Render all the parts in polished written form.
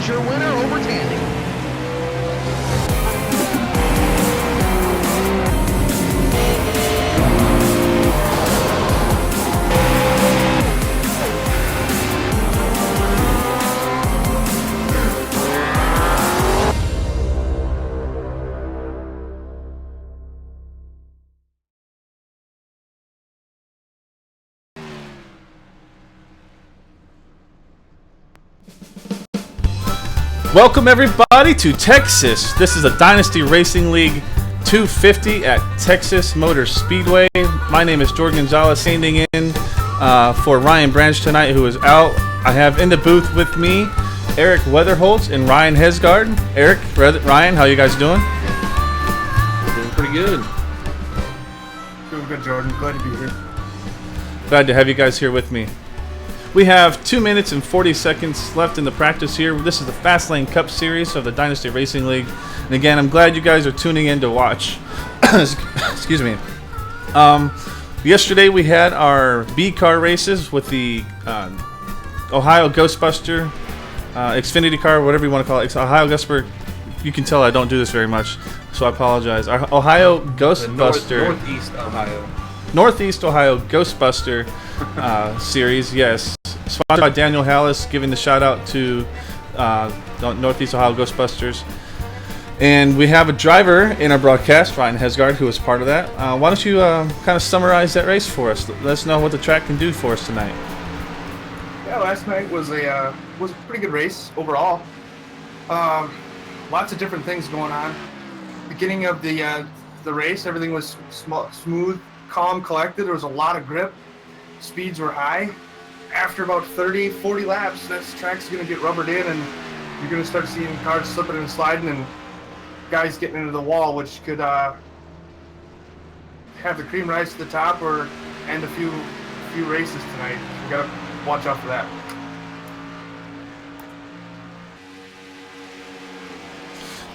your winner over Tandy. Welcome everybody to Texas. This is a Dynasty Racing League 250 at Texas Motor Speedway. My name is Jordan Gonzalez, standing in for Ryan Branch tonight, who is out. I have in the booth with me Eric Weatherholtz and Ryan Hesgard. Eric, Ryan, how you guys doing? Doing pretty good. Doing good, Jordan. Glad to be here. Glad to have you guys here with me. We have 2 minutes and 40 seconds left in the practice here. This is the Fastlane Cup Series of the Dynasty Racing League. And again, I'm glad you guys are tuning in to watch. Excuse me. Yesterday we had our B-car races with the Ohio Ghostbuster, Xfinity car, whatever you want to call it. Ohio Ghostbuster. You can tell I don't do this very much, so I apologize. Our Ohio Ghostbuster. Northeast Ohio. Northeast Ohio Ghostbuster series, yes. Sponsored by Daniel Hallis, giving the shout out to Northeast Ohio Ghostbusters. And we have a driver in our broadcast, Ryan Hesgard, who was part of that. Why don't you kind of summarize that race for us? Let us know what the track can do for us tonight. Yeah, last night was a pretty good race overall. Lots of different things going on. Beginning of the race, everything was smooth, calm, collected. There was a lot of grip. Speeds were high. After about 30, 40 laps, that track's going to get rubbered in, and you're going to start seeing cars slipping and sliding and guys getting into the wall, which could have the cream rise to the top or end a few races tonight. You got to watch out for that.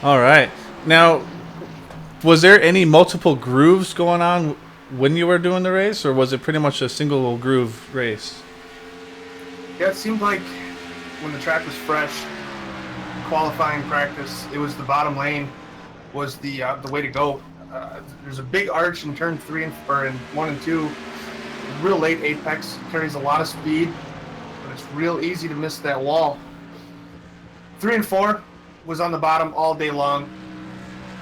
All right. Now, was there any multiple grooves going on when you were doing the race, or was it pretty much a single groove race? Yeah, it seemed like when the track was fresh, qualifying practice, it was the bottom lane was the way to go. There's a big arch in turn 3 and 1 and 2. Real late apex, carries a lot of speed, but it's real easy to miss that wall. 3 and 4 was on the bottom all day long.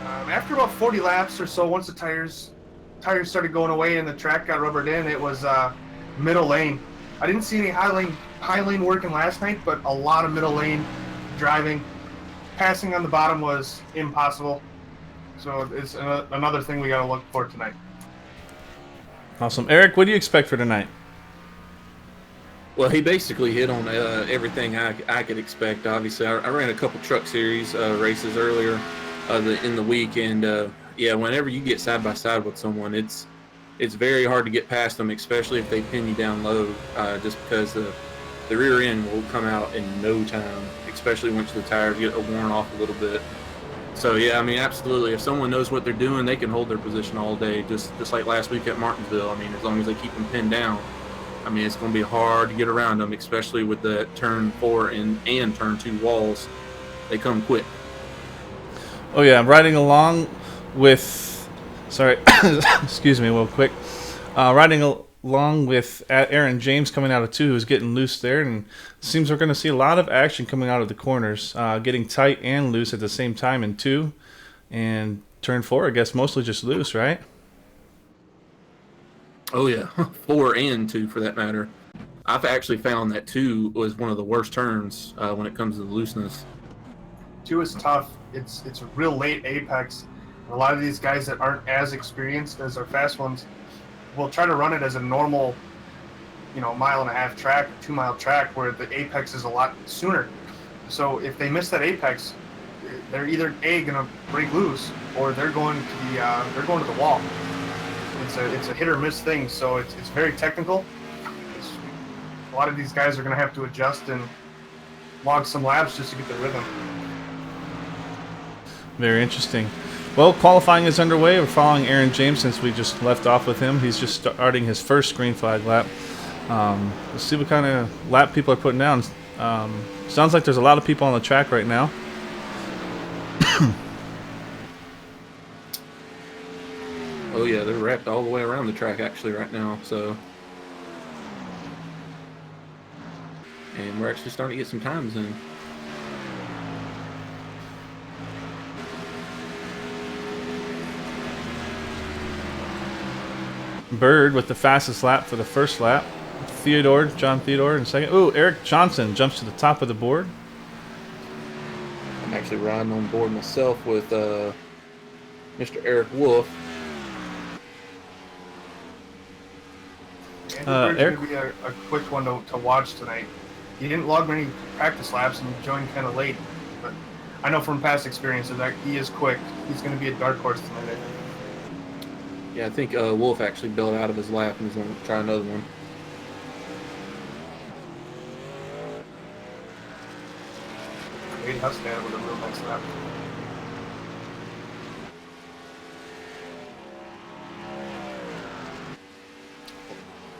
After about 40 laps or so, once the tires started going away and the track got rubbered in, it was middle lane. I didn't see any high lane working last night, but a lot of middle lane driving. Passing on the bottom was impossible. So it's another thing we got to look for tonight. Awesome. Eric, what do you expect for tonight? Well, he basically hit on everything I could expect. Obviously, I ran a couple truck series races earlier in the week, and yeah, whenever you get side by side with someone, it's very hard to get past them, especially if they pin you down low, just because the rear end will come out in no time, especially once the tires get worn off a little bit. So yeah, I mean, absolutely. If someone knows what they're doing, they can hold their position all day, just like last week at Martinsville. I mean, as long as they keep them pinned down, I mean, it's going to be hard to get around them, especially with the turn 4 and turn 2 walls. They come quick. Oh yeah, I'm riding along with, excuse me real quick. Riding along with Aaron James coming out of 2, who's getting loose there, and it seems we're going to see a lot of action coming out of the corners, getting tight and loose at the same time in 2, and turn 4, I guess mostly just loose, right? Oh yeah, 4 and 2 for that matter. I've actually found that 2 was one of the worst turns when it comes to the looseness. 2 is tough. It's a real late apex. A lot of these guys that aren't as experienced as our fast ones will try to run it as a normal, mile-and-a-half track, 2-mile track, where the apex is a lot sooner. So if they miss that apex, they're either gonna break loose or they're going to the wall. It's a hit or miss thing. So it's very technical. A lot of these guys are gonna have to adjust and log some laps just to get the rhythm. Very interesting. Well, qualifying is underway. We're following Aaron James since we just left off with him. He's just starting his first green flag lap. Let's see what kind of lap people are putting down. Sounds like there's a lot of people on the track right now. Oh yeah, they're wrapped all the way around the track actually right now. So, and we're actually starting to get some times in. Bird with the fastest lap for the first lap. John Theodore in second. Oh, Eric Johnson jumps to the top of the board. I'm actually riding on board myself with Mr. Eric Wolf. Andrew Bird's Eric? going to be a quick one to watch tonight. He didn't log many practice laps and joined kind of late, but I know from past experiences that he is quick. He's going to be a dark horse tonight, I think. Yeah, I think Wolf actually bailed out of his lap and he's going to try another one. Wade Hustan with a real nice lap.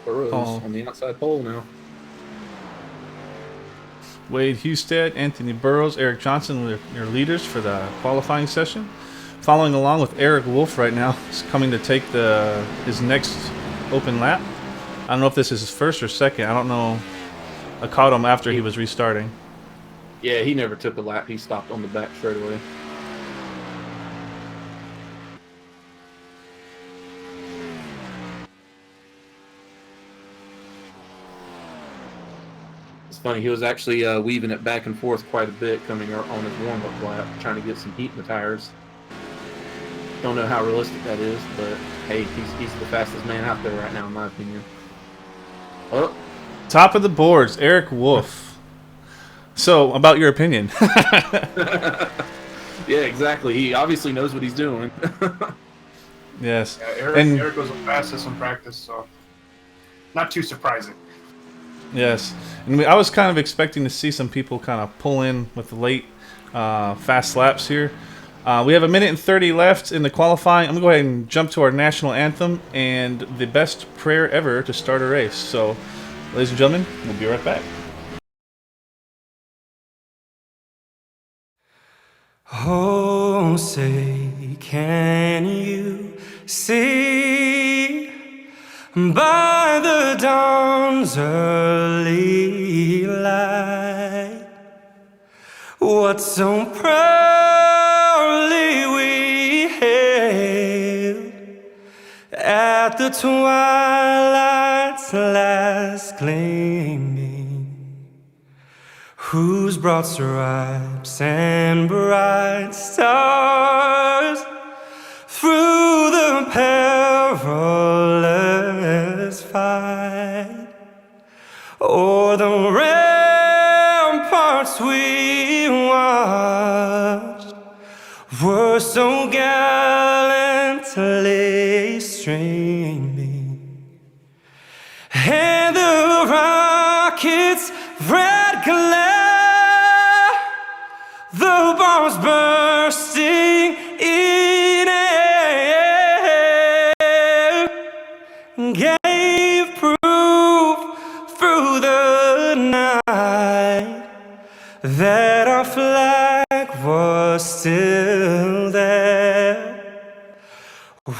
Burrows on the outside pole now. Wade Husted, Anthony Burrows, Eric Johnson were your leaders for the qualifying session. Following along with Eric Wolf right now, is coming to take his next open lap. I don't know if this is his first or second. I don't know. I caught him after he was restarting. Yeah, he never took a lap. He stopped on the back straight away. It's funny, he was actually weaving it back and forth quite a bit coming on his warm-up lap, trying to get some heat in the tires. Don't know how realistic that is, but hey, he's the fastest man out there right now, in my opinion. Oh. Top of the boards, Eric Wolf. So, about your opinion. Yeah, exactly. He obviously knows what he's doing. Yes. Yeah, Eric was the fastest in practice, so not too surprising. Yes. And I was kind of expecting to see some people kind of pull in with the late fast laps here. We have 1 minute and 30 left in the qualifying. I'm going to go ahead and jump to our national anthem and the best prayer ever to start a race. So, ladies and gentlemen, we'll be right back. Oh, say, can you see by the dawn's early light what so proudly we hailed at the twilight's last gleaming, whose broad stripes and bright stars through the perilous fight o'er the ramparts we watched were so gallantly streaming, and the rockets' red glare, the bombs bursting in air, gave proof through the night that our flag was still there.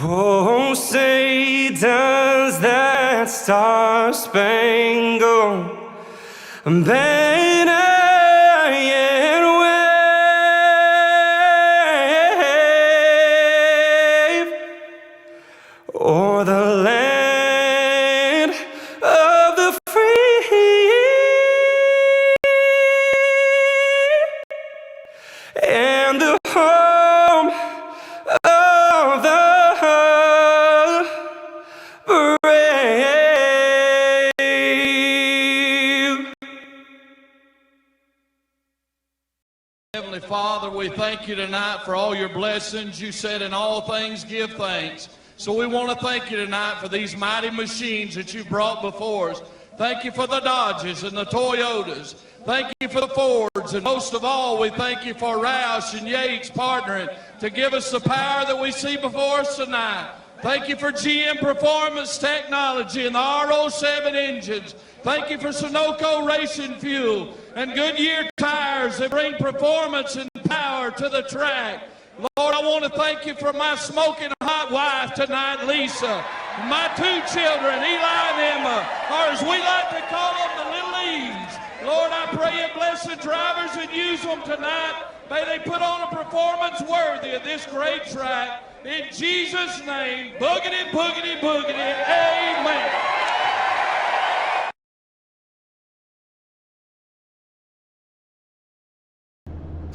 Oh, say, does that star-spangled banner yet wave o'er the land of the free and the home of the brave. Heavenly Father, we thank you tonight for all your blessings. You said in all things give thanks. So we want to thank you tonight for these mighty machines that you brought before us. Thank you for the Dodges and the Toyotas. Thank you for the Fords. And most of all, we thank you for Roush and Yates partnering to give us the power that we see before us tonight. Thank you for GM Performance Technology and the R07 engines. Thank you for Sunoco Racing Fuel and Goodyear tires that bring performance and power to the track. Lord, I want to thank you for my smoking hot wife tonight, Lisa. My 2 children, Eli and Emma, or as we like to call them, the little Eves. Lord, I pray you bless the drivers and use them tonight. May they put on a performance worthy of this great track. In Jesus' name, boogity, boogity, boogity, amen.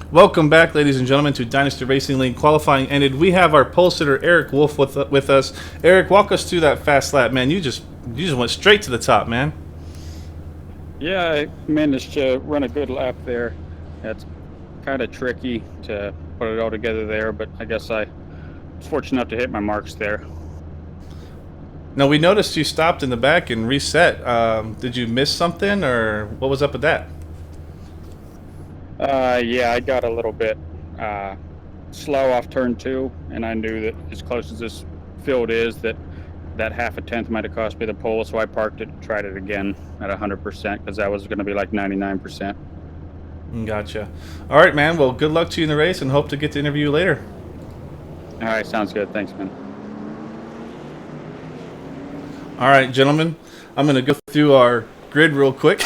Welcome back, ladies and gentlemen, to Dynasty Racing League. Qualifying ended. We have our pole sitter, Eric Wolf, with us. Eric, walk us through that fast lap, man. You just went straight to the top, man. Yeah, I managed to run a good lap there. It's kind of tricky to put it all together there, but I guess I was fortunate enough to hit my marks there. Now, we noticed you stopped in the back and reset. Did you miss something, or what was up with that? Yeah, I got a little bit slow off turn 2, and I knew that as close as this field is, that half a tenth might have cost me the pole, so I parked it and tried it again at 100% because that was going to be like 99%. Gotcha. All right, man. Well, good luck to you in the race, and hope to get to interview you later. All right, sounds good. Thanks, man. All right, gentlemen. I'm going to go through our grid real quick.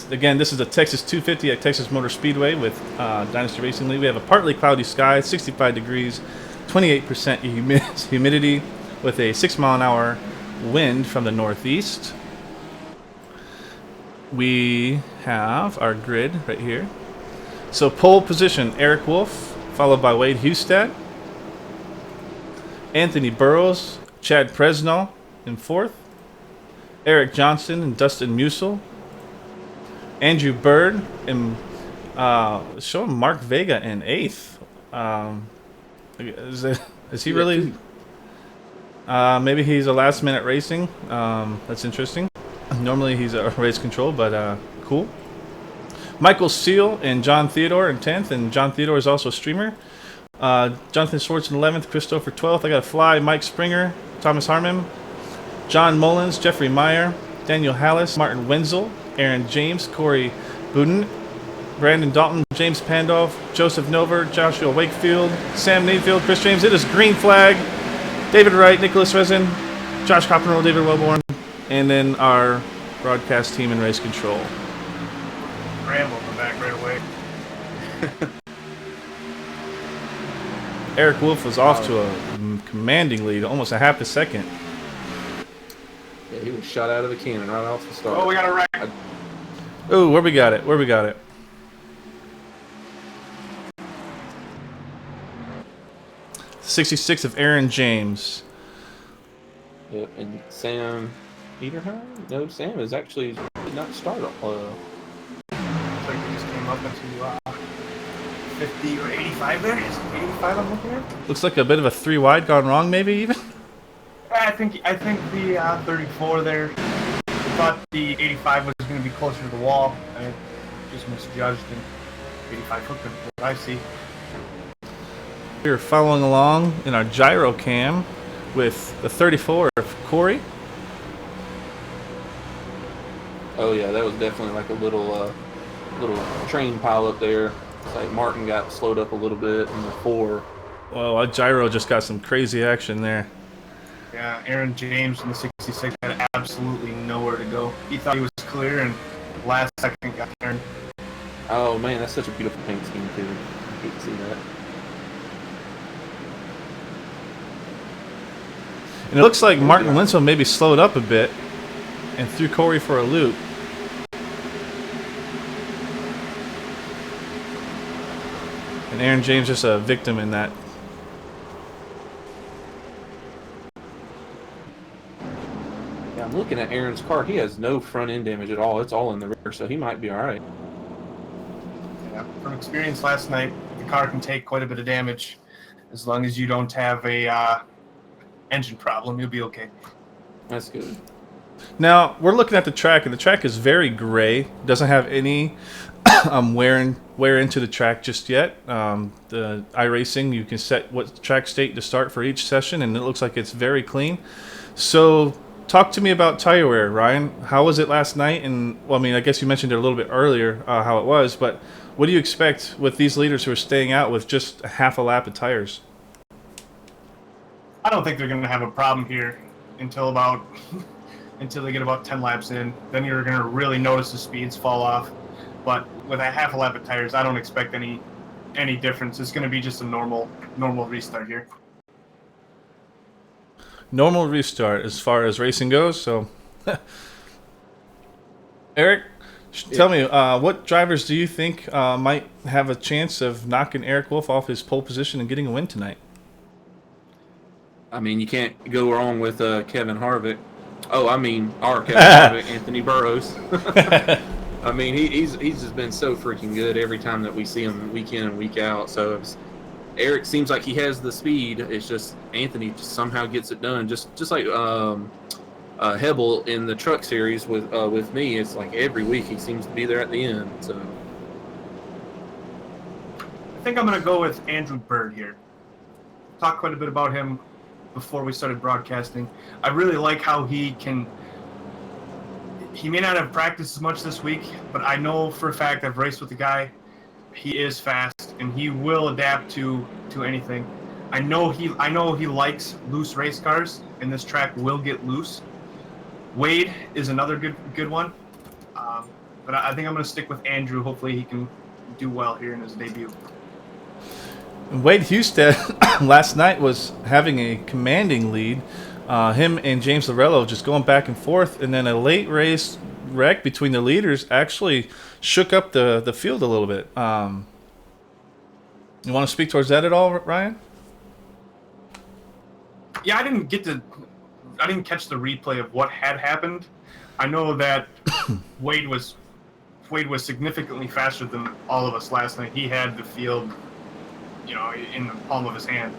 Again, this is a Texas 250 at Texas Motor Speedway with Dynasty Racing League. We have a partly cloudy sky, 65 degrees, 28% humidity with a 6-mile-an-hour wind from the northeast. We have our grid right here. So pole position, Eric Wolf, followed by Wade Hustad, Anthony Burrows, Chad Presnell in 4th, Eric Johnson and Dustin Musil, Andrew Bird and showing Mark Vega in 8th. Is he really? Maybe he's a last-minute racing. That's interesting. Normally he's a race control, but cool. Michael Seal and John Theodore in 10th, and John Theodore is also a streamer. Jonathan Schwartz in 11th, Christopher 12th. I got a fly, Mike Springer, Thomas Harmon, John Mullins, Jeffrey Meyer, Daniel Hallis, Martin Wenzel, Aaron James, Corey Budin, Brandon Dalton, James Pandolf, Joseph Nover, Joshua Wakefield, Sam Needfield, Chris James. It is green flag. David Wright, Nicholas Resin, Josh Coppenroll, David Wellborn, and then our broadcast team and race control. Ramble in the back right away. Eric Wolf was off to a commanding lead, almost a half a second. Yeah, he was shot out of the cannon right off the start. Oh, we got a wreck. Oh, where we got it? Where we got it? '66 of Aaron James. Yep, and Sam Peterheim? No, Sam is actually did not start. Looks like we just came up into 50 or 85 there. Is it 85 I'm looking at? Looks like a bit of a 3 wide gone wrong, maybe even. I think the 34 there. I thought the 85 was going to be closer to the wall. I just misjudged, and 85 hooked him. What I see. We're following along in our gyro cam with the 34 of Corey. Oh yeah, that was definitely like a little train pile up there. It's like Martin got slowed up a little bit in the 4. Well, our gyro just got some crazy action there. Yeah, Aaron James in the 66 had absolutely nowhere to go. He thought he was clear, and last second got turned. Oh man, that's such a beautiful paint scheme too. I hate to see that. And it looks like Martin Winslow maybe slowed up a bit and threw Corey for a loop. And Aaron James just a victim in that. Yeah, I'm looking at Aaron's car. He has no front end damage at all. It's all in the rear, so he might be all right. Yeah, from experience last night, the car can take quite a bit of damage. As long as you don't have a engine problem, you'll be okay. That's good. Now, we're looking at the track, and the track is very gray. Doesn't have any wear into the track just yet. The iRacing, you can set what track state to start for each session, and it looks like it's very clean. So talk to me about tire wear, Ryan. How was it last night? And well, I mean, I guess you mentioned it a little bit earlier how it was, but what do you expect with these leaders who are staying out with just a half a lap of tires? I don't think they're going to have a problem here until they get about 10 laps in. Then you're going to really notice the speeds fall off. But with a half a lap of tires, I don't expect any difference. It's going to be just a normal restart here. Normal restart as far as racing goes. So, Eric, tell me, what drivers do you think might have a chance of knocking Eric Wolf off his pole position and getting a win tonight? I mean, you can't go wrong with Kevin Harvick. Oh, I mean, our Kevin Harvick, Anthony Burrows. I mean, he's just been so freaking good every time that we see him week in and week out. So Eric seems like he has the speed. It's just Anthony just somehow gets it done. Just like Hebel in the truck series with me. It's like every week he seems to be there at the end. So I think I'm going to go with Andrew Bird here. Talked quite a bit about him before we started broadcasting. I really like how he may not have practiced as much this week, but I know for a fact I've raced with the guy. He is fast and he will adapt to anything. I know he likes loose race cars, and this track will get loose. Wade is another good one, but I think I'm going to stick with Andrew. Hopefully he can do well here in his debut. Wade Husted last night was having a commanding lead. Him and James Lorello just going back and forth, and then a late race wreck between the leaders actually shook up the field a little bit. You want to speak towards that at all, Ryan? Yeah, I didn't catch the replay of what had happened. I know that Wade was significantly faster than all of us last night. He had the field, in the palm of his hand.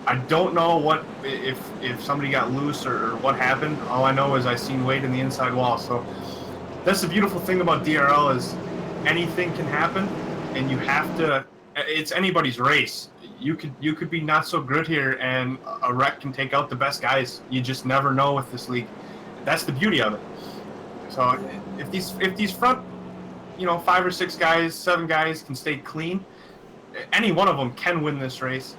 I don't know if somebody got loose or what happened. All I know is I seen Wade in the inside wall. So that's the beautiful thing about DRL is anything can happen, and you have to. It's anybody's race. You could be not so good here, and a wreck can take out the best guys. You just never know with this league. That's the beauty of it. So if these front, 5 or 6 guys, 7 guys can stay clean, any one of them can win this race.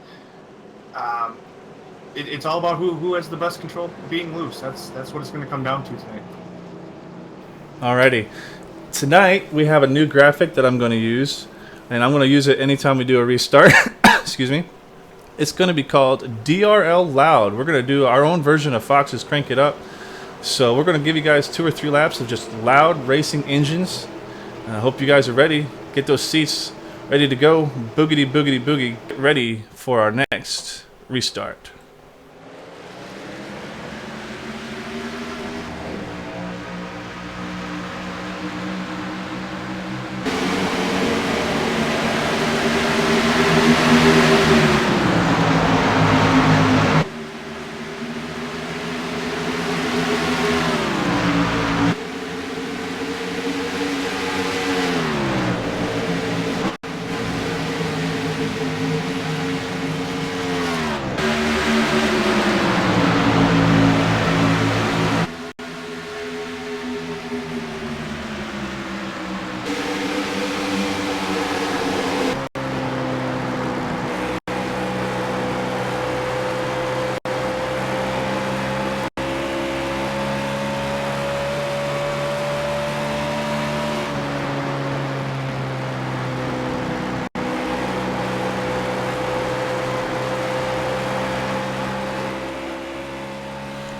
It's all about who has the best control being loose. That's what it's going to come down to tonight. Alrighty. Tonight we have a new graphic that I'm going to use, and I'm going to use it anytime we do a restart. Excuse me. It's going to be called DRL Loud. We're going to do our own version of Fox's Crank It Up. So we're going to give you guys 2 or 3 laps of just loud racing engines. And I hope you guys are ready. Get those seats ready to go. Boogity, boogity, boogie. Get ready for our next restart.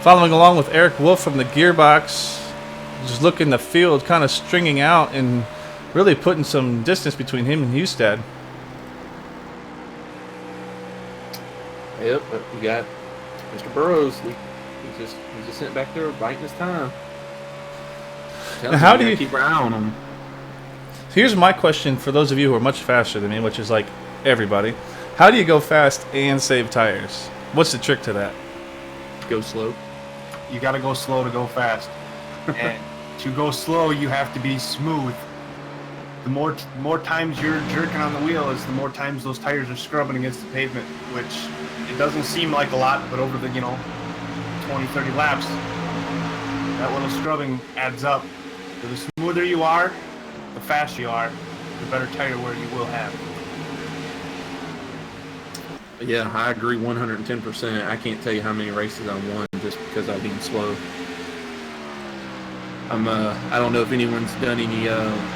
Following along with Eric Wolf from the Gearbox, just looking the field, kind of stringing out and really putting some distance between him and Husted. Yep, but we got Mr. Burrows. He's just sitting back there biting his time. Now, how do you keep an eye on him? Here's my question for those of you who are much faster than me, which is like everybody. How do you go fast and save tires? What's the trick to that? Go slow. You got to go slow to go fast. And to go slow, you have to be smooth. the more times you're jerking on the wheel is the more times those tires are scrubbing against the pavement, which it doesn't seem like a lot, but over the 20, 30 laps, that little scrubbing adds up. So the smoother you are, the faster you are, the better tire wear you will have. Yeah, I agree 110%. I can't tell you how many races I won just because I've been slow. I don't know if anyone's done any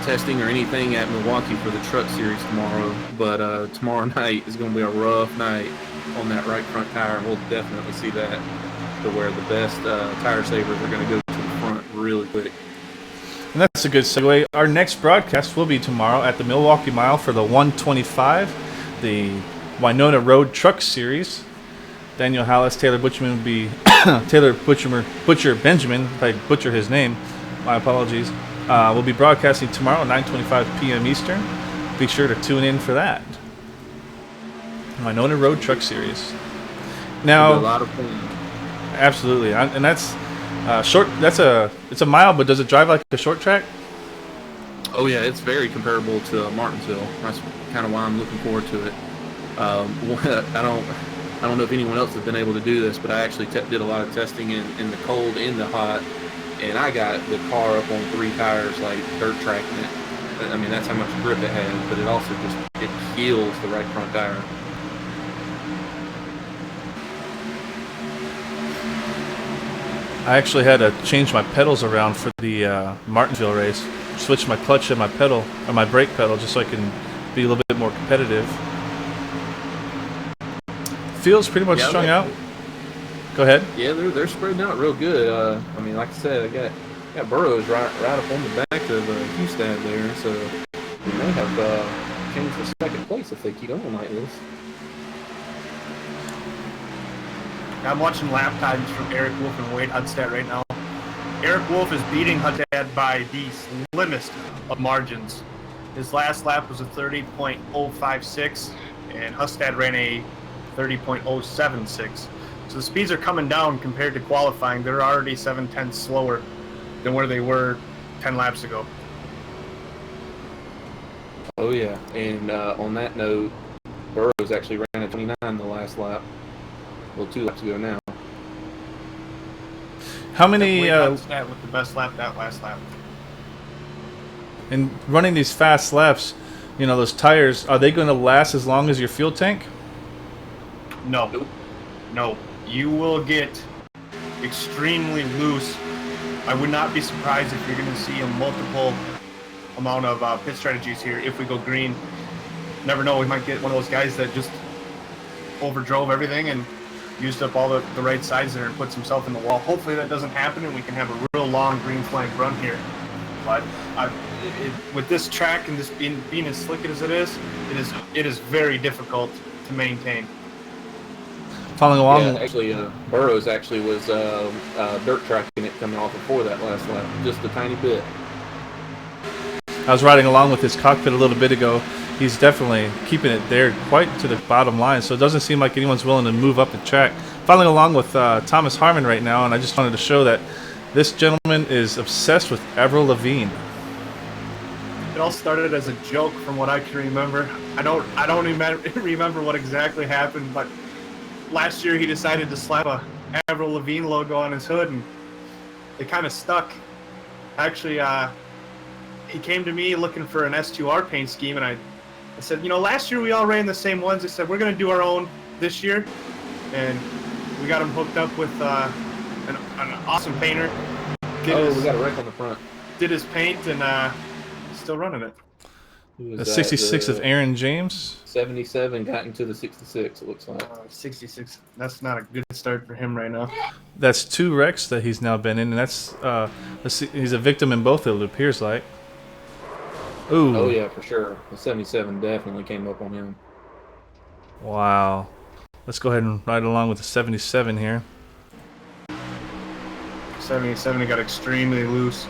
testing or anything at Milwaukee for the truck series tomorrow, but tomorrow night is going to be a rough night on that right front tire, and we'll definitely see that to where the best tire savers are going to go to the front really quick. And that's a good segue. Our next broadcast will be tomorrow at the Milwaukee Mile for the 125, the Winona Road Truck Series. Daniel Hallis, Taylor Butcherman will be Taylor Butcher Benjamin, if I butcher his name, my apologies. We'll be broadcasting tomorrow at 9:25 p.m. Eastern. Be sure to tune in for that. Winona Road Truck Series. Now, a lot of fun. Absolutely, and that's short. It's a mile, but does it drive like a short track? Oh yeah, it's very comparable to Martinsville. That's kind of why I'm looking forward to it. I don't know if anyone else has been able to do this, but I actually did a lot of testing in the cold and the hot, and I got the car up on 3 tires, like dirt tracking it. I mean, that's how much grip it has, but it also it heals the right front tire. I actually had to change my pedals around for the Martinsville race. Switch my clutch and my brake pedal, just so I can be a little bit more competitive. Feels pretty much strung out. Go ahead. Yeah, they're spreading out real good. I mean, like I said, I got Burrows right up on the back of Houston there, so we may have changed for second place if they keep going like this. I'm watching lap times from Eric Wolf and Wade Hudstad right now. Eric Wolf is beating Hudstad by the slimmest of margins. His last lap was a 30.056, and Hudstad ran a 30.076. So the speeds are coming down compared to qualifying. They're already 7/10 slower than where they were 10 laps ago. Oh yeah, and on that note, Burrows actually ran a 29 the last lap. Well, 2 laps ago now. How many? Wade Hudstad with the best lap that last lap. And running these fast laps, those tires, are they going to last as long as your fuel tank? No. You will get extremely loose. I would not be surprised if you're going to see a multiple amount of pit strategies here if we go green. Never know, we might get one of those guys that just overdrove everything and used up all the right sides there and puts himself in the wall. Hopefully that doesn't happen and we can have a real long green flag run here. But with this track and this being as slick as it is very difficult to maintain. Following along. Yeah, actually, Burrows actually was dirt tracking it coming off before that last lap, just a tiny bit. I was riding along with his cockpit a little bit ago. He's definitely keeping it there quite to the bottom line, so it doesn't seem like anyone's willing to move up the track. Following along with Thomas Harmon right now, and I just wanted to show that this gentleman is obsessed with Avril Lavigne. It all started as a joke from what I can remember. I don't remember what exactly happened, but last year he decided to slap a Avril Lavigne logo on his hood, and it kind of stuck. Actually, he came to me looking for an S2R paint scheme, and I said, last year we all ran the same ones. I said, we're going to do our own this year, and we got him hooked up with an awesome painter. We got a wreck on the front. Did his paint, and still running it. The 66 of Aaron James. 77 got into the 66, it looks like. 66. That's not a good start for him right now. That's 2 wrecks that he's now been in, and that's he's a victim in both, it appears like. Ooh. Oh yeah, for sure. The 77 definitely came up on him. Wow. Let's go ahead and ride along with the 77 here. 77 got extremely loose.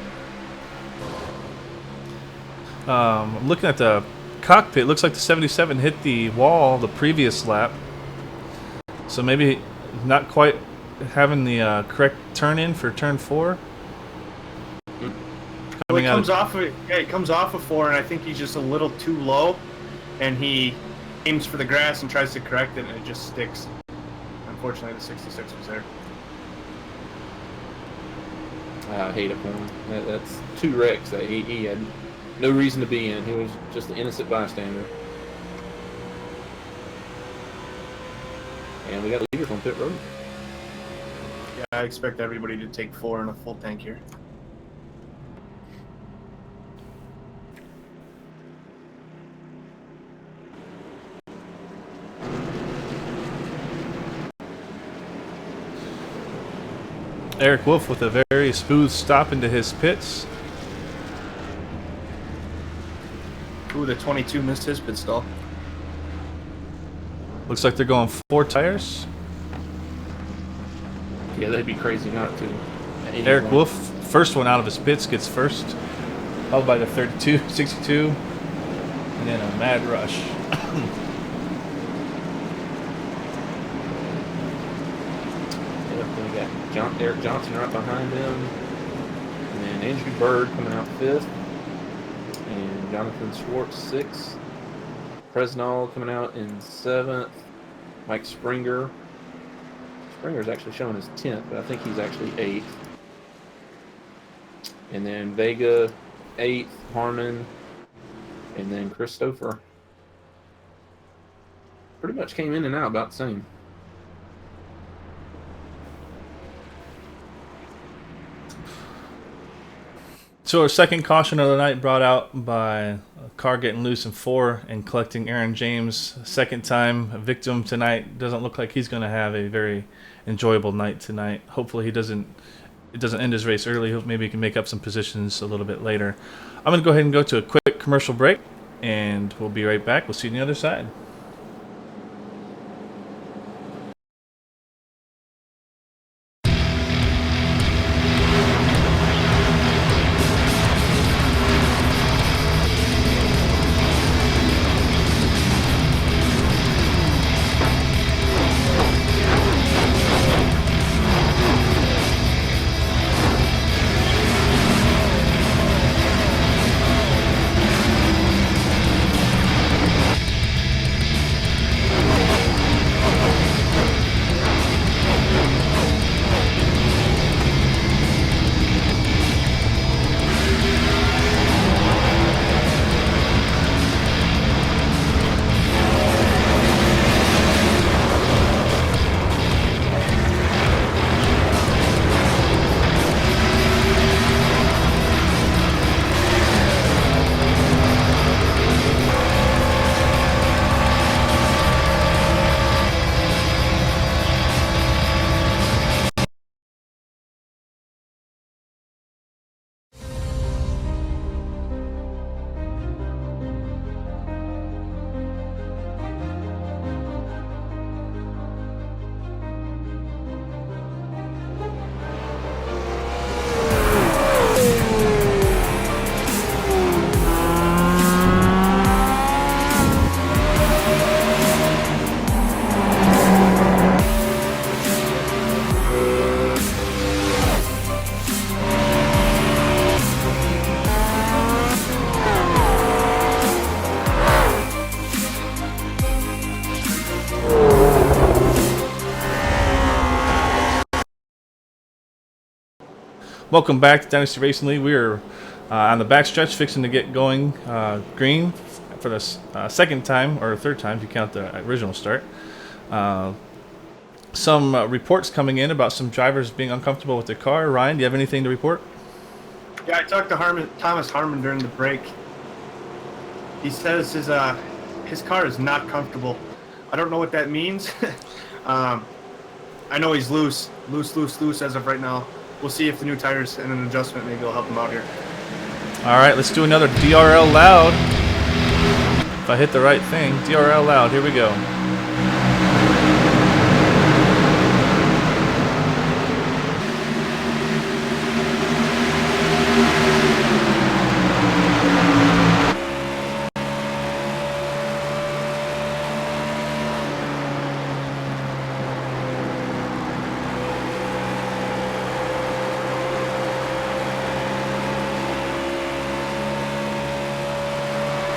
I'm looking at the cockpit. It looks like the 77 hit the wall the previous lap. So maybe not quite having the correct turn in for turn 4. coming he out comes of, off of he comes off of 4, and I think he's just a little too low, and he aims for the grass and tries to correct it, and it just sticks. Unfortunately, the 66 was there. I hate it for him. That's 2 wrecks that he had no reason to be in. He was just an innocent bystander. And we got leaders on pit road. Yeah, I expect everybody to take 4 in a full tank here. Eric Wolf with a very smooth stop into his pits. Ooh, the 22 missed his pit stall. Looks like they're going 4 tires. Yeah, that'd be crazy not to. Eric Wolf, first one out of his pits, gets first, followed by the 32, 62, and then a mad rush. We got Eric Johnson right behind him, and then Andrew Bird coming out 5th, and Jonathan Schwartz 6th. Presnall coming out in 7th. Mike Springer's actually showing as 10th, but I think he's actually 8th. And then Vega 8th, Harmon, and then Christopher. Pretty much came in and out about the same. So our second caution of the night brought out by a car getting loose in 4 and collecting Aaron James. Second time, a victim tonight. Doesn't look like he's going to have a very enjoyable night tonight. Hopefully it doesn't end his race early. Maybe he can make up some positions a little bit later. I'm going to go ahead and go to a quick commercial break, and we'll be right back. We'll see you on the other side. Welcome back to Dynasty Racing League. We are on the backstretch, fixing to get going green for the second time, or third time if you count the original start. Some reports coming in about some drivers being uncomfortable with their car. Ryan, do you have anything to report? Yeah, I talked to Thomas Harmon during the break. He says his car is not comfortable. I don't know what that means. I know he's loose as of right now. We'll see if the new tires and an adjustment maybe will help him out here. All right, let's do another DRL loud. If I hit the right thing, DRL loud. Here we go.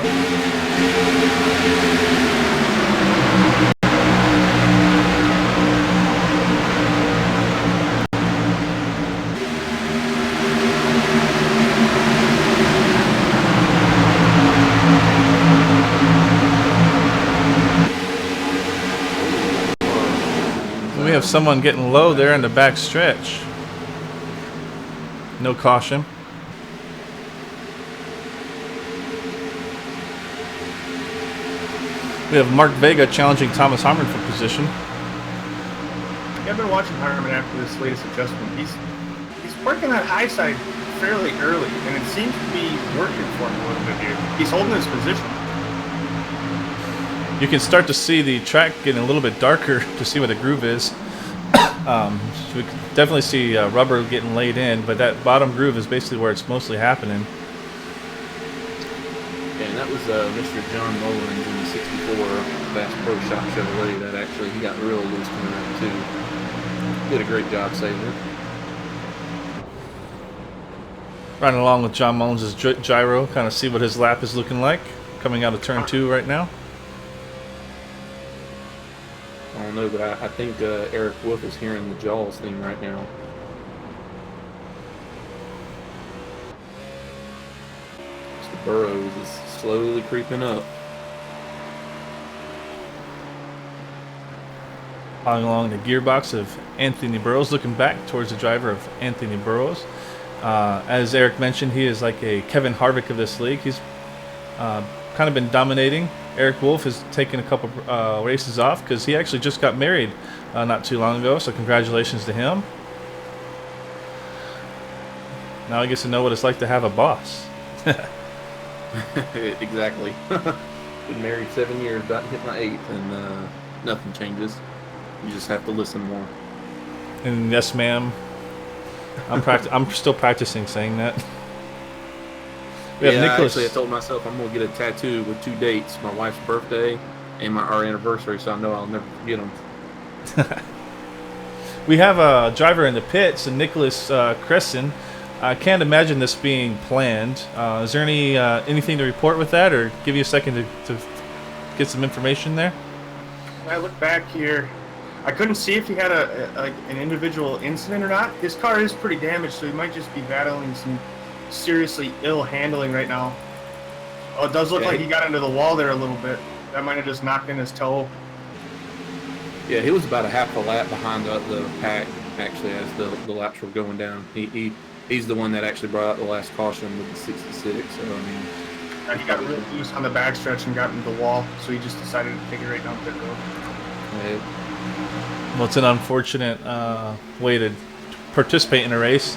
We have someone getting low there in the back stretch. No caution. We have Mark Vega challenging Thomas Harmon for position. I've been watching Harmon after this latest adjustment. He's working that high side fairly early, and it seems to be working for him a little bit here. He's holding his position. You can start to see the track getting a little bit darker to see where the groove is. So we can definitely see rubber getting laid in, but that bottom groove is basically where it's mostly happening. Yeah, and that was Mr. John Mullins in the 64 Bass Pro Shop Chevrolet that actually he got real loose coming out too. Did a great job saving it. Riding along with John Mullins' gyro, kind of see what his lap is looking like coming out of turn 2 right now. I don't know, but I think Eric Wolf is hearing the Jaws thing right now. Mr. Burrows is slowly creeping up. Following along the gearbox of Anthony Burrows, looking back towards the driver of Anthony Burrows. As Eric mentioned, he is like a Kevin Harvick of this league. He's kind of been dominating. Eric Wolf has taken a couple races off because he actually just got married not too long ago, so congratulations to him. Now he gets to know what it's like to have a boss. Exactly. Been married 7 years, about to hit my 8th, and nothing changes. You just have to listen more. And yes, ma'am. I'm still practicing saying that. We have Nicholas. Actually, I told myself I'm gonna get a tattoo with 2 dates: my wife's birthday and our anniversary, so I know I'll never forget them. We have a driver in the pits, and Nicholas Cresson. I can't imagine this being planned. Is there anything to report with that, or give you a second to get some information there? When I look back here, I couldn't see if he had an individual incident or not. His car is pretty damaged, so he might just be battling some seriously ill handling right now. Oh, it does look like he got into the wall there a little bit. That might have just knocked in his toe. Yeah, he was about a half a lap behind the pack, actually, as the laps were going down. He's the one that actually brought out the last caution with the 66, so I mean... He got really loose on the backstretch and got into the wall, so he just decided to take it right down pit road. Yeah. Well, it's an unfortunate way to participate in a race,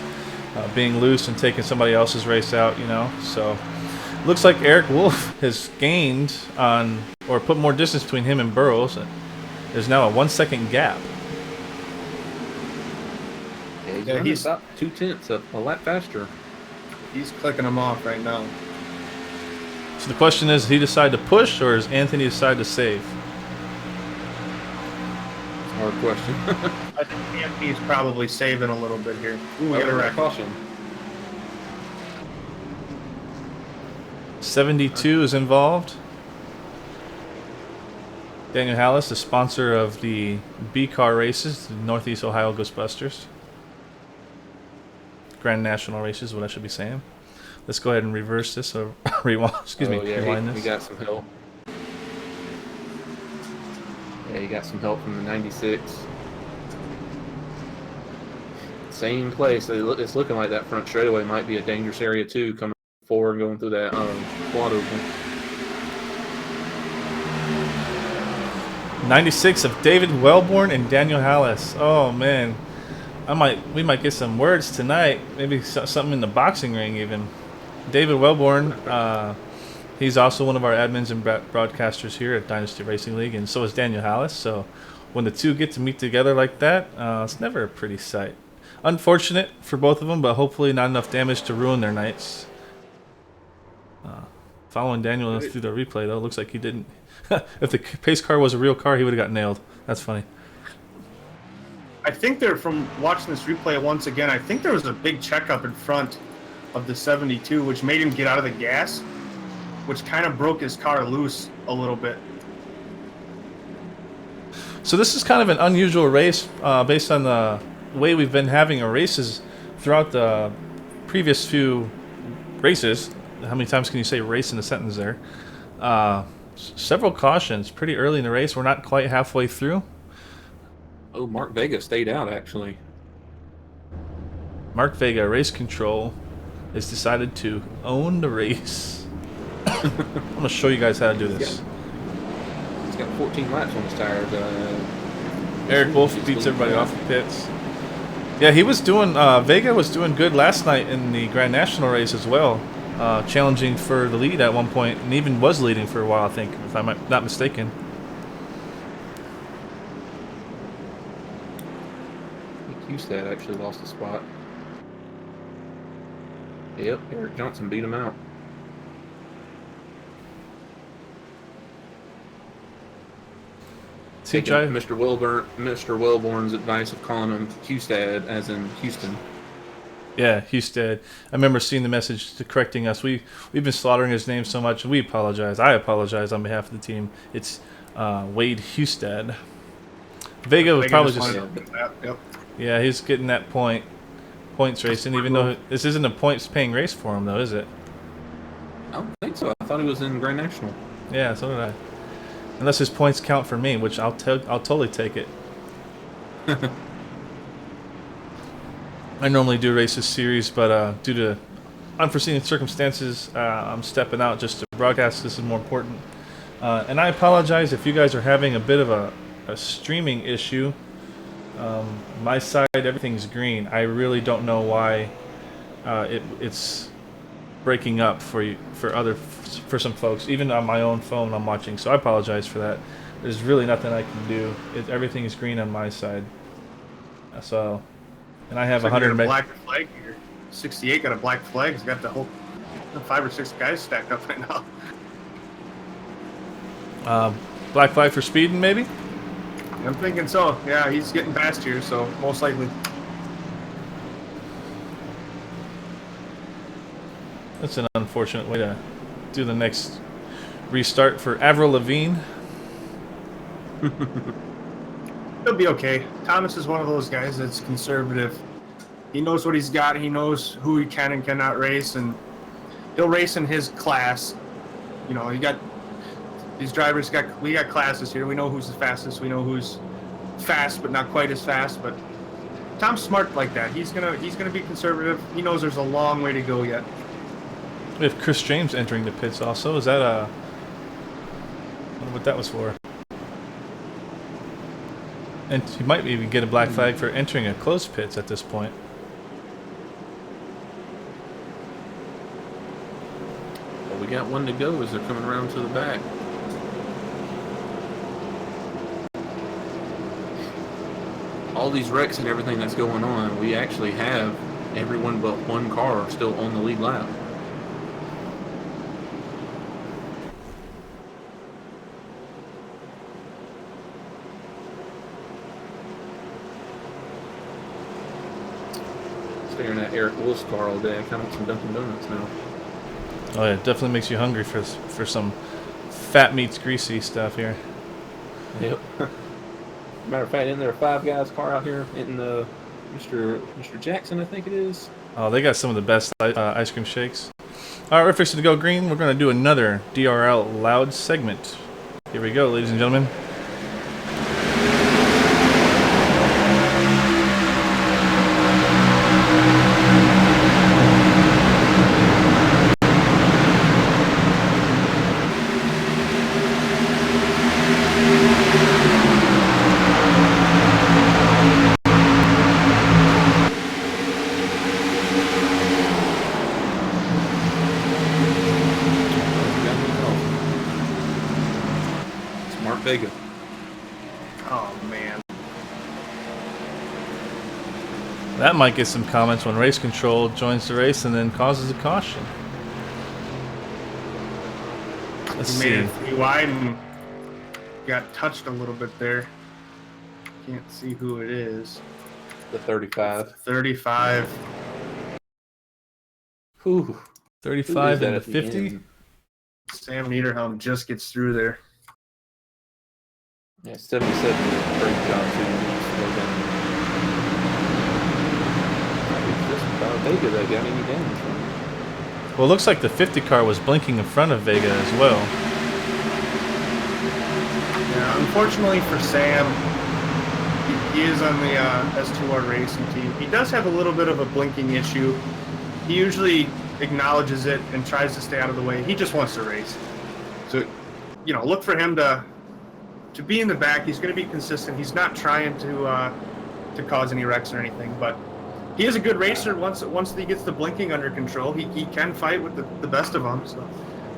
being loose and taking somebody else's race out, you know. So, looks like Eric Wolf has gained on, or put more distance between him and Burrows. There's now a 1 second gap. Yeah, he's about 2/10 a lap faster. He's clicking him off right now. So the question is, does he decide to push, or does Anthony decide to save? Hard question. I think Anthony's probably saving a little bit here. Ooh, we got a wreck. Caution. 72 is involved. Daniel Hallis, the sponsor of the B-Car races, the Northeast Ohio Ghostbusters. Grand National races, what I should be saying. Let's go ahead and reverse this, or rewind this. We got some help. Yeah, you got some help from the 96. Same place. It's looking like that front straightaway might be a dangerous area too, coming forward and going through that quad open. 96 of David Wellborn and Daniel Hallis. Oh man, we might get some words tonight. Maybe something in the boxing ring even. David Wellborn, he's also one of our admins and broadcasters here at Dynasty Racing League, and so is Daniel Hallis. So when the two get to meet together like that, it's never a pretty sight. Unfortunate for both of them, but hopefully not enough damage to ruin their nights. Following Daniel through the replay, though, looks like he didn't. If the pace car was a real car, he would have got nailed. That's funny. I think from watching this replay once again, I think there was a big checkup in front of the 72, which made him get out of the gas. which kind of broke his car loose a little bit. So this is kind of an unusual race based on the way we've been having our races throughout the previous few races. How many times can you say race in a sentence there? Several cautions pretty early in the race. We're not quite halfway through. Oh, Mark Vega stayed out, actually. Mark Vega, race control, has decided to own the race. I'm going to show you guys how to do this. He's got 14 laps on his tires. Eric Wolf beats everybody off the pits. Yeah, he was doing, Vega was doing good last night in the Grand National race as well. Challenging for the lead at one point, and even was leading for a while, I think, if I'm not mistaken. I think Hustad actually lost a spot. Yep, Eric Johnson beat him out. Taking Mr. Welborn's advice of calling him Hustad, as in Houston. Yeah, Hustad. I remember seeing the message correcting us. We've been slaughtering his name so much. We apologize. I apologize on behalf of the team. It's Wade Hustad. Vega was probably just. Yep. Yeah, he's getting that points race, and even though this isn't a points-paying race for him, though, is it? I don't think so. I thought he was in Grand National. Yeah, so did I. Unless his points count for me, which I'll totally take it. I normally do races series, but due to unforeseen circumstances, I'm stepping out just to broadcast. This is more important. And I apologize if you guys are having a bit of a streaming issue. My side, everything's green. I really don't know why it's breaking up for some folks. Even on my own phone, I'm watching, so I apologize for that. There's really nothing I can do. Everything is green on my side. So, and I have 100 black flag here. 68 got a black flag. He's got the whole 5 or 6 guys stacked up right now. Black flag for speeding, maybe? I'm thinking so. Yeah, he's getting past here, so most likely. That's an unfortunate way to do the next restart for Avril Lavigne. He'll be okay. Thomas is one of those guys that's conservative. He knows what he's got. He knows who he can and cannot race, and he'll race in his class. You know, you got these drivers. We got classes here. We know who's the fastest. We know who's fast, but not quite as fast. But Tom's smart like that. He's gonna be conservative. He knows there's a long way to go yet. We have Chris James entering the pits also. Is that I wonder what that was for. And he might even get a black flag for entering a closed pits at this point. Well, we got one to go as they're coming around to the back. All these wrecks and everything that's going on, we actually have everyone but one car still on the lead lap. Staring at Eric Wolf's car all day. I kind of want some Dunkin' Donuts now. Oh yeah, it definitely makes you hungry for some fat meets greasy stuff here. Yep. Matter of fact, isn't there a Five Guys car out here in Mr. Jackson, I think it is? Oh, they got some of the best ice cream shakes. All right, we're fixing to go green. We're going to do another DRL loud segment. Here we go, ladies and gentlemen. Vega. Oh man. That might get some comments when race control joins the race and then causes a caution. Let's He made see. it pretty wide and got touched a little bit there. Can't see who it is. The 35. 35. Whew. 35 and 50. Sam Niederhelm just gets through there. Yeah, 77 is a great job too. It's just about Vega that got any damage from it. Well, it looks like the 50 car was blinking in front of Vega as well. Yeah, unfortunately for Sam, he is on the S2R racing team. He does have a little bit of a blinking issue. He usually acknowledges it and tries to stay out of the way. He just wants to race. So, look for him to be in the back. He's going to be consistent. He's not trying to cause any wrecks or anything, but he is a good racer. Once he gets the blinking under control, he can fight with the best of them. So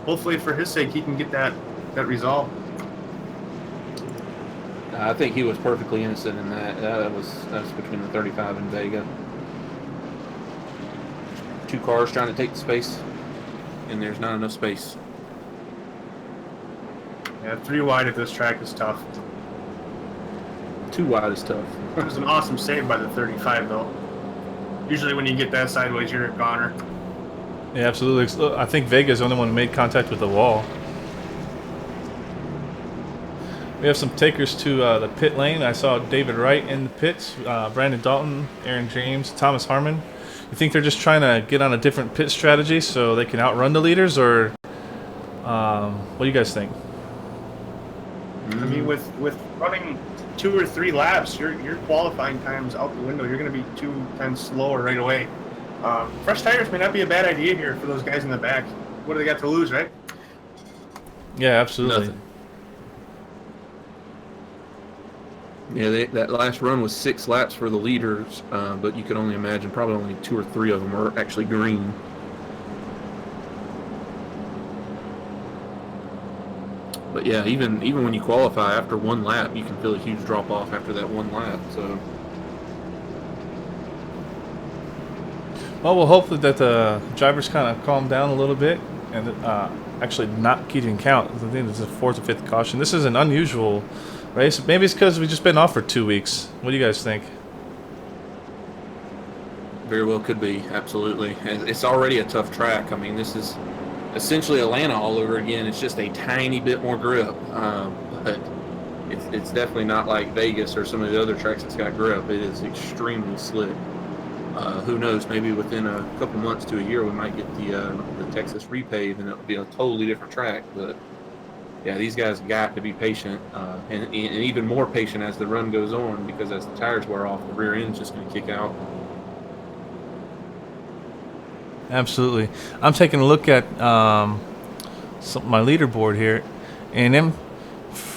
hopefully for his sake, he can get that resolved. I think he was perfectly innocent in that. That was between the 35 and Vega. 2 cars trying to take the space, and there's not enough space. Yeah, 3 wide at this track is tough. 2 wide is tough. It was an awesome save by the 35, though. Usually when you get that sideways, you're a goner. Yeah, absolutely. I think Vega's the only one who made contact with the wall. We have some takers to the pit lane. I saw David Wright in the pits, Brandon Dalton, Aaron James, Thomas Harmon. You think they're just trying to get on a different pit strategy so they can outrun the leaders, or what do you guys think? I mean, with running 2 or 3 laps, your qualifying time's out the window. You're going to be 2 times slower right away. Fresh tires may not be a bad idea here for those guys in the back. What do they got to lose, right? Yeah, absolutely. Nothing. Yeah, that last run was 6 laps for the leaders, but you can only imagine probably only 2 or 3 of them are actually green. But yeah, even when you qualify after 1 lap, you can feel a huge drop off after that 1 lap. So, well, we'll hope that the drivers kind of calm down a little bit and actually not keeping count. I think this is a 4th or 5th caution. This is an unusual race. Maybe it's because we've just been off for 2 weeks. What do you guys think? very well could be, absolutely. And it's already a tough track. I mean, this is essentially Atlanta all over again. It's just a tiny bit more grip, but it's definitely not like Vegas or some of the other tracks that's got grip. It is extremely slick. Who knows? Maybe within a couple months to a year, we might get the Texas repave, and it'll be a totally different track. But yeah, these guys got to be patient, and even more patient as the run goes on, because as the tires wear off, the rear end's just going to kick out. Absolutely. I'm taking a look at my leaderboard here, and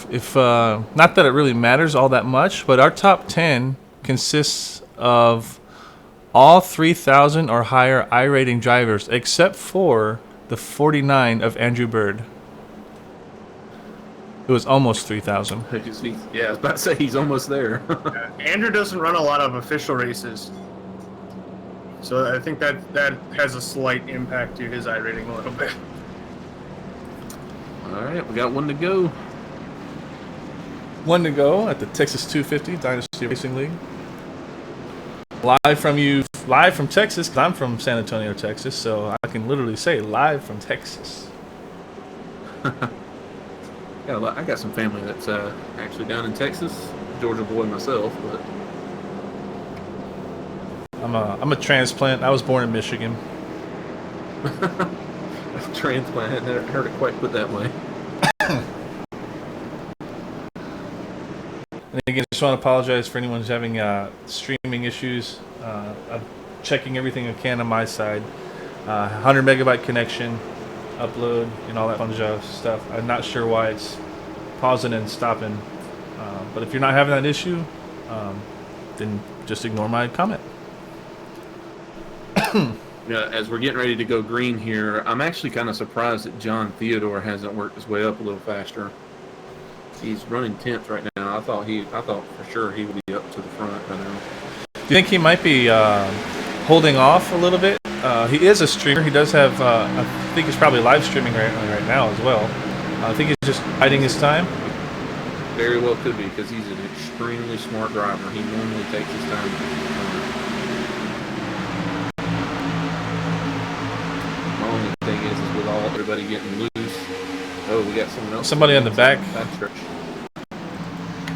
if not that it really matters all that much, but our top 10 consists of all 3,000 or higher I-rating drivers, except for the 49 of Andrew Bird. It was almost 3,000. Yeah, I was about to say he's almost there. Andrew doesn't run a lot of official races, so I think that has a slight impact to his I-rating a little bit. All right, we got one to go. One to go at the Texas 250 Dynasty Racing League. Live from Texas, because I'm from San Antonio, Texas, so I can literally say live from Texas. Yeah, I got some family that's actually down in Texas. Georgia boy myself, but I'm a transplant. I was born in Michigan. transplant. I never heard it quite put that way. And again, I just want to apologize for anyone who's having streaming issues. I'm checking everything I can on my side. 100 megabyte connection, upload, and all that fun stuff. I'm not sure why it's pausing and stopping. But if you're not having that issue, then just ignore my comment. Yeah, as we're getting ready to go green here, I'm actually kind of surprised that John Theodore hasn't worked his way up a little faster. He's running 10th right now. I thought for sure he would be up to the front right now. Do you think he might be holding off a little bit? He is a streamer. He does have, I think he's probably live streaming right now as well. I think he's just hiding his time. Very well could be, because he's an extremely smart driver. He normally takes his time. My only thing is with all everybody getting loose, Oh, we got someone else. Somebody on the back. Backstretch.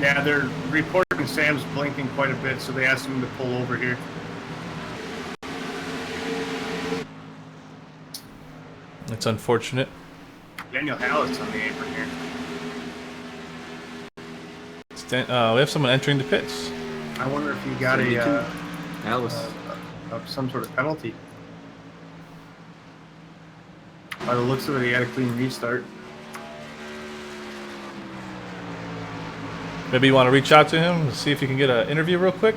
Yeah, they're reporting Sam's blinking quite a bit, so they asked him to pull over here. It's unfortunate. Daniel Hallis on the apron here. We have someone entering the pits. I wonder if he got Alice. some sort of penalty. By the looks of it, he had a clean restart. Maybe you want to reach out to him and see if you can get an interview real quick?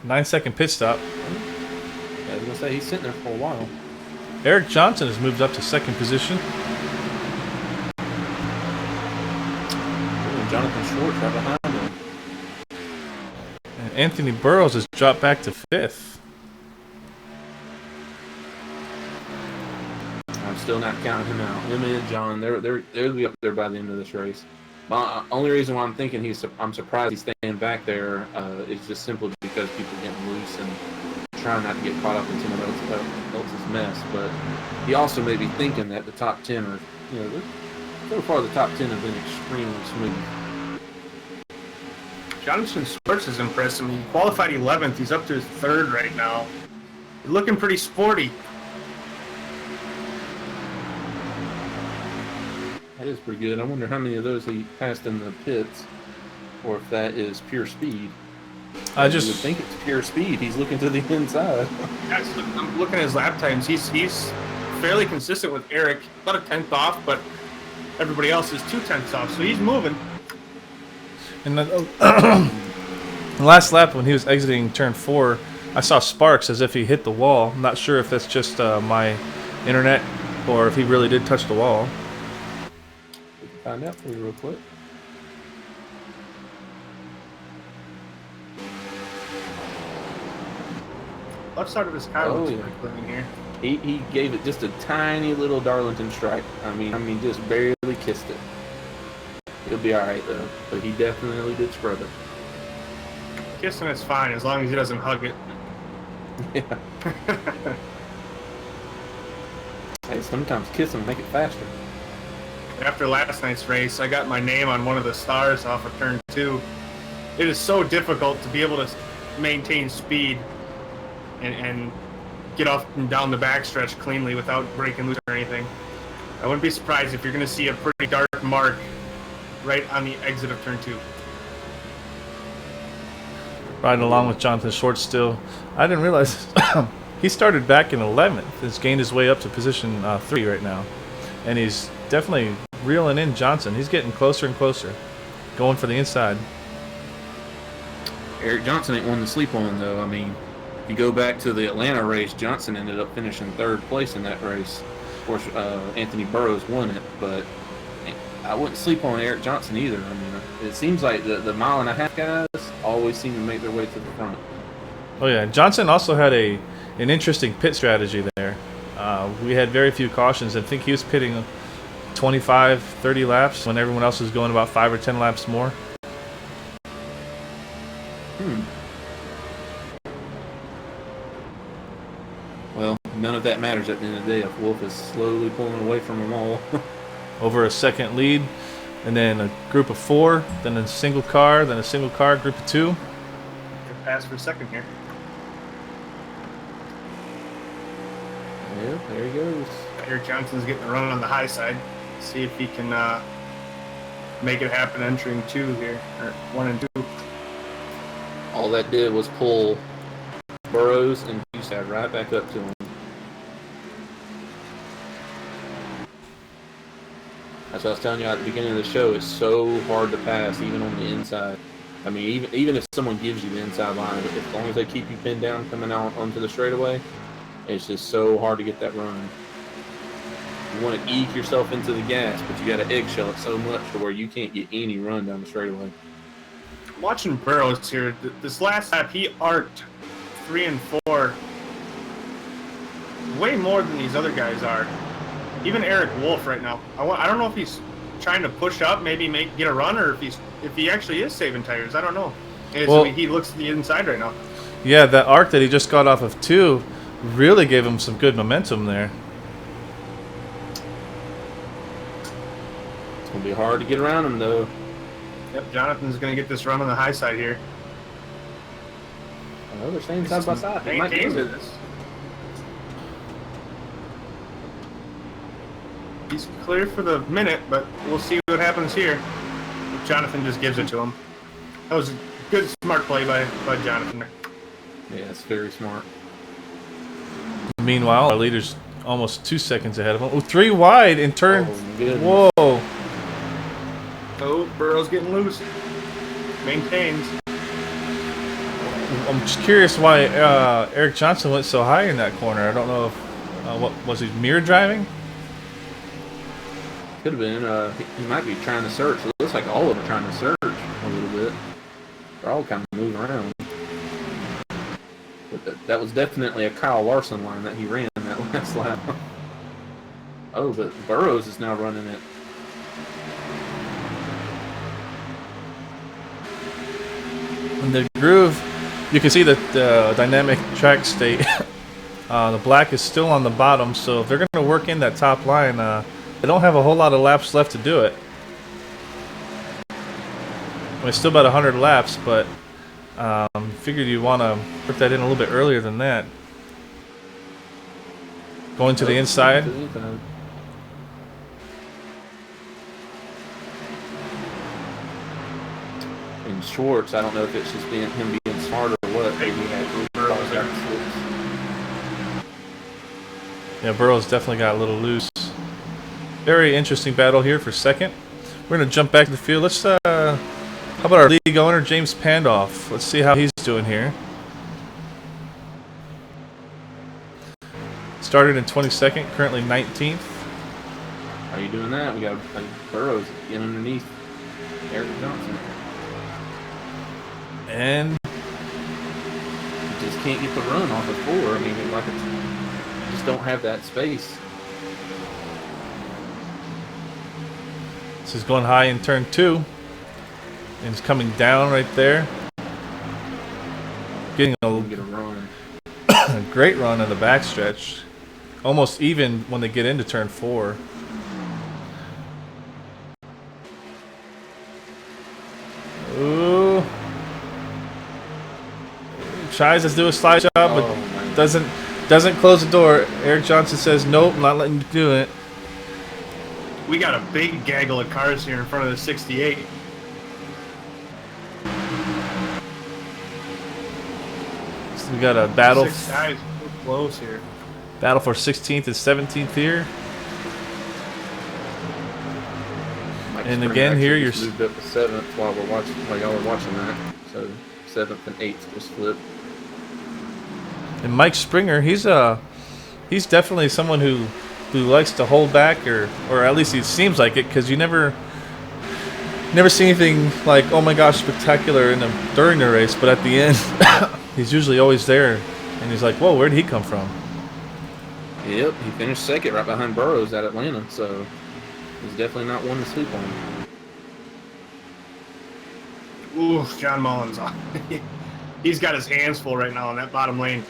9-second pit stop. Yeah, I was gonna say he's sitting there for a while. Eric Johnson has moved up to second position. Ooh, Jonathan Schwartz right behind him. And Anthony Burrows has dropped back to fifth. I'm still not counting him out. Him and John, they'll be up there by the end of this race. My only reason why I'm thinking I'm surprised he's staying back there is just simply because people are getting loose and trying not to get caught up in someone else's mess. But he also may be thinking that the top 10 are, so far the top 10 have been extremely smooth. Jonathan Schwartz is impressive. He qualified 11th. He's up to his third right now. He's looking pretty sporty. That is pretty good. I wonder how many of those he passed in the pits, or if that is pure speed. You would think it's pure speed. He's looking to the inside. Guys, I'm looking at his lap times. He's fairly consistent with Eric. About a 10th off, but everybody else is 2/10 off. So he's moving. And the last lap when he was exiting turn 4, I saw sparks as if he hit the wall. I'm not sure if that's just my internet or if he really did touch the wall. We can find out for you real quick. Left side of his car looks pretty clean here. He gave it just a tiny little Darlington stripe. I mean, just barely kissed it. He'll be all right though, but he definitely did scrub it. Kissing is fine as long as he doesn't hug it. Yeah. Hey, sometimes kissing make it faster. After last night's race, I got my name on one of the stars off of turn 2. It is so difficult to be able to maintain speed and get off and down the backstretch cleanly without breaking loose or anything. I wouldn't be surprised if you're going to see a pretty dark mark right on the exit of turn 2. Riding along with Jonathan Schwartz still. I didn't realize he started back in 11th. He's gained his way up to position 3 right now. And he's definitely reeling in Johnson. He's getting closer and closer. Going for the inside. Eric Johnson ain't one to sleep on though. I mean, if you go back to the Atlanta race, Johnson ended up finishing 3rd place in that race. Of course, Anthony Burrows won it, but I wouldn't sleep on Eric Johnson either. I mean, it seems like the mile-and-a-half guys always seem to make their way to the front. Oh yeah, Johnson also had an interesting pit strategy there. We had very few cautions. I think he was pitting 25, 30 laps when everyone else was going about 5 or 10 laps more. Well, none of that matters at the end of the day if Wolf is slowly pulling away from them all. Over a second lead, and then a group of 4, then a single car, group of 2. Good pass for a second here. Yeah, there he goes. Eric Johnson's getting the run on the high side. See if he can make it happen entering 2 here, or 1 and 2. All that did was pull Burrows and Hughes right back up to him. That's what I was telling you at the beginning of the show. It's so hard to pass, even on the inside. I mean, even if someone gives you the inside line, as long as they keep you pinned down coming out onto the straightaway, it's just so hard to get that run. You want to eke yourself into the gas, but you got to eggshell it so much to where you can't get any run down the straightaway. Watching Burrows here, this last lap he arced 3 and 4 way more than these other guys are. Even Eric Wolf right now. I don't know if he's trying to push up, maybe get a run, or if he actually is saving tires. I don't know. Well, he looks to the inside right now. Yeah, that arc that he just got off of 2 really gave him some good momentum there. It's going to be hard to get around him, though. Yep, Jonathan's going to get this run on the high side here. Oh, they're staying side by side. They might do Maintains it. it. He's clear for the minute, but we'll see what happens here. Jonathan just gives it to him. That was a good, smart play by Jonathan there. Yeah, it's very smart. Meanwhile, our leader's almost 2 seconds ahead of him. Oh, 3 wide in turn. Oh, my goodness. Whoa. Oh, Burrow's getting loose. Maintains. I'm just curious why Eric Johnson went so high in that corner. I don't know if what was he mirror driving? Could have been. He might be trying to search. It looks like all of them are trying to search a little bit. They're all kind of moving around. But that was definitely a Kyle Larson line that he ran that last lap. Oh, but Burrows is now running it. In the groove, you can see that the dynamic track state. The black is still on the bottom, so if they're going to work in that top line, they don't have a whole lot of laps left to do it. It's still about 100 laps, but figured you want to put that in a little bit earlier than that. Going to the inside. And Schwartz, I don't know if it's just him being smart or what. Maybe he had Burrows out of Yeah, Burrow's definitely got a little loose. Very interesting battle here for second. We're going to jump back to the field. Let's, how about our league owner, James Pandoff? Let's see how he's doing here. Started in 22nd, currently 19th. How are you doing that? We got Burrows getting underneath Eric Johnson. And You just can't get the run off of 4. I mean, like you just don't have that space. this is going high in turn 2. And it's coming down right there. Getting Get a run. a great run on the backstretch. Almost even when they get into turn 4. Ooh. Tries to do a slide job, but doesn't close the door. Eric Johnson says, nope, not letting you do it. We got a big gaggle of cars here in front of the 68. So we got a battle. 6 guys close here. Battle for 16th and 17th here. And again, here you're moved up to 7th while y'all are watching that. So 7th and 8th just flipped. and Mike Springer. He's definitely someone who likes to hold back, or at least he seems like it, because you never see anything like, oh my gosh, spectacular during the race, but at the end he's usually always there, and he's like, whoa, where did he come from? Yep, he finished second right behind Burrows at Atlanta, so he's definitely not one to sleep on. Ooh, John Mullins. He's got his hands full right now in that bottom lane.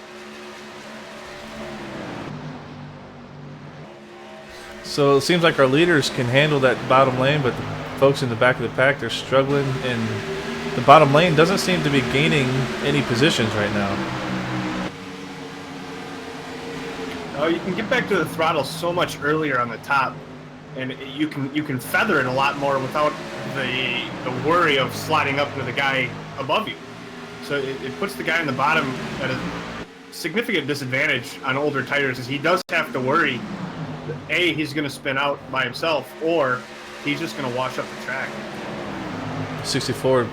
So it seems like our leaders can handle that bottom lane, but the folks in the back of the pack, they're struggling, and the bottom lane doesn't seem to be gaining any positions right now. Oh, you can get back to the throttle so much earlier on the top, and you can feather it a lot more without the worry of sliding up to the guy above you. So it puts the guy in the bottom at a significant disadvantage on older tires, as he does have to worry that A, he's going to spin out by himself, or he's just going to wash up the track. 64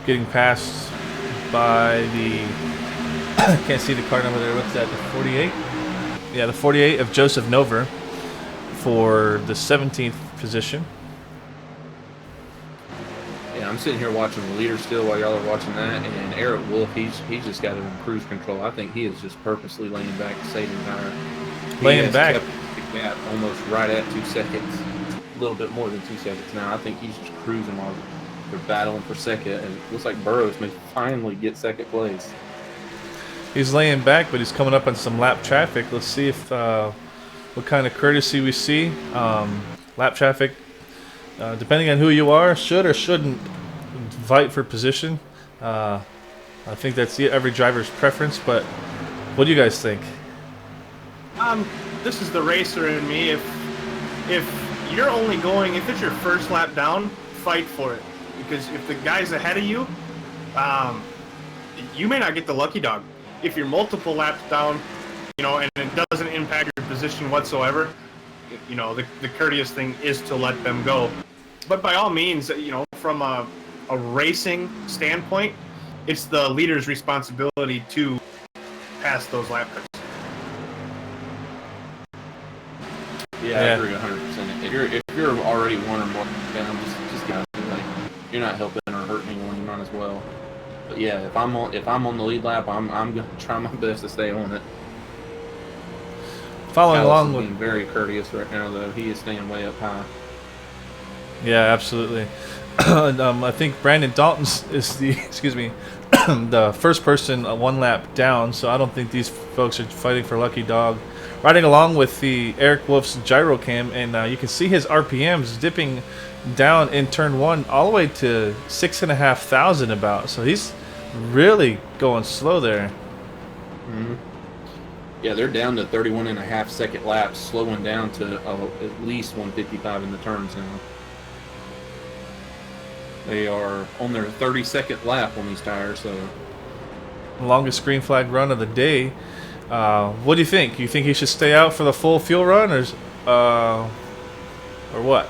getting passed by the can't see the car number there. What's that? The 48? Yeah, the 48 of Joseph Nover for the 17th position. Yeah, I'm sitting here watching the leader still while y'all are watching that, and Eric Wolf, he's just got it in cruise control. I think he is just purposely laying back to save his tire. Laying back. Kept the gap almost right at 2 seconds, a little bit more than 2 seconds now. I think he's just cruising while they're battling for second, and it looks like Burrows may finally get second place. He's laying back, but he's coming up on some lap traffic. Let's see if what kind of courtesy we see. Lap traffic, depending on who you are, should or shouldn't fight for position. I think that's every driver's preference, but what do you guys think? This is the racer in me. If you're only going, if it's your first lap down, fight for it. Because if the guy's ahead of you, you may not get the lucky dog. If you're multiple laps down, and it doesn't impact your position whatsoever, the courteous thing is to let them go. But by all means, from a racing standpoint, it's the leader's responsibility to pass those lap cuts. Yeah, I agree 100%. If you're already one or more down, just get out of the way. You're not helping or hurting anyone. You might as well. But yeah, if I'm on the lead lap, I'm gonna try my best to stay on it. Following along with being very courteous right now, though, he is staying way up high. Yeah, absolutely. I think Brandon Dalton is the the first person one lap down, so I don't think these folks are fighting for lucky dog. Riding along with the Eric Wolf's gyro cam, and you can see his RPMs dipping down in turn 1 all the way to 6,500 about. So he's really going slow there. Mm-hmm. Yeah, they're down to 31.5-second laps, slowing down to at least 155 in the turns now. They are on their 32nd lap on these tires, so longest green flag run of the day. What do you think? You think he should stay out for the full fuel run, or what?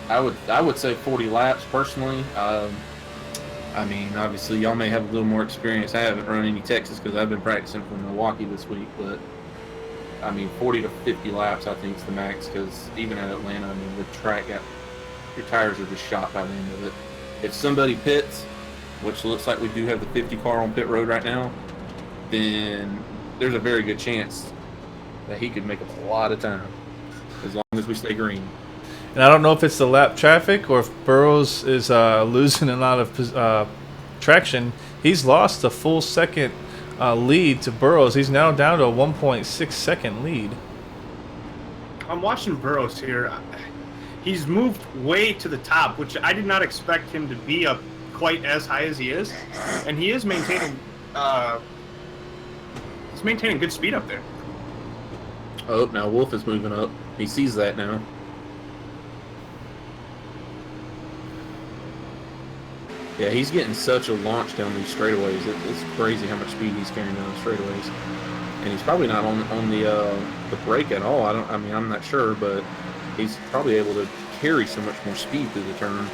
I would say 40 laps personally. I mean, obviously, y'all may have a little more experience. I haven't run any Texas because I've been practicing for Milwaukee this week, but I mean, 40 to 50 laps I think is the max, because even at Atlanta, I mean, the track your tires are just shot by the end of it. If somebody pits, which looks like we do have the 50 car on pit road right now, then there's a very good chance that he could make up a lot of time as long as we stay green. And I don't know if it's the lap traffic or if Burrows is losing a lot of traction. He's lost a full second lead to Burrows. He's now down to a 1.6 second lead. I'm watching Burrows here. He's moved way to the top, which I did not expect him to be up quite as high as he is, and he is maintaining good speed up there. Oh, now Wolf is moving up. He sees that now. Yeah, he's getting such a launch down these straightaways. It's crazy how much speed he's carrying down the straightaways, and he's probably not on the brake at all. I'm not sure, but he's probably able to carry so much more speed through the turn.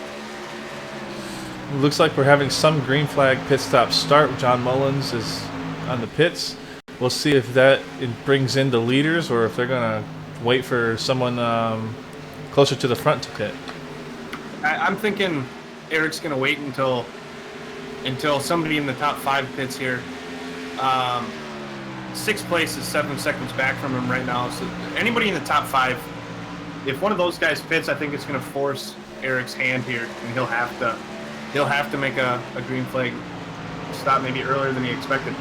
Looks like we're having some green flag pit stop start. John Mullins is on the pits. We'll see if that brings in the leaders or if they're going to wait for someone closer to the front to pit. I'm thinking Eric's going to wait until somebody in the top 5 pits here. 6th place is 7 seconds back from him right now. So anybody in the top 5, if one of those guys pits, I think it's going to force Eric's hand here, and he'll have to make a green flag stop maybe earlier than he expected.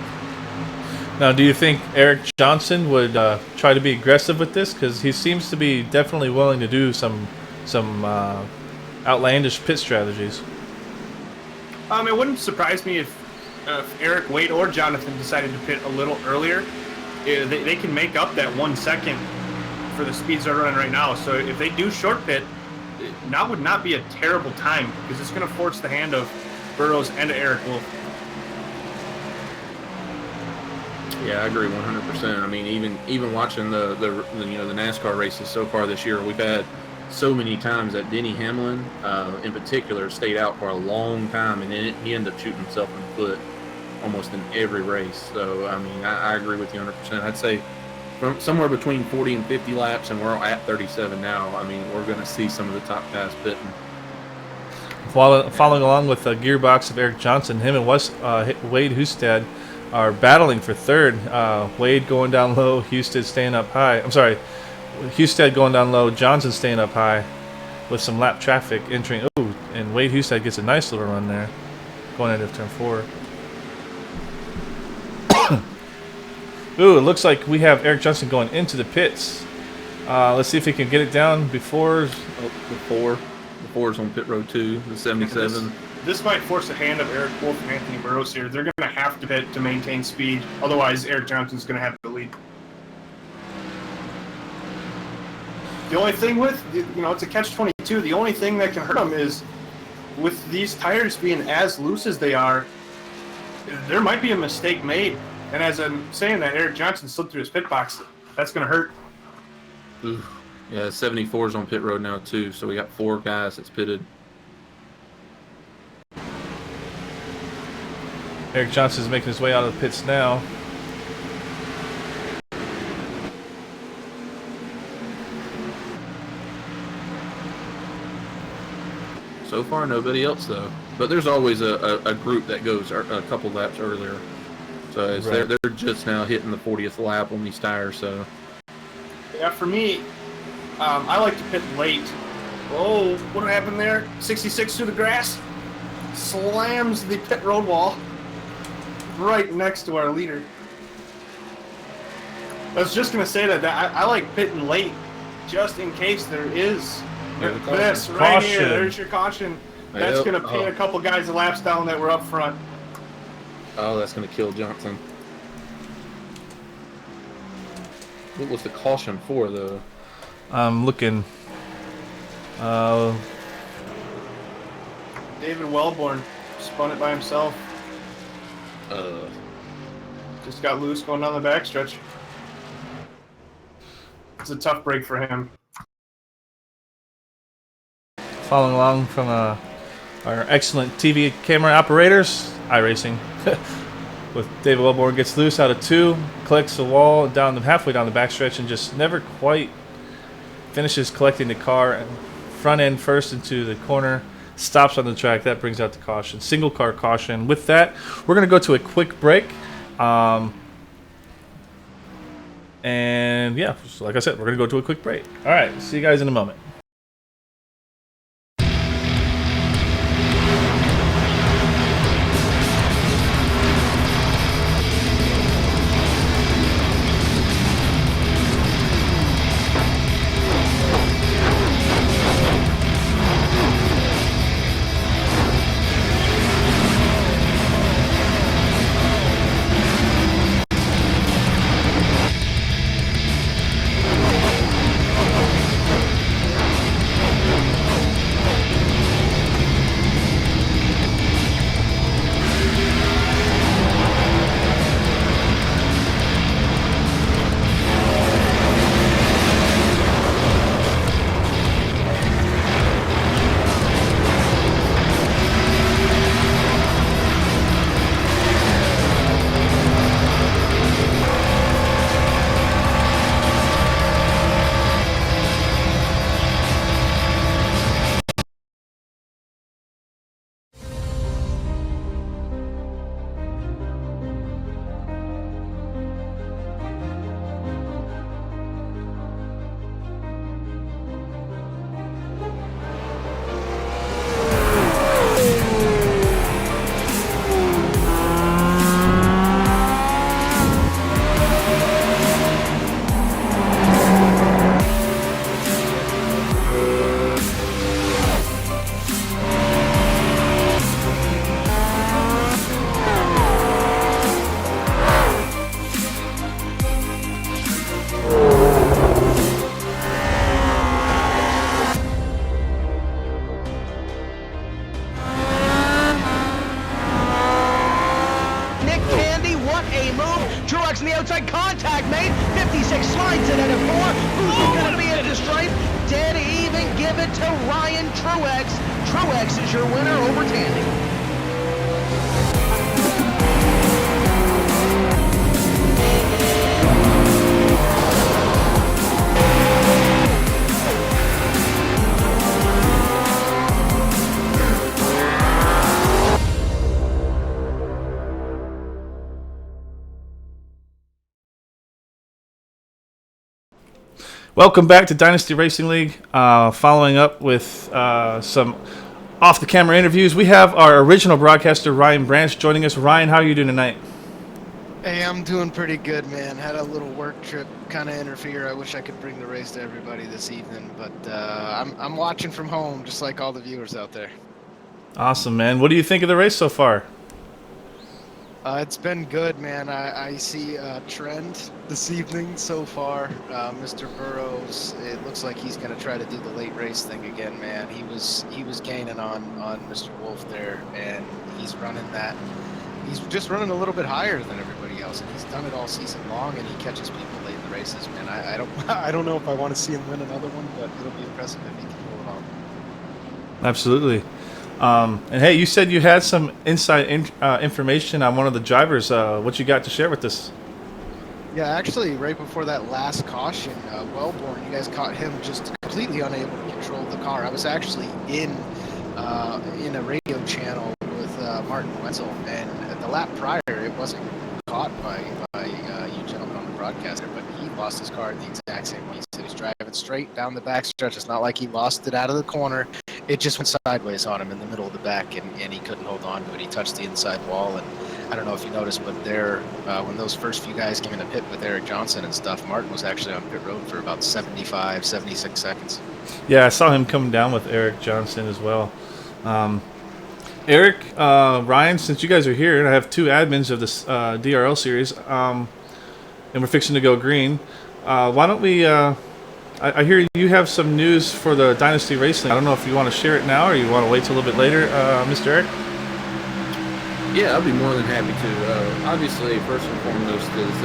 Now, do you think Eric Johnson would try to be aggressive with this? Because he seems to be definitely willing to do some outlandish pit strategies. It wouldn't surprise me if Eric, Wade, or Jonathan decided to pit a little earlier. They can make up that 1 second for the speeds they're running right now. So if they do short pit, that would not be a terrible time, because it's going to force the hand of Burrows and Eric Wolf. Yeah, I agree 100%. I mean, even watching the NASCAR races so far this year, we've had so many times that Denny Hamlin, in particular, stayed out for a long time, and then he ended up shooting himself in the foot almost in every race. So, I mean, I agree with you 100%. I'd say from somewhere between 40 and 50 laps, and we're at 37 now. I mean, we're going to see some of the top guys pitting. Following along with the gearbox of Eric Johnson, him and Wade Hustad are battling for third. Wade going down low, Hustad staying up high. I'm sorry, Hustad going down low, Johnson staying up high with some lap traffic entering. Oh, and Wade Hustad gets a nice little run there going into turn 4. Ooh, it looks like we have Eric Johnson going into the pits. Let's see if he can get it down before. Oh, the four's on pit road 2, the 77. This might force a hand of Eric Wolf and Anthony Burrows here. They're going to have to pit to maintain speed. Otherwise, Eric Johnson's going to have the lead. The only thing with, it's a catch-22. The only thing that can hurt them is with these tires being as loose as they are, there might be a mistake made. And as I'm saying that, Eric Johnson slipped through his pit box. That's going to hurt. Ooh. Yeah, 74's on pit road now, too. So we got 4 guys that's pitted. Eric Johnson's making his way out of the pits now. So far, nobody else, though. But there's always a group that goes a couple laps earlier. So it's, Right. they're just now hitting the 40th lap on these tires. So Yeah, for me, I like to pit late. Oh, what happened there? 66 through the grass. Slams the pit road wall right next to our leader. I was just going to say that I like pitting late just in case there is There's a caution. this right here. Caution. There's your caution. That's Yep. going to pin a couple guys the laps down that were up front. oh, that's going to kill Johnson. What was the caution for, though? I'm looking. David Wellborn spun it by himself. Just got loose going down the backstretch. It's a tough break for him. Following along from our excellent TV camera operators, iRacing, with David Wellborn gets loose out of 2, collects the wall halfway down the backstretch, and just never quite finishes collecting the car and front end first into the corner, stops on the track. That brings out the caution. Single car caution. With that, we're going to go to a quick break. And yeah, so like I said, we're going to go to a quick break. All right, see you guys in a moment. in the outside, contact made, 56 slides it at a 4, who's gonna be at the stripe, dead even, give it to Ryan Truex. Truex is your winner over Tandy. Welcome back to Dynasty Racing League. Following up with some off-the-camera interviews, we have our original broadcaster, Ryan Branch, joining us. Ryan, how are you doing tonight? Hey, I'm doing pretty good, man. Had a little work trip kind of interfere. I wish I could bring the race to everybody this evening, but I'm watching from home, just like all the viewers out there. Awesome, man. What do you think of the race so far? It's been good, man. I see a trend this evening so far. Mr. Burrows, it looks like he's going to try to do the late race thing again, man. He was gaining on Mr. Wolf there, and he's running that. He's just running a little bit higher than everybody else, and he's done it all season long, and he catches people late in the races, man. I don't I don't know if I want to see him win another one, but it'll be impressive if he can pull it off. Absolutely. And hey, you said you had some inside information on one of the drivers. What you got to share with us? Yeah, actually, right before that last caution, Wellborn, you guys caught him just completely unable to control the car. I was actually in a radio channel with Martin Wetzel, and the lap prior, it wasn't caught by you gentlemen on the broadcaster, but he lost his car the exact same way. He was driving straight down the backstretch. It's not like he lost it out of the corner. It just went sideways on him in the middle of the back, and he couldn't hold on to it. He touched the inside wall, and I don't know if you noticed, but there, when those first few guys came in the pit with Eric Johnson and stuff, Martin was actually on pit road for about 75, 76 seconds. Yeah, I saw him coming down with Eric Johnson as well. Eric, Ryan, since you guys are here, and I have two admins of this DRL series, and we're fixing to go green, why don't we... I hear you have some news for the Dynasty Racing. I don't know if you want to share it now or you want to wait till a little bit later, Mr. Eric? Yeah, I'll be more than happy to. Obviously, first and foremost is,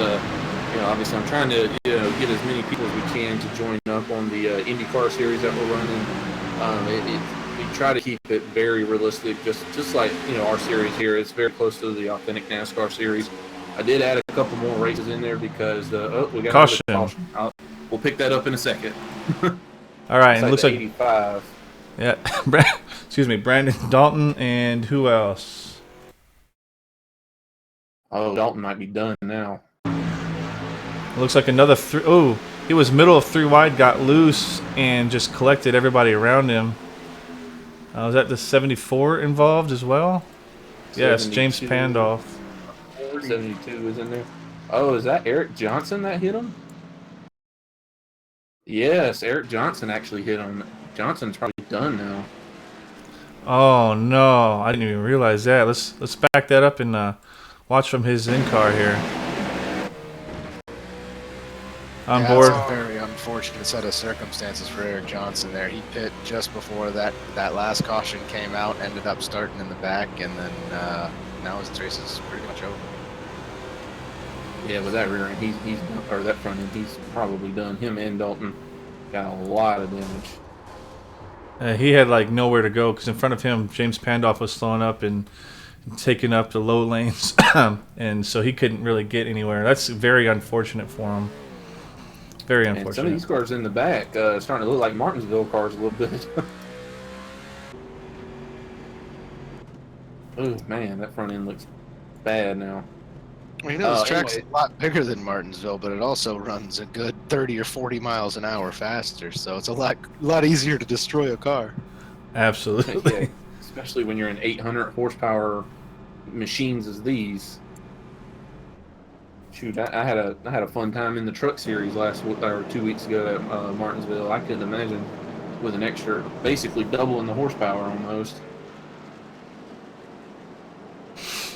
obviously I'm trying to, get as many people as we can to join up on the IndyCar series that we're running. We try to keep it very realistic, just like, our series here. It's very close to the authentic NASCAR series. I did add a couple more races in there because we got caution. We'll pick that up in a second. All right, it looks like 85. Yeah, excuse me, Brandon Dalton and who else? Oh, Dalton might be done now. It looks like another three. Oh, he was middle of three wide, got loose, and just collected everybody around him. Was that the 74 involved as well? Yes, James Pandolf. 72 is in there. Oh, is that Eric Johnson that hit him? Yes, Eric Johnson actually hit him. Johnson's probably done now. Oh no, I didn't even realize that. Let's back that up and watch from his in-car here. On board. It's a very unfortunate set of circumstances for Eric Johnson there. He pit just before that last caution came out, ended up starting in the back, and then now his race is pretty much over. Yeah, with that rear end, or that front end, he's probably done. Him and Dalton got a lot of damage. He had like nowhere to go because in front of him, James Pandolf was slowing up and taking up the low lanes, and so he couldn't really get anywhere. That's very unfortunate for him. Very unfortunate. And some of these cars in the back starting to look like Martinsville cars a little bit. Oh man, that front end looks bad now. Well, this track's a lot bigger than Martinsville, but it also runs a good 30 or 40 miles an hour faster, so it's a lot easier to destroy a car. Absolutely. Yeah, especially when you're in 800 horsepower machines as these. Shoot, I had a fun time in the truck series 2 weeks ago at Martinsville. I couldn't imagine with an extra, basically doubling the horsepower almost.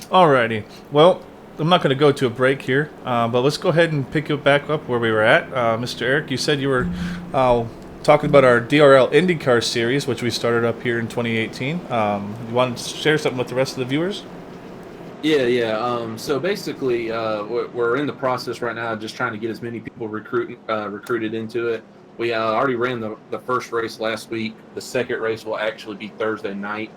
Alrighty. Well, I'm not going to go to a break here, but let's go ahead and pick it back up where we were at. Mr. Eric, you said you were talking about our DRL IndyCar series, which we started up here in 2018. You want to share something with the rest of the viewers? Yeah. So basically, we're in the process right now, just trying to get as many people recruited into it. We already ran the first race last week. The second race will actually be Thursday night.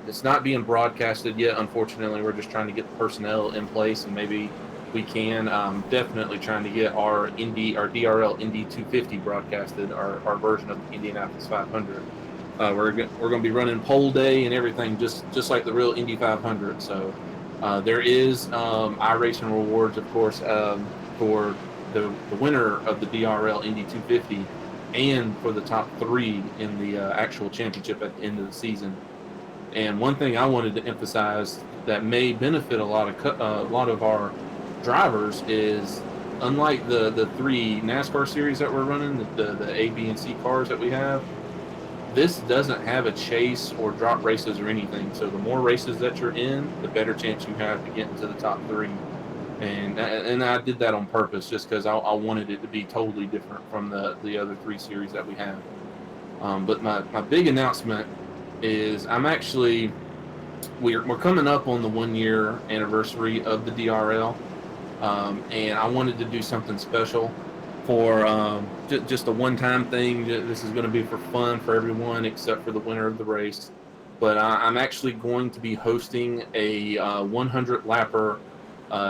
It's not being broadcasted yet, unfortunately. We're just trying to get the personnel in place, and maybe we can. Definitely trying to get our DRL Indy 250 broadcasted, our version of the Indianapolis 500. We're going to be running pole day and everything, just like the real Indy 500. So there is iRacing rewards, of course, for the winner of the DRL Indy 250, and for the top three in the actual championship at the end of the season. And one thing I wanted to emphasize that may benefit a lot of our drivers is, unlike the 3 NASCAR series that we're running, the A, B, and C cars that we have, this doesn't have a chase or drop races or anything. So the more races that you're in, the better chance you have to get into the top 3. And I did that on purpose just because I wanted it to be totally different from the other 3 series that we have. But my big announcement is we're coming up on the 1-year anniversary of the DRL, and I wanted to do something special for just a one-time thing. This is going to be for fun for everyone except for the winner of the race. But I'm actually going to be hosting a 100-lapper,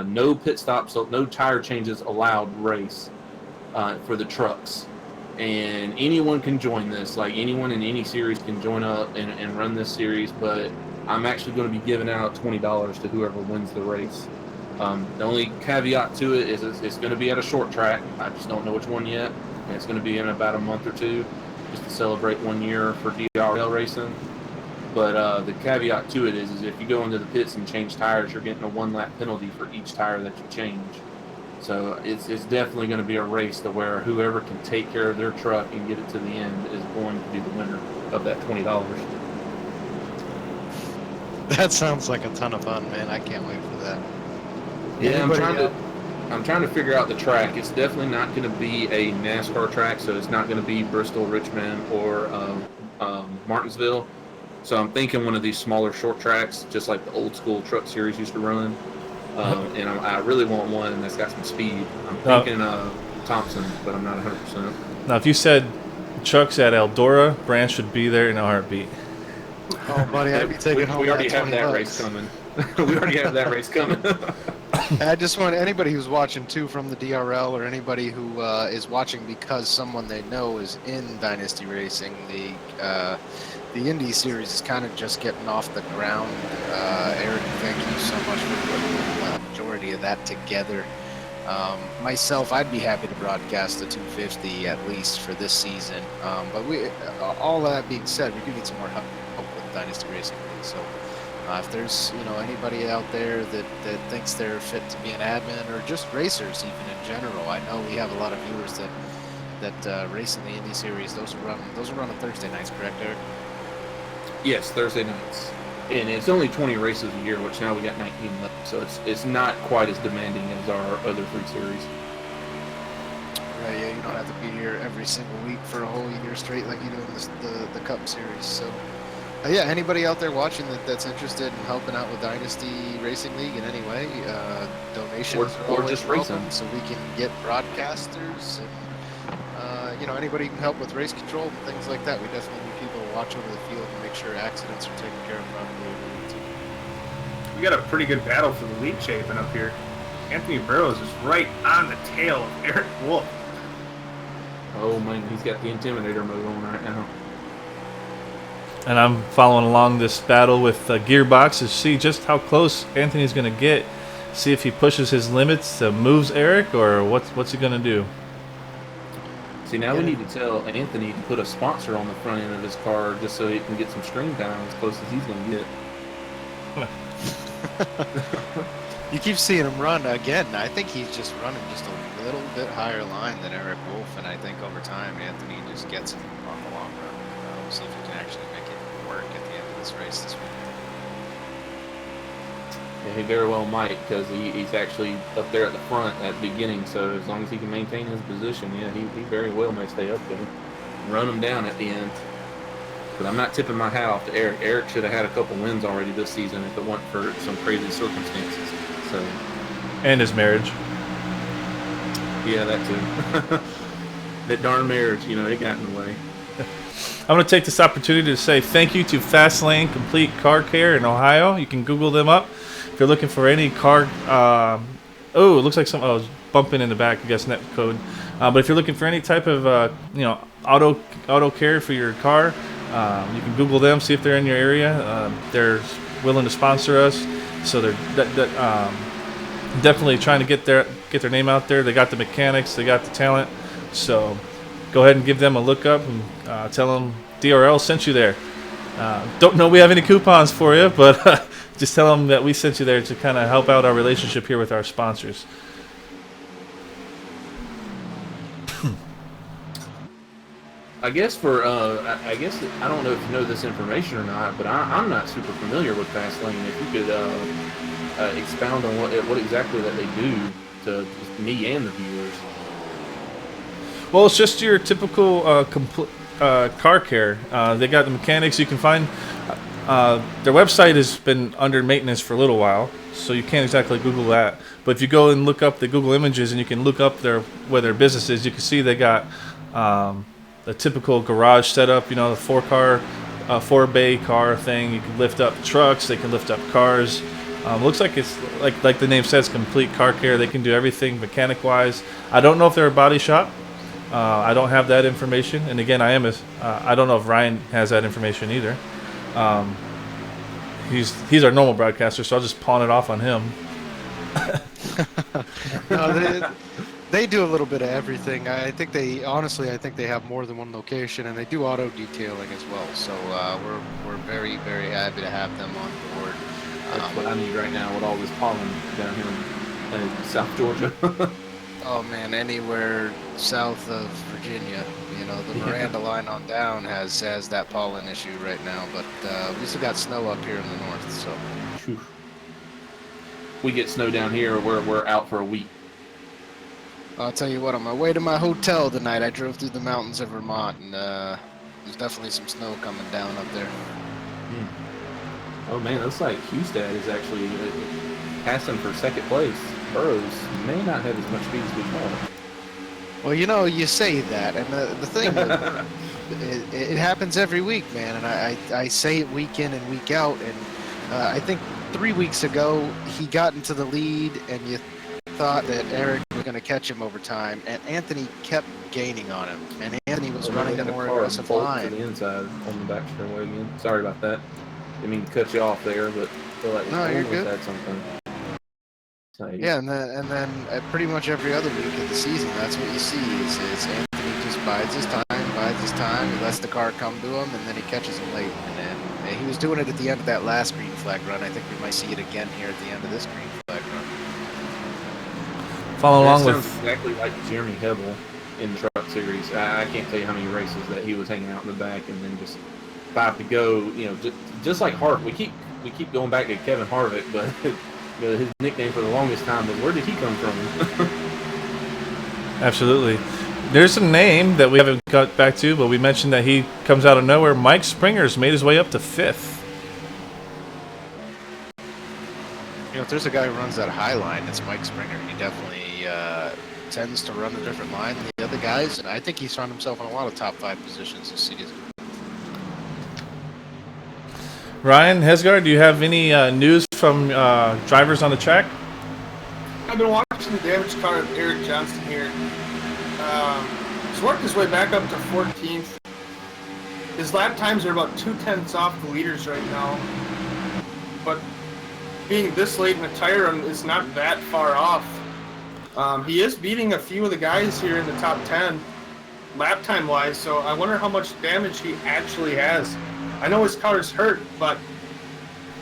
no pit stops, no tire changes allowed race for the trucks. And anyone can join this. Like, anyone in any series can join up and run this series, but I'm actually going to be giving out $20 to whoever wins the race. The only caveat to it is it's going to be at a short track. I just don't know which one yet. And it's going to be in about a month or 2 just to celebrate 1 year for DRL racing. But the caveat to it is if you go into the pits and change tires, you're getting a 1-lap penalty for each tire that you change. So it's definitely going to be a race to where whoever can take care of their truck and get it to the end is going to be the winner of that $20. That sounds like a ton of fun, man. I can't wait for that. Yeah, I'm trying to figure out the track. It's definitely not going to be a NASCAR track, so it's not going to be Bristol, Richmond, or Martinsville. So I'm thinking one of these smaller short tracks, just like the old school truck series used to run. And I really want one that's got some speed. I'm thinking Thompson, but I'm not 100%. Now, if you said trucks at Eldora, Branch should be there in a heartbeat. Oh, buddy, I'd be taking home. We already have that $20. race coming. We already have that race coming. I just want anybody who's watching too from the DRL, or anybody who is watching because someone they know is in Dynasty Racing. The Indy Series is kind of just getting off the ground. Eric, thank you so much for putting the majority of that together. Myself, I'd be happy to broadcast the 250 at least for this season. But all that being said, we do need some more help with Dynasty Racing. So if there's anybody out there that thinks they're fit to be an admin, or just racers even in general, I know we have a lot of viewers that race in the Indy Series. Those are run on Thursday nights, correct, Eric? Yes, Thursday nights. And it's only 20 races a year, which now we got 19 left. So it's not quite as demanding as our other 3 series. Right, yeah, you don't have to be here every single week for a whole year straight like you do in the Cup Series. So, yeah, anybody out there watching that's interested in helping out with Dynasty Racing League in any way, donations are always just welcome, racing. so we can get broadcasters and anybody who can help with race control and things like that. We definitely need people to watch over the field and make sure accidents are taken care of properly. We got a pretty good battle for the lead shaping up here. Anthony Burrows is right on the tail of Eric Wolf. Oh, man, he's got the Intimidator mode on right now. And I'm following along this battle with Gearbox to see just how close Anthony's going to get. See if he pushes his limits, moves Eric, or what's he going to do. See, now we need to tell Anthony to put a sponsor on the front end of his car just so he can get some screen time as close as he's going to get. You keep seeing him run again. I think he's just running just a little bit higher line than Eric Wolf, and I think over time Anthony just gets him on the long run. We'll see if he can actually make it work at the end of this race this week. Yeah, he very well might, because he's actually up there at the front at the beginning. So as long as he can maintain his position, yeah, he very well may stay up there and run him down at the end. But I'm not tipping my hat off to Eric. Eric should have had a couple wins already this season if it weren't for some crazy circumstances. So, And his marriage. yeah, that too. That darn marriage, it got in the way. I'm going to take this opportunity to say thank you to Fastlane Complete Car Care in Ohio. You can Google them up if you're looking for any car. It looks like I was bumping in the back. I guess net code. But if you're looking for any type of auto care for your car, you can Google them, see if they're in your area. They're willing to sponsor us, so they're definitely trying to get their name out there. They got the mechanics, they got the talent. So go ahead and give them a look up and tell them DRL sent you there. Don't know we have any coupons for you, but just tell them that we sent you there to kind of help out our relationship here with our sponsors. I guess I guess I don't know if you know this information or not, but I'm not super familiar with Fastlane. If you could expound on what exactly that they do to just me and the viewers. Well, it's just your typical car care. They got the mechanics you can find. Their website has been under maintenance for a little while, so you can't exactly Google that. But if you go and look up the Google images and you can look up where their business is, you can see they got the typical garage setup. You know, the 4-bay car thing. You can lift up trucks. They can lift up cars. Looks like it's like the name says, complete car care. They can do everything mechanic-wise. I don't know if they're a body shop. I don't have that information, and again, I don't know if Ryan has that information either. He's our normal broadcaster, so I'll just pawn it off on him. No, they do a little bit of everything. I think they have more than one location, and they do auto detailing as well. So we're very, very happy to have them on board. That's what I need right now with all this pollen down here in South Georgia. Oh man, anywhere south of Virginia, you know, the Miranda line on down has that pollen issue right now, but we still got snow up here in the north, so. Whew. We get snow down here, we're out for a week. I'll tell you what, on my way to my hotel tonight, I drove through the mountains of Vermont, and there's definitely some snow coming down up there. Oh man, looks like Hustad is actually passing for second place. Burrows may not have as much speed as we thought. Well, you know, you say that, and the thing, it happens every week, man, and I say it week in and week out, and I think 3 weeks ago, he got into the lead, and you thought that Eric was going to catch him over time, and Anthony kept gaining on him, and Anthony was running a more aggressive line. To the inside on the back straightaway again. Sorry about that. Didn't mean to cut you off there, but I feel like we you're good. had something. Yeah, and then pretty much every other week of the season, that's what you see is Anthony just bides his time, he lets the car come to him, and then he catches him late. And he was doing it at the end of that last green flag run. I think we might see it again here at the end of this green flag run. Follow along with exactly like Jeremy Hebel in the truck series. I can't tell you how many races that he was hanging out in the back, and then just 5 to go. You know, just like Hart. We keep going back to Kevin Harvick, but. His nickname for the longest time was, where did he come from? Absolutely. There's a name that we haven't got back to, but we mentioned that he comes out of nowhere. Mike Springer's made his way up to 5th. You know, if there's a guy who runs that high line, it's Mike Springer. He definitely tends to run a different line than the other guys, and I think he's found himself in a lot of top 5 positions this season. Ryan Hesgaard, do you have any news from drivers on the track? I've been watching the damaged car of Eric Johnson here. He's worked his way back up to 14th. His lap times are about 2/10 off the leaders right now. But being this late in the tire run is not that far off. He is beating a few of the guys here in the top 10, lap time wise, so I wonder how much damage he actually has. I know his car is hurt, but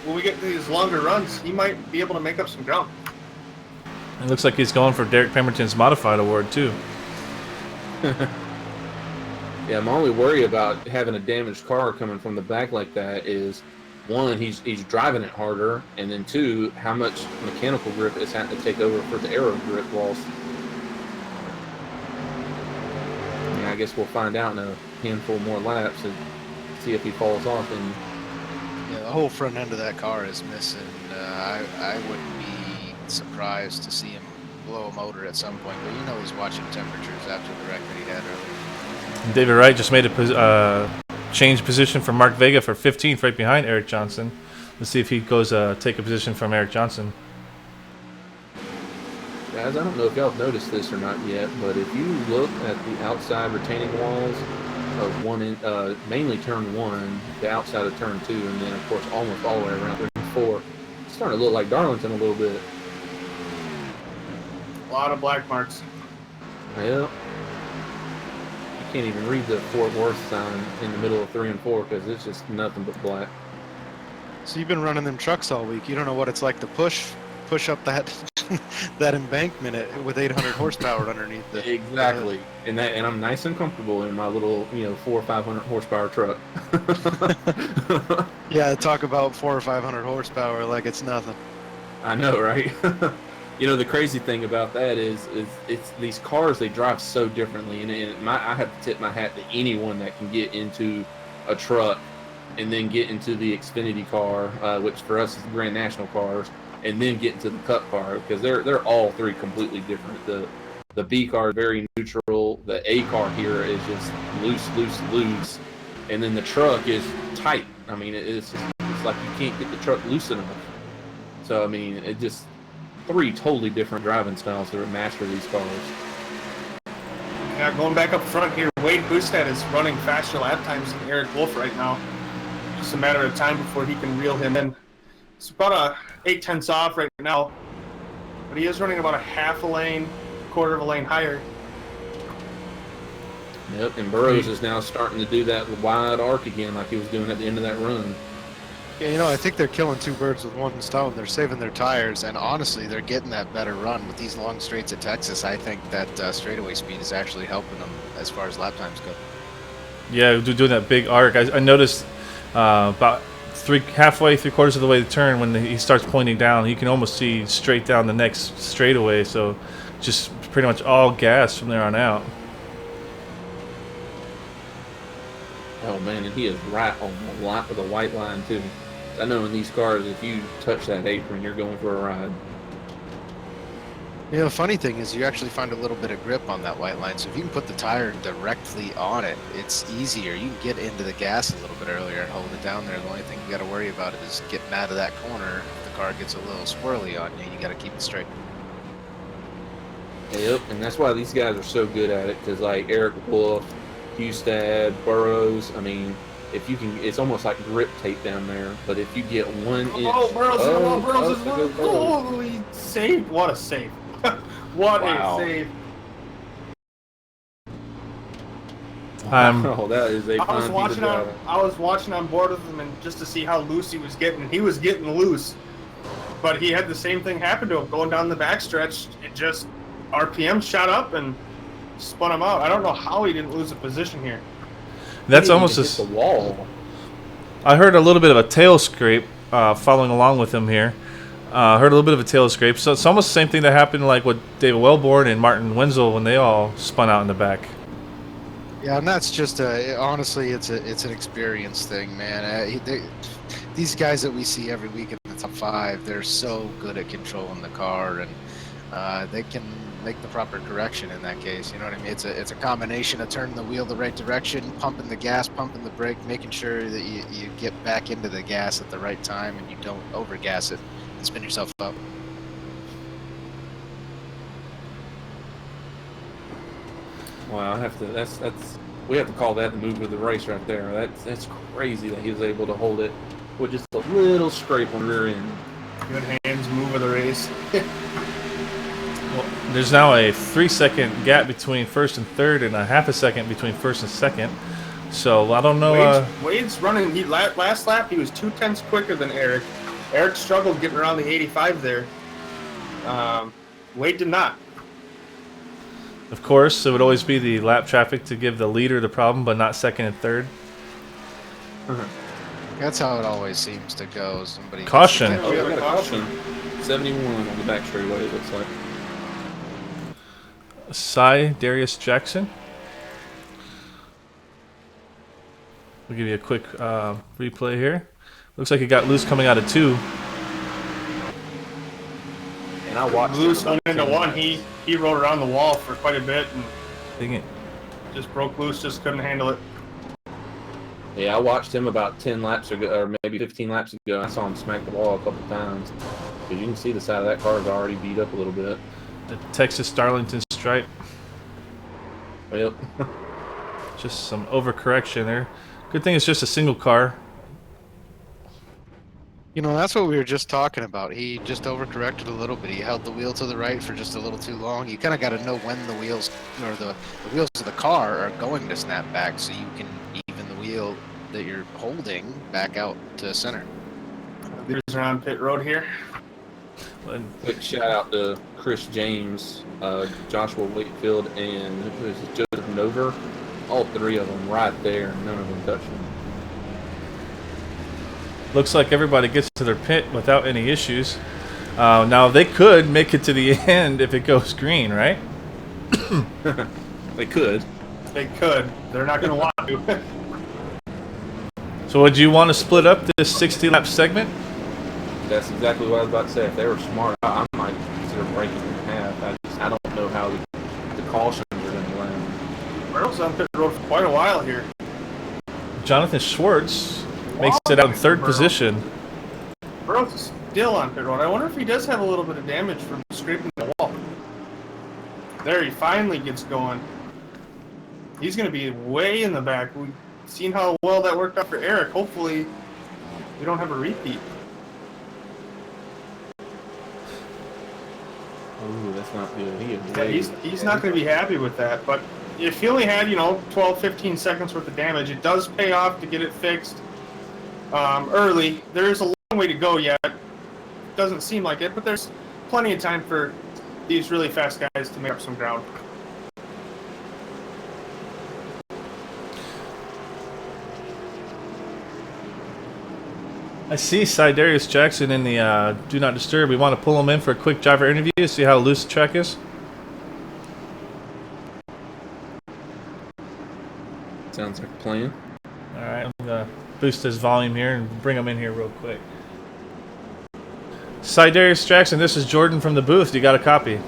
when we get to these longer runs, he might be able to make up some ground. It looks like he's going for Derek Pemberton's Modified Award, too. Yeah, my only worry about having a damaged car coming from the back like that is, one, he's driving it harder, and then 2, how much mechanical grip is having to take over for the aero grip loss. Yeah, I guess we'll find out in a handful more laps and see if he falls off. And yeah, the whole front end of that car is missing. I wouldn't be surprised to see him blow a motor at some point, but you know he's watching temperatures after the wreck that he had earlier. David Wright just made a change position from Mark Vega for 15th, right behind Eric Johnson. Let's see if he goes take a position from Eric Johnson. Guys, I don't know if y'all have noticed this or not yet, but if you look at the outside retaining walls of mainly turn 1, the outside of turn 2, and then of course almost all the way around turn 4, it's starting to look like Darlington a little bit. A lot of black marks. Well, you can't even read the Fort Worth sign in the middle of 3 and 4 because it's just nothing but black. So you've been running them trucks all week. You don't know what it's like to push up that that embankment with 800 horsepower underneath it. Exactly, and I'm nice and comfortable in my little 400 or 500 horsepower truck. Yeah, talk about 400 or 500 horsepower like it's nothing. I know, right? The crazy thing about that is it's these cars, they drive so differently, and I have to tip my hat to anyone that can get into a truck and then get into the Xfinity car, which for us is the Grand National cars, and then get into the Cup car, because they're all three completely different. The B car is very neutral. The A car here is just loose, and then the truck is tight. I mean, it's like you can't get the truck loose enough. So I mean, it just three totally different driving styles to master these cars. Yeah, going back up front here, Wade Boostad is running faster lap times than Eric Wolf right now. Just a matter of time before he can reel him in. It's about a 8/10 off right now, but he is running about a half a lane, quarter of a lane higher. Yep, and Burroughs is now starting to do that wide arc again, like he was doing at the end of that run. Yeah, I think they're killing two birds with one stone. They're saving their tires, and honestly, they're getting that better run with these long straights at Texas. I think that straightaway speed is actually helping them as far as lap times go. Yeah, doing that big arc. I noticed about halfway, 3/4 of the way to turn, when he starts pointing down, you can almost see straight down the next straightaway. So just pretty much all gas from there on out. Oh man, and he is right on the line with a white line too. I know in these cars, if you touch that apron, you're going for a ride. The funny thing is you actually find a little bit of grip on that white line. So if you can put the tire directly on it, it's easier. You can get into the gas a little bit earlier and hold it down there. The only thing you got to worry about is getting out of that corner. If the car gets a little swirly on you, you got to keep it straight. Yep, and that's why these guys are so good at it, because like Eric Wolf, Hustad, Burroughs, I mean, if you can, it's almost like grip tape down there. But if you get 1 inch, Burroughs is holy save! What a save! What Wow. a save! Oh, that is a I was fine watching piece of driving. I was watching on board with him, and just to see how loose he was getting. He was getting loose, but he had the same thing happen to him going down the backstretch. It just RPM shot up and spun him out. I don't know how he didn't lose a position here. That's He almost hit the wall. I heard a little bit of a tail scrape following along with him here. Heard a little bit of a tail scrape. So it's almost the same thing that happened like with David Wellborn and Martin Wenzel when they all spun out in the back. Yeah, and that's just honestly, it's an experience thing, man. These guys that we see every week in the top 5, they're so good at controlling the car, and they can make the proper correction in that case. You know what I mean? It's a combination of turning the wheel the right direction, pumping the gas, pumping the brake, making sure that you get back into the gas at the right time and you don't overgas it and spin yourself up. Wow, we have to call that the move of the race right there. That's crazy that he was able to hold it with just a little scrape on the rear end. Good hands, move of the race. Well, there's now a 3-second gap between first and third, and a half a second between first and second. So I don't know. Wade's running. Last lap he was 2/10 quicker than Eric. Eric struggled getting around the 85 there. Wade did not. Of course, it would always be the lap traffic to give the leader the problem, but not second and third. That's how it always seems to go. Somebody Caution. Oh, we got a caution. 71 on the back straightaway, it looks like. Darius Jackson. We'll give you a quick replay here. Looks like he got loose coming out of 2. And I watched Loose went into 1. He rode around the wall for quite a bit and Dang it. just broke loose. Just couldn't handle it. Yeah, I watched him about 10 laps ago, or maybe 15 laps ago. I saw him smack the wall a couple times. Because you can see the side of that car is already beat up a little bit. The Texas Darlington stripe. Yep. Just some overcorrection there. Good thing it's just a single car. That's what we were just talking about. He just overcorrected a little bit. He held the wheel to the right for just a little too long. You kind of got to know when the wheels or the wheels of the car are going to snap back, so you can even the wheel that you're holding back out to center. Leaders are on pit road here. Quick shout out to Chris James, Joshua Wakefield, and who is it, Joseph Nover. All three of them right there. None of them touched him. Looks like everybody gets to their pit without any issues. Now they could make it to the end if it goes green, right? They could. They could. They're not going to want to. So would you want to split up this 60-lap segment? That's exactly what I was about to say. If they were smart, I might consider breaking it in half. I don't know how the cautions are going to land. Burrow's on pit road for quite a while here. Jonathan Schwartz makes it out in third position. Burrow's still on pit road. I wonder if he does have a little bit of damage from scraping the wall. There, he finally gets going. He's going to be way in the back. We've seen how well that worked out for Eric. Hopefully, we don't have a repeat. Ooh, that's not good. He's not going to be happy with that. But if he only had, 12, 15 seconds worth of damage, it does pay off to get it fixed early. There's a long way to go yet. Doesn't seem like it, but there's plenty of time for these really fast guys to make up some ground. I see Sidarius Jackson in the Do Not Disturb. We want to pull him in for a quick driver interview, see how loose the track is. Sounds like a plan. All right, I'm going to boost his volume here and bring him in here real quick. Sidarius Jackson, this is Jordan from the booth. You got a copy?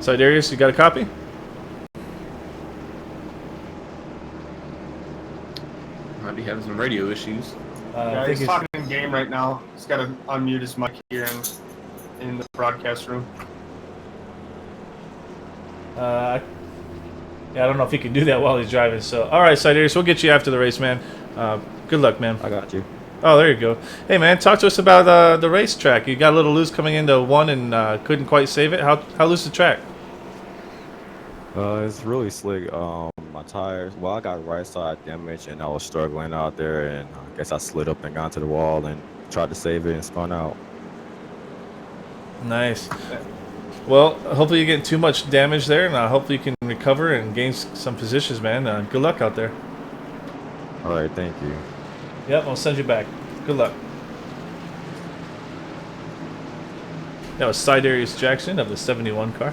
Sidarius, you got a copy? Might be having some radio issues. Yeah, he's talking in game right now. He's got to unmute his mic here in the broadcast room. Yeah, I don't know if he can do that while he's driving. So, all right, Sidarius, we'll get you after the race, man. Good luck, man. I got you. Oh, there you go. Hey, man, talk to us about the racetrack. You got a little loose coming into one and couldn't quite save it. How loose is the track? It's really slick. My tires, well, I got right side damage and I was struggling out there, and I guess I slid up and got into the wall and tried to save it and spun out. Nice. Well, hopefully you get too much damage there, and hopefully you can recover and gain some positions, man. Good luck out there. All right, thank you. Yep, I'll send you back. Good luck. That was Sidarius Jackson of the 71 car.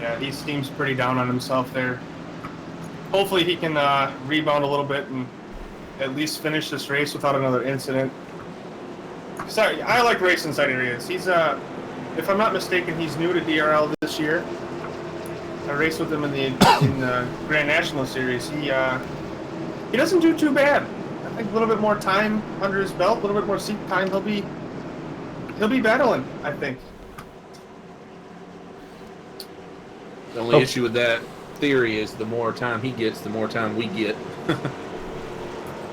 Yeah, he seems pretty down on himself there. Hopefully he can rebound a little bit and at least finish this race without another incident. Sorry, I like racing Sidarius. He's, if I'm not mistaken, he's new to DRL this year. I raced with him in the Grand National Series. He doesn't do too bad. I think a little bit more time under his belt, a little bit more seat time, he'll be battling, I think. The only issue with that theory is the more time he gets, the more time we get.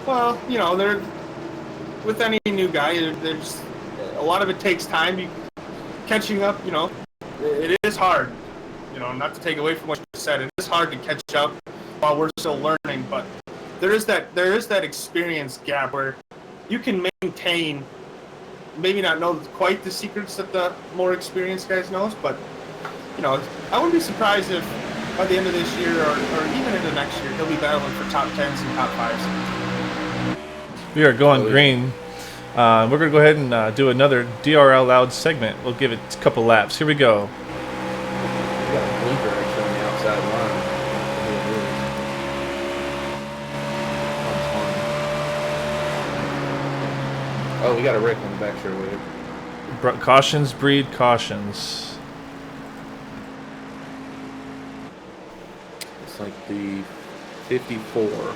Well, they're with any new guy, there's a lot of it takes time. Catching up, it is hard. Not to take away from what you said, it is hard to catch up while we're still learning. But there is that experience gap where you can maintain, maybe not know quite the secrets that the more experienced guys knows, but I wouldn't be surprised if by the end of this year or even into next year, he'll be battling for top 10s and top 5s. We are going green. We're going to go ahead and do another DRL Loud segment. We'll give it a couple laps. Here we go. We got a blinker actually on the outside line. Oh, we got a wreck on the back straightaway. Cautions breed cautions. It's like the 54.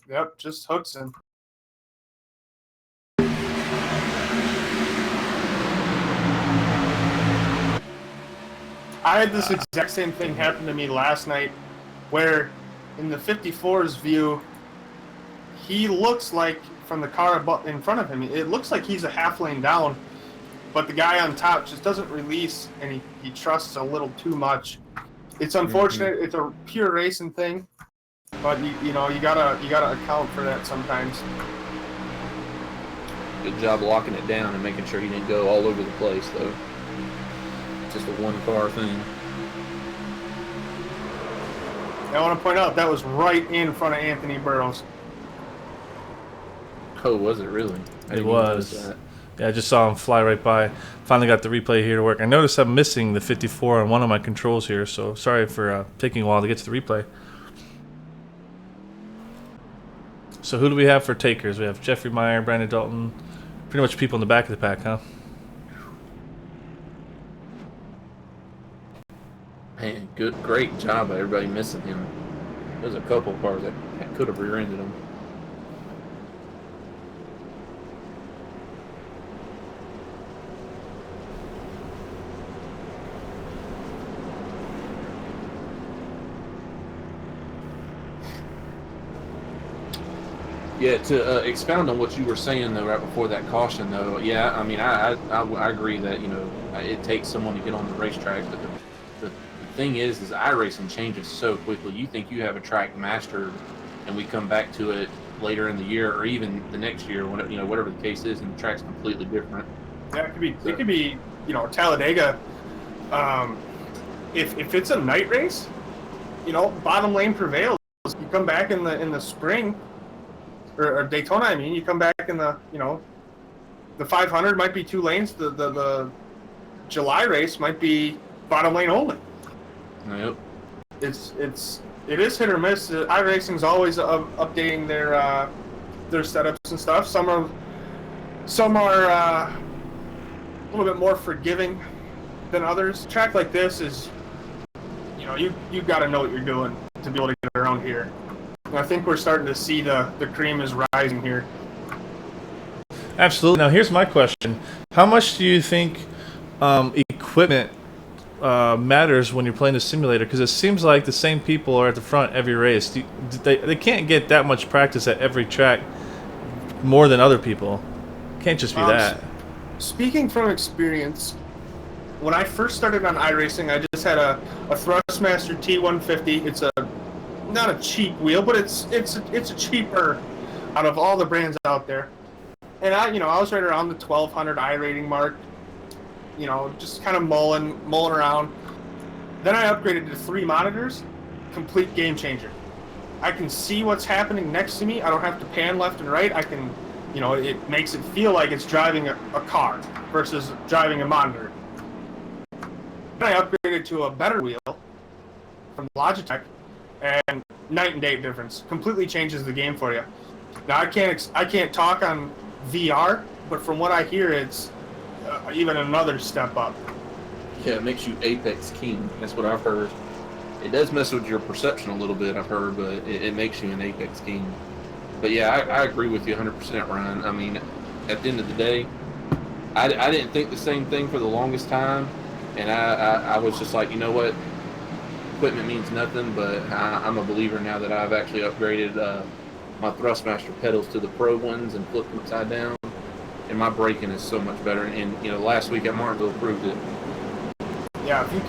Yep, just hooks him. I had this exact same thing happen to me last night, where in the 54's view, he looks like, from the car in front of him, it looks like he's a half lane down, but the guy on top just doesn't release, and he trusts a little too much. It's unfortunate. It's a pure racing thing, but you gotta account for that sometimes. Good job locking it down and making sure he didn't go all over the place, though. Just a one-car thing. I want to point out that was right in front of Anthony Burrows. Oh, was it really? It was. Yeah, I just saw him fly right by. Finally got the replay here to work. I noticed I'm missing the 54 on one of my controls here, so sorry for taking a while to get to the replay. So who do we have for takers? We have Jeffrey Meyer, Brandon Dalton, pretty much people in the back of the pack, huh? Man, great job by everybody missing him. There's a couple of cars that could have rear-ended him. Yeah, to expound on what you were saying though, right before that caution though, yeah, I mean, I agree that it takes someone to get on the racetrack, but the thing is iRacing changes so quickly. You think you have a track mastered, and we come back to it later in the year or even the next year, whatever the case is, and the track's completely different. Yeah, it could be Talladega. If it's a night race, bottom lane prevails. You come back in the spring. Or Daytona, I mean, you come back in the 500 might be 2 lanes. The July race might be bottom lane only. Yep. It is hit or miss. iRacing's always updating their setups and stuff. Some are a little bit more forgiving than others. A track like this is, you've got to know what you're doing to be able to get around here. I think we're starting to see the cream is rising here. Absolutely. Now, here's my question. How much do you think equipment matters when you're playing the simulator? Because it seems like the same people are at the front every race. They can't get that much practice at every track more than other people. Can't just be that. Speaking from experience, when I first started on iRacing, I just had a Thrustmaster T150. It's not a cheap wheel, but it's a cheaper out of all the brands out there. And I was right around the 1200 iRating mark, just kind of mulling around. Then I upgraded to 3 monitors, complete game changer. I can see what's happening next to me. I don't have to pan left and right. I can, it makes it feel like it's driving a car versus driving a monitor. Then I upgraded to a better wheel from Logitech. And night and day difference. Completely changes the game for you. Now I can't talk on VR, but from what I hear, it's even another step up. Yeah, it makes you Apex King. That's what I've heard. It does mess with your perception a little bit, I've heard, but it makes you an Apex King. But yeah, I agree with you 100%, Ryan. I mean, at the end of the day, I didn't think the same thing for the longest time, and I was just like, you know what? Equipment means nothing, but I'm a believer now that I've actually upgraded my Thrustmaster pedals to the Pro ones and flipped them upside down, and my braking is so much better. And last week at Martinsville proved it. Yeah, if you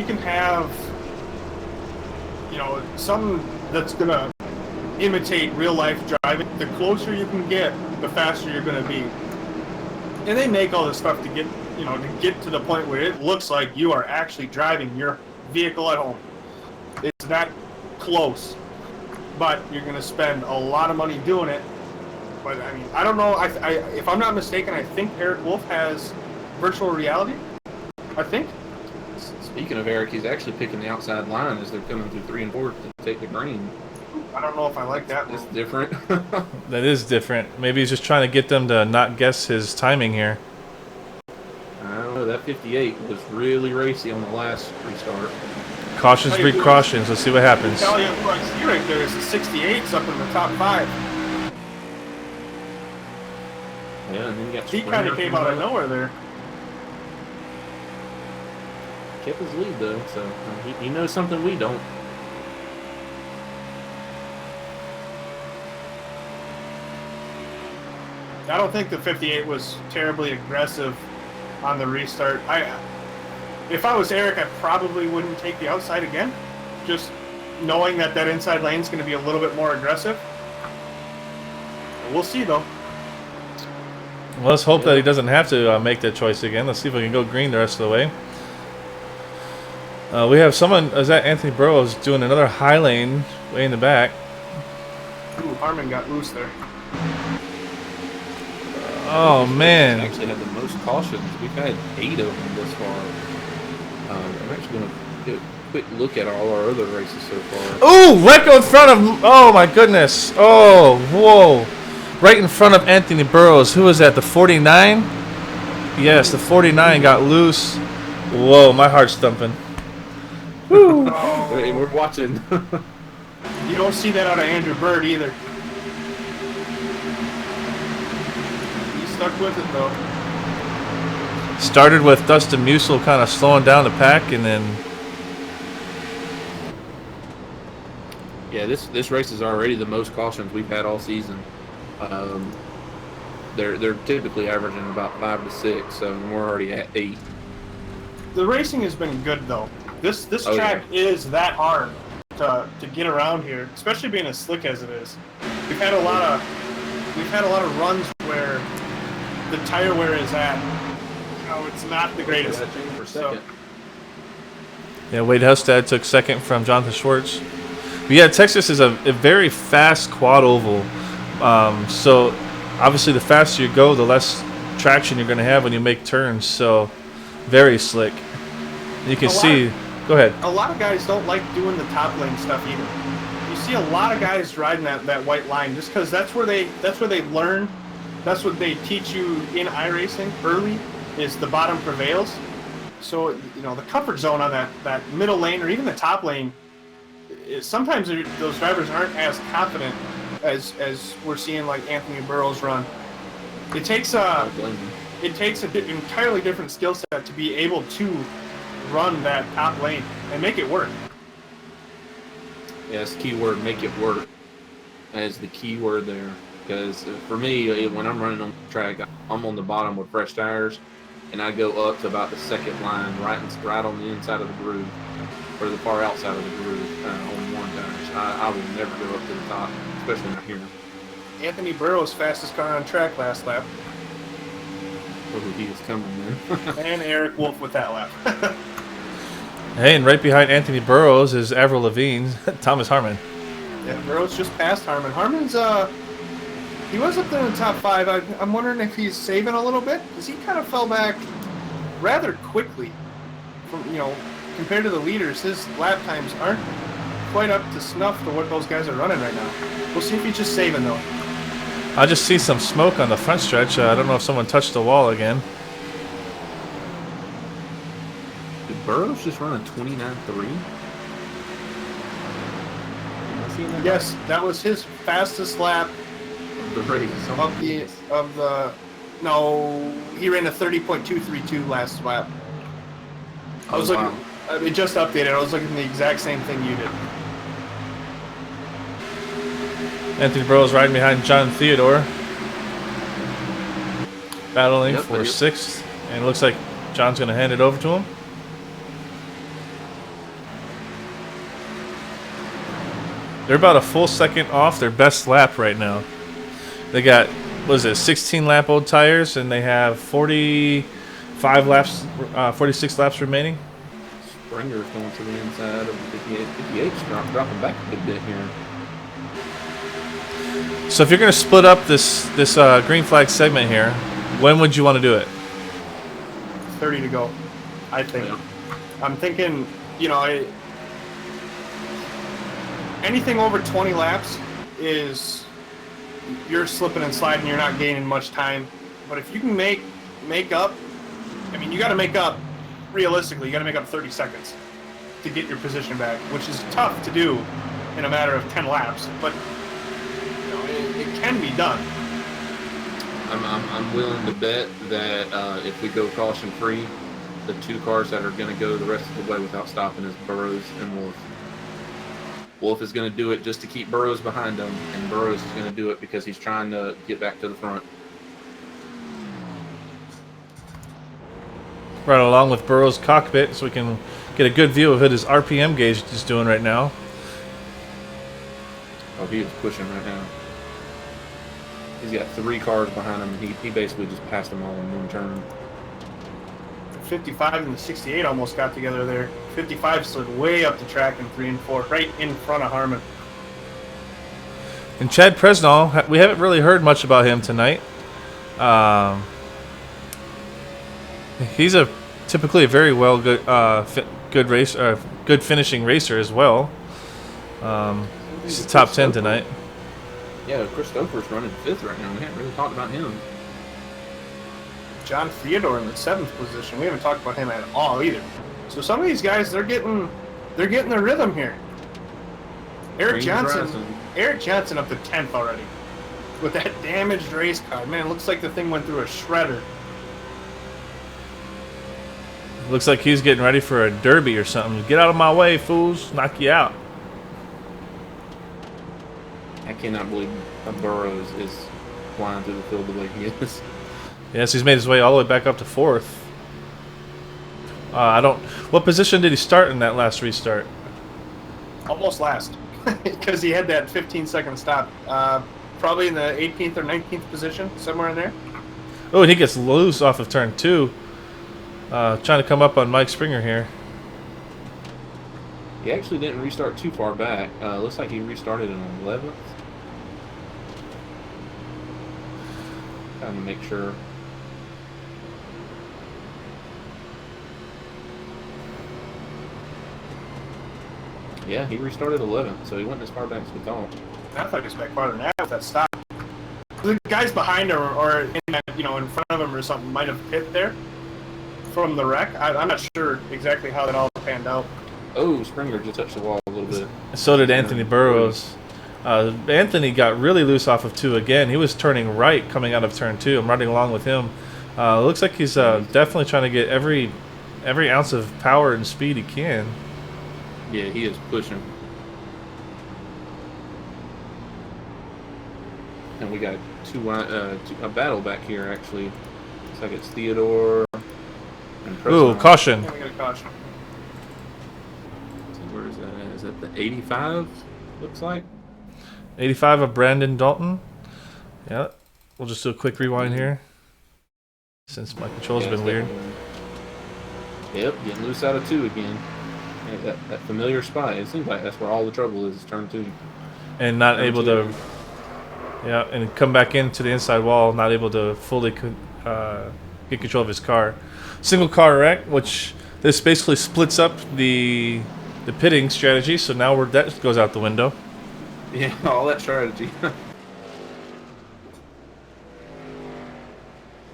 can have something that's gonna imitate real life driving, the closer you can get, the faster you're gonna be. And they make all this stuff to get to the point where it looks like you are actually driving your vehicle at home. It's that close, but you're going to spend a lot of money doing it. But I mean, I don't know. If I'm not mistaken, I think Eric Wolf has virtual reality. I think. Speaking of Eric, he's actually picking the outside line as they're coming through 3 and 4 to take the green. I don't know if I like that. It's different. That is different. Maybe he's just trying to get them to not guess his timing here. I don't know. That 58 was really racy on the last restart. Cautions breed cautions. Let's see what happens. Tell you what I see right there is the 68's up in the top 5. Yeah, and then you got He kind of came out of nowhere there. Kept his lead though, so he knows something we don't. I don't think the 58 was terribly aggressive on the restart. If I was Eric, I probably wouldn't take the outside again, just knowing that that inside lane is going to be a little bit more aggressive. We'll see, though. Well, let's hope that he doesn't have to make that choice again. Let's see if we can go green the rest of the way. We have someone, is that Anthony Burrows, doing another high lane way in the back. Ooh, Harmon got loose there. Oh, man. We actually had the most cautions. We've had 8 of them this far. I'm actually going to get a quick look at all our other races so far. Ooh, right in front of, oh my goodness. Oh, whoa. Right in front of Anthony Burrows. Who was that, the 49? Yes, the 49 got loose. Whoa, my heart's thumping. Woo. Hey, we're watching. You don't see that out of Andrew Bird either. He's stuck with it, though. Started with Dustin Musil kind of slowing down the pack, and then... Yeah, this race is already the most cautions we've had all season. They're typically averaging about 5 to 6, so we're already at 8. The racing has been good, though. This Oh, track is that hard to get around here, especially being as slick as it is. We've had a lot of runs where the tire wear is at. It's not the greatest. So, Yeah, Wade Hustad took second from Jonathan Schwartz. But yeah, Texas is a very fast quad oval. So obviously the faster you go, the less traction you're going to have when you make turns. So very slick. You can see. Go ahead. A lot of guys don't like doing the top lane stuff either. You see a lot of guys riding that white line just because that's where they learn. That's what they teach you in iRacing early, is the bottom prevails. So the comfort zone on that middle lane or even the top lane, sometimes those drivers aren't as confident as we're seeing like Anthony Burrows run. It takes an entirely different skill set to be able to run that top lane and make it work. Yeah, it's the key word, make it work. That is the key word there. Because for me, when I'm running on the track, I'm on the bottom with fresh tires, and I go up to about the second line, right on the inside of the groove, or the far outside of the groove on worn tires. I will never go up to the top, especially not here. Anthony Burrows' fastest car on track last lap. Oh, he is coming, man. And Eric Wolf with that lap. Hey, and right behind Anthony Burrows is Avril Lavigne, Thomas Harmon. Yeah, Burrows just passed Harmon. Harmon's he was up there in the top 5. I'm wondering if he's saving a little bit, because he kind of fell back rather quickly. From compared to the leaders, his lap times aren't quite up to snuff to what those guys are running right now. We'll see if he's just saving though. I just see some smoke on the front stretch. I don't know if someone touched the wall again. Did Burrows just run a 29.3? Yes, that was his fastest lap The race. No, he ran a 30.232 last lap. I was looking. It just updated. I was looking at the exact same thing you did. Anthony Burrows riding behind John Theodore, battling for 6th, and it looks like John's going to hand it over to him. They're about a full second off their best lap right now. They got, 16 lap old tires, and they have 46 laps remaining. Springer's going to the inside of 58's dropping back a good bit here. So if you're going to split up this green flag segment here, when would you want to do it? 30 to go, I think. Yeah. I'm thinking, anything over 20 laps is you're slipping and sliding. You're not gaining much time. But if you can make up, you got to make up. Realistically, you got to make up 30 seconds to get your position back, which is tough to do in a matter of 10 laps. But it can be done. I'm willing to bet that if we go caution free, the 2 cars that are going to go the rest of the way without stopping is Burrows and Wolf. Wolf is going to do it just to keep Burrows behind him, and Burrows is going to do it because he's trying to get back to the front. right along with Burrow's cockpit so we can get a good view of what his RPM gauge is doing right now. Oh, he is pushing right now. He's got 3 cars behind him, and he basically just passed them all in one turn. 55 and the 68 almost got together there. 55 slid way up the track in 3 and 4, right in front of Harmon. And Chad Presnall, we haven't really heard much about him tonight. He's typically a very good racer, good finishing racer as well. He's top 10 tonight. Yeah, Christopher's running 5th right now. We haven't really talked about him. John Theodore in the 7th position. We haven't talked about him at all either. So some of these guys, they're getting their rhythm here. Eric Johnson up to 10th already with that damaged race car. Man, it looks like the thing went through a shredder. Looks like he's getting ready for a derby or something. Get out of my way, fools! Knock you out. I cannot believe Burrow is flying through the field the way he is. Yes, he's made his way all the way back up to 4th. What position did he start in that last restart? Almost last, because he had that 15-second stop. Probably in the 18th or 19th position, somewhere in there. Oh, and he gets loose off of turn 2. Trying to come up on Mike Springer here. He actually didn't restart too far back. Looks like he restarted in 11th. Trying to make sure. Yeah, he restarted 11th, so he went as far back as we thought. I thought he was back farther than that with that stop. The guys behind him or in front of him or something might have hit there from the wreck. I'm not sure exactly how that all panned out. Oh, Springer just touched the wall a little bit. So did Anthony Burrows. Anthony got really loose off of 2 again. He was turning right coming out of turn 2. I'm riding along with him. Looks like he's definitely trying to get every ounce of power and speed he can. Yeah, he is pushing. And we got a battle back here, actually. Looks like it's Theodore and Presnell. Ooh, caution. Yeah, we got a caution. Where is that at? Is that the 85? Looks like. 85 of Brandon Dalton. Yeah. We'll just do a quick rewind here. Since my control's been weird. Yep, getting loose out of 2 again. Yeah, that familiar spot. It seems like that's where all the trouble is turn 2. And not able to... Yeah, and come back into the inside wall, not able to fully get control of his car. Single car wreck, which this basically splits up the pitting strategy, so now that goes out the window. Yeah, all that strategy.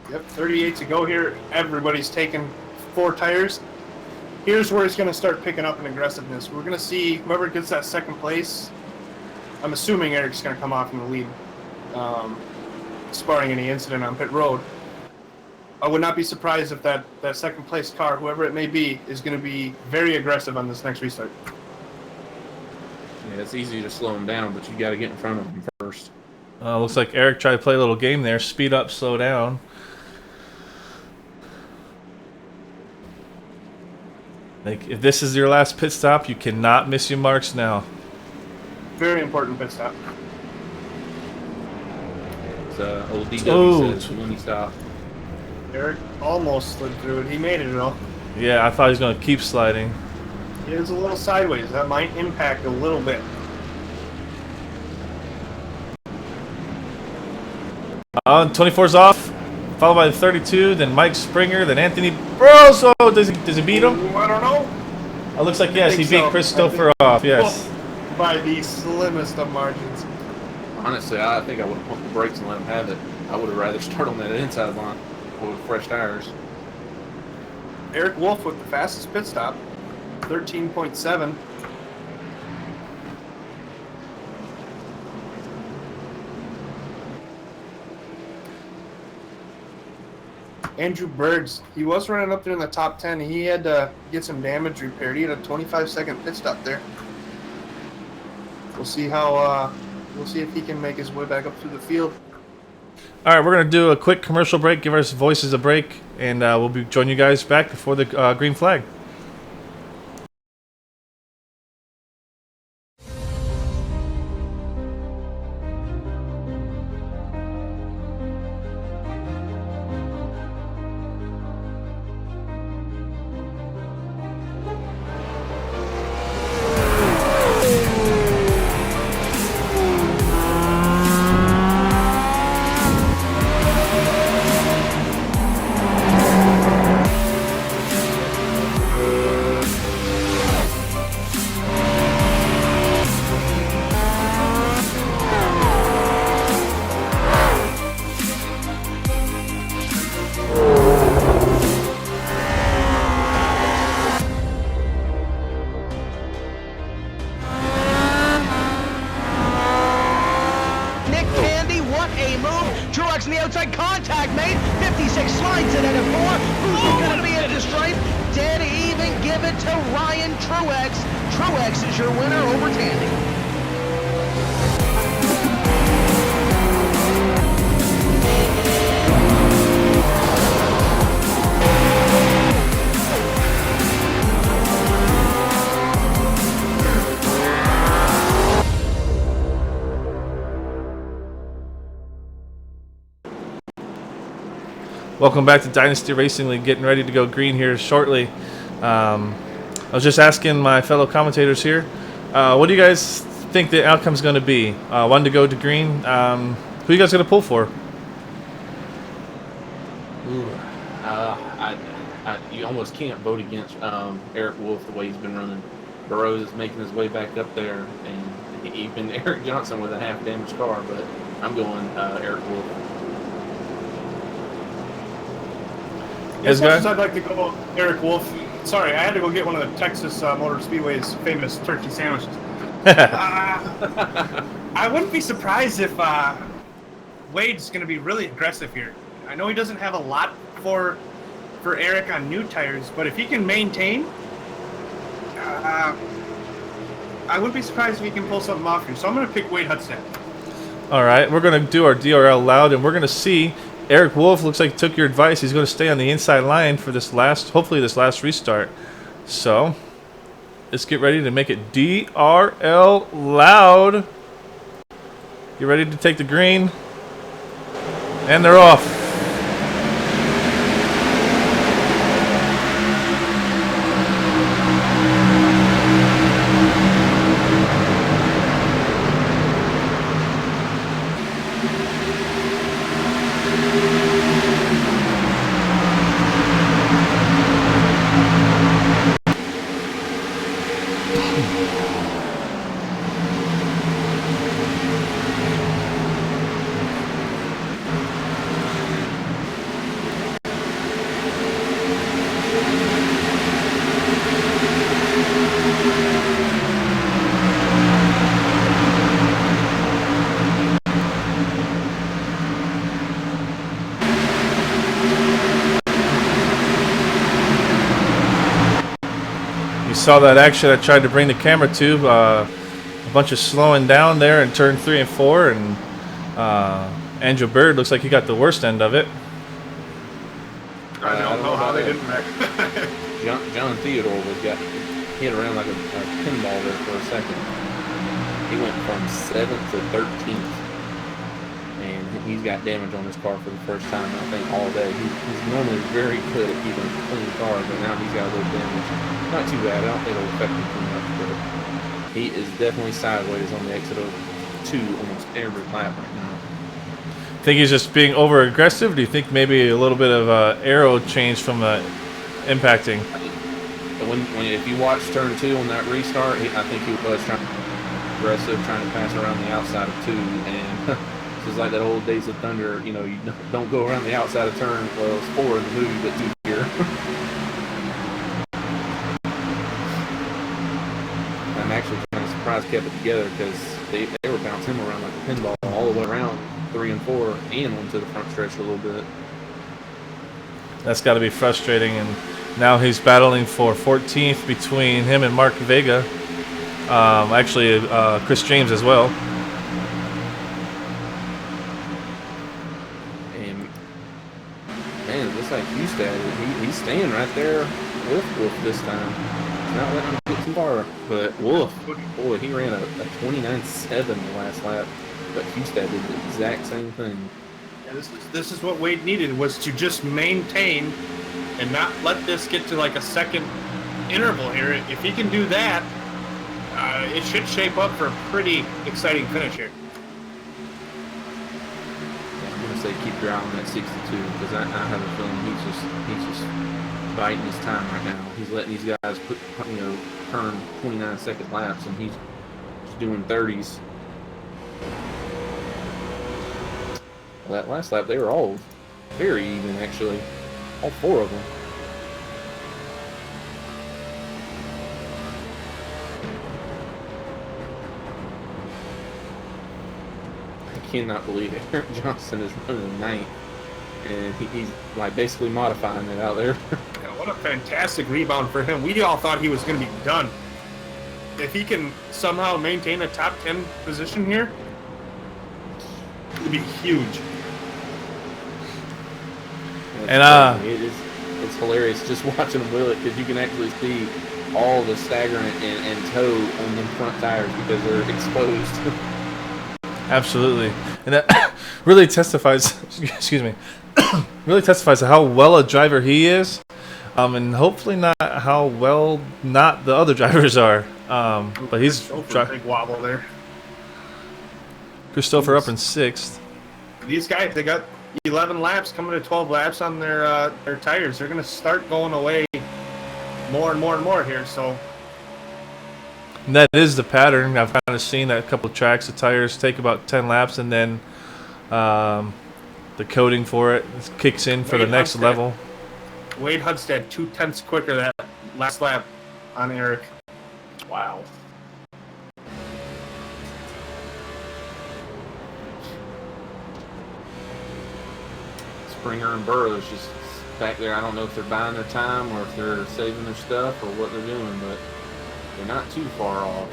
Yep, 38 to go here. Everybody's taking 4 tires. Here's where it's going to start picking up in aggressiveness. We're going to see whoever gets that 2nd place. I'm assuming Eric's going to come off in the lead, sparring any incident on pit road. I would not be surprised if that 2nd place car, whoever it may be, is going to be very aggressive on this next restart. Yeah, it's easy to slow him down, but you got to get in front of him first. Looks like Eric tried to play a little game there. Speed up, slow down. Like, if this is your last pit stop, you cannot miss your marks now. Very important pit stop. It's old DW says when he stopped. Eric almost slid through it. He made it, though. Yeah, I thought he was going to keep sliding. He is a little sideways. That might impact a little bit. 24's off, followed by the 32, then Mike Springer, then Anthony Burrows. Oh, does he beat him? Ooh, I don't know. It looks like yes, he beat so. Christopher off. Yes. By the slimmest of margins. Honestly, I think I would have pumped the brakes and let him have it. I would have rather started on that inside line with fresh tires. Eric Wolf with the fastest pit stop, 13.7. Andrew Bergs, he was running up there in the top 10. He had to get some damage repaired. He had a 25-second pit stop there. We'll see how. We'll see if he can make his way back up through the field. All right, we're going to do a quick commercial break, give our voices a break, and we'll be join you guys back before the green flag. On the outside, contact made. 56 slides it at a 4. Who's going to be at the stripe? Dead even. Give it to Ryan Truex. Truex is your winner over Tandy. Welcome back to Dynasty Racing League. Getting ready to go green here shortly. I was just asking my fellow commentators here, what do you guys think the outcome's going to be? One to go to green. Who you guys going to pull for? You almost can't vote against Eric Wolf the way he's been running. Burroughs is making his way back up there, and even Eric Johnson with a half-damaged car, but I'm going Eric Wolf. As much as I'd like to go Eric Wolf, sorry, I had to go get one of the Texas Motor Speedway's famous turkey sandwiches. I wouldn't be surprised if Wade's going to be really aggressive here. I know he doesn't have a lot for Eric on new tires, but if he can maintain, I wouldn't be surprised if he can pull something off here. So I'm going to pick Wade Hudson. All right, we're going to do our DRL loud, and we're going to see. Eric Wolf looks like he took your advice. He's going to stay on the inside line for this hopefully this last restart. So, let's get ready to make it DRL loud. You ready to take the green? And they're off. Saw that action. I tried to bring the camera to a bunch of slowing down there in turn 3 and 4, and Andrew Bird looks like he got the worst end of it. I don't know how they didn't wreck. John Theodore got hit around like a pinball there for a second. He went from 7th to 13th, and he's got damage on his car for the first time I think all day. He's normally very good at keeping a clean car, but now he's got a little damage. Not too bad. I don't think it'll affect him too much, but he is definitely sideways on the exit of 2 almost every lap right now. Think he's just being over aggressive? Do you think maybe a little bit of aero change from impacting? If you watch turn 2 on that restart, I think he was trying to be aggressive, trying to pass around the outside of 2, and this is like that old Days of Thunder. You know, you don't go around the outside of turn. Well, it's 4 in the movie, but 2 here. I'm actually kind of surprised kept it together because they were bouncing him around like a pinball all the way around 3 and 4 and onto the front stretch a little bit. That's got to be frustrating, and now he's battling for 14th between him and Mark Vega. Actually, Chris James as well. looks like Hustad, he's staying right there with Wolf this time. He's not letting him get too far. But Wolf, boy, he ran a 29.7 the last lap. But Hustad did the exact same thing. Yeah, this is what Wade needed, was to just maintain and not let this get to like a second interval here. If he can do that, it should shape up for a pretty exciting finish here. Yeah, I'm gonna say keep your eye on that 62 because I have a feeling he's just biding his time right now. He's letting these guys turn 29-second laps and he's just doing 30s. Well, that last lap they were all very even actually, all four of them. I cannot believe it. Eric Johnson is running a 9th, and he's like basically modifying it out there. Yeah, what a fantastic rebound for him. We all thought he was going to be done. If he can somehow maintain a top 10 position here, it would be huge. And it's hilarious just watching him wheel it because you can actually see all the staggering and toe on the front tires because they're exposed. Absolutely, and that really testifies. Excuse me, really testifies to how well a driver he is, and hopefully not how well not the other drivers are. But he's big wobble there. Christopher up in 6th. These guys, they got 11 laps coming to 12 laps on their tires. They're going to start going away more and more and more here. So and that is the pattern. I've kind of seen that a couple of tracks. The tires take about 10 laps, and then the coating for it kicks in for the next level. Wade Hudstad 0.2 quicker that last lap on Eric. Wow. Springer and Burroughs just back there. I don't know if they're buying their time or if they're saving their stuff or what they're doing, but they're not too far off.